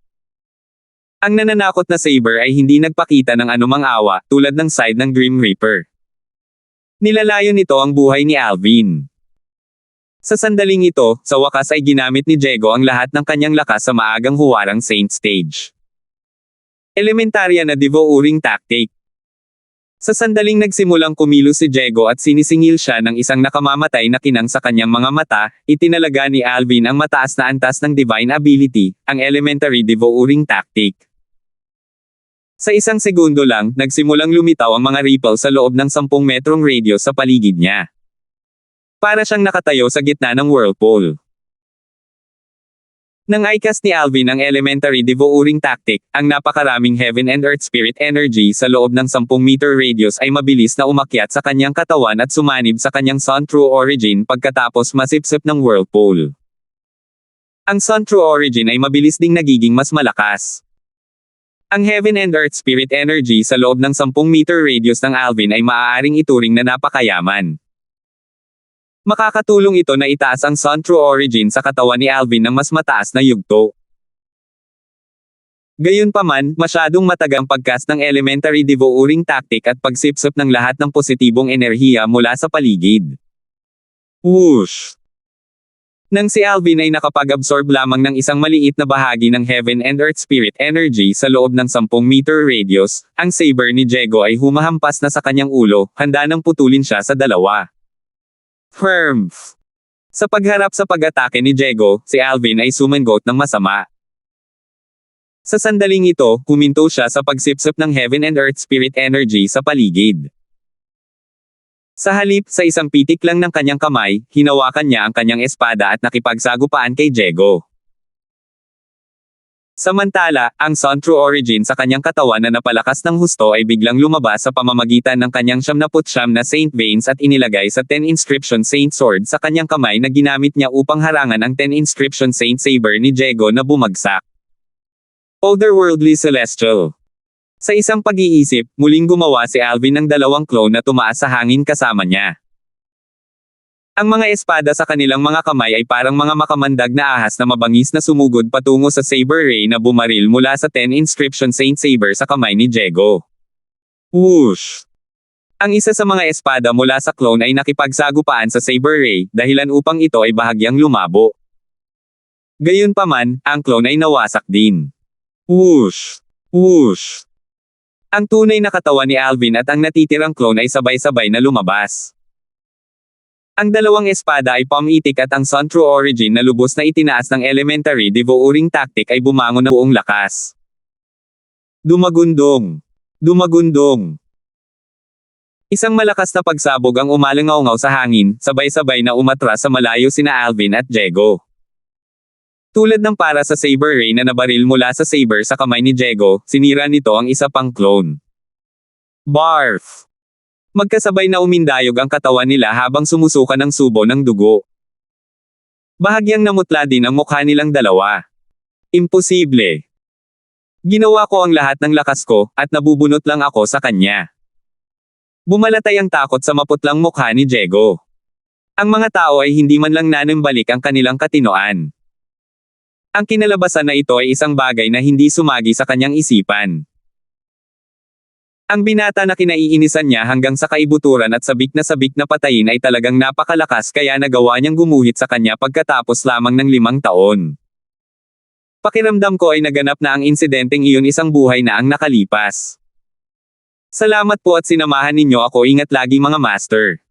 Ang nananakot na saber ay hindi nagpakita ng anumang awa, tulad ng side ng Grim Reaper. Nilalayo nito ang buhay ni Alvin. Sa sandaling ito, sa wakas ay ginamit ni Diego ang lahat ng kanyang lakas sa maagang huwarang Saint Stage. Elementarya na devouring tactic. Sa sandaling nagsimulang kumilos si Diego at sinisingil siya ng isang nakamamatay na kinang sa kanyang mga mata, itinalaga ni Alvin ang mataas na antas ng divine ability, ang elementary devouring tactic. Sa isang segundo lang, nagsimulang lumitaw ang mga ripple sa loob ng 10 metrong radius sa paligid niya. Para siyang nakatayo sa gitna ng whirlpool. Nang i-cast ni Alvin ang elementary devouring tactic, ang napakaraming heaven and earth spirit energy sa loob ng 10 meter radius ay mabilis na umakyat sa kanyang katawan at sumanib sa kanyang Sun True Origin pagkatapos masipsip ng whirlpool. Ang Sun True Origin ay mabilis ding nagiging mas malakas. Ang heaven and earth spirit energy sa loob ng 10 meter radius ng Alvin ay maaaring ituring na napakayaman. Makakatulong ito na itaas ang Sun True Origin sa katawan ni Alvin ng mas mataas na yugto. Gayunpaman, masyadong matagang pagcast ng elementary devouring tactic at pagsipsip ng lahat ng positibong enerhiya mula sa paligid. Whoosh! Nang si Alvin ay nakapag-absorb lamang ng isang maliit na bahagi ng heaven and earth spirit energy sa loob ng 10 meter radius, ang saber ni Diego ay humahampas na sa kanyang ulo, handa nang putulin siya sa dalawa. Firms. Sa pagharap sa pag-atake ni Diego, si Alvin ay sumangot ng masama. Sa sandaling ito, huminto siya sa pagsipsip ng heaven and earth spirit energy sa paligid. Sa halip, sa isang pitik lang ng kanyang kamay, hinawakan niya ang kanyang espada at nakipagsagupaan kay Diego. Samantala, ang Sun True Origin sa kanyang katawan na napalakas ng husto ay biglang lumabas sa pamamagitan ng kanyang 79 na Saint Veins at inilagay sa 10 Inscription Saint Sword sa kanyang kamay na ginamit niya upang harangan ang 10 Inscription Saint Saber ni Jego na bumagsak. Otherworldly Celestial. Sa isang pag-iisip, muling gumawa si Alvin ng dalawang clone na tumaas sa hangin kasama niya. Ang mga espada sa kanilang mga kamay ay parang mga makamandag na ahas na mabangis na sumugod patungo sa Saber Ray na bumaril mula sa 10 Inscription Saint Saber sa kamay ni Jego. Whoosh! Ang isa sa mga espada mula sa clone ay nakipagsagupaan sa Saber Ray, dahilan upang ito ay bahagyang lumabo. Gayunpaman, ang clone ay nawasak din. Whoosh! Whoosh! Ang tunay na katawan ni Alvin at ang natitirang clone ay sabay-sabay na lumabas. Ang dalawang espada ay pamitik at ang Sun True Origin na lubos na itinaas ng Elementary Devouring Tactic ay bumangon na buong lakas. Dumagundong. Dumagundong. Isang malakas na pagsabog ang umalangaw-ngaw sa hangin, sabay-sabay na umatras sa malayo sina Alvin at Jego. Tulad ng para sa Saber Ray na nabaril mula sa saber sa kamay ni Jego, sinira nito ang isa pang clone. Barf! Magkasabay na umindayog ang katawan nila habang sumusuka ng subo ng dugo. Bahagyang namutla din ang mukha nilang dalawa. Imposible. Ginawa ko ang lahat ng lakas ko, at nabubunot lang ako sa kanya. Bumalatay ang takot sa maputlang mukha ni Jego. Ang mga tao ay hindi man lang nanambalik ang kanilang katinoan. Ang kinalabasan na ito ay isang bagay na hindi sumagi sa kanyang isipan. Ang binata na kinaiinisan niya hanggang sa kaibuturan at sabik na patayin ay talagang napakalakas kaya nagawa niyang gumuhit sa kanya pagkatapos lamang ng 5 taon. Pakiramdam ko ay naganap na ang insidenteng iyon isang buhay na ang nakalipas. Salamat po at sinamahan ninyo ako, ingat lagi mga master.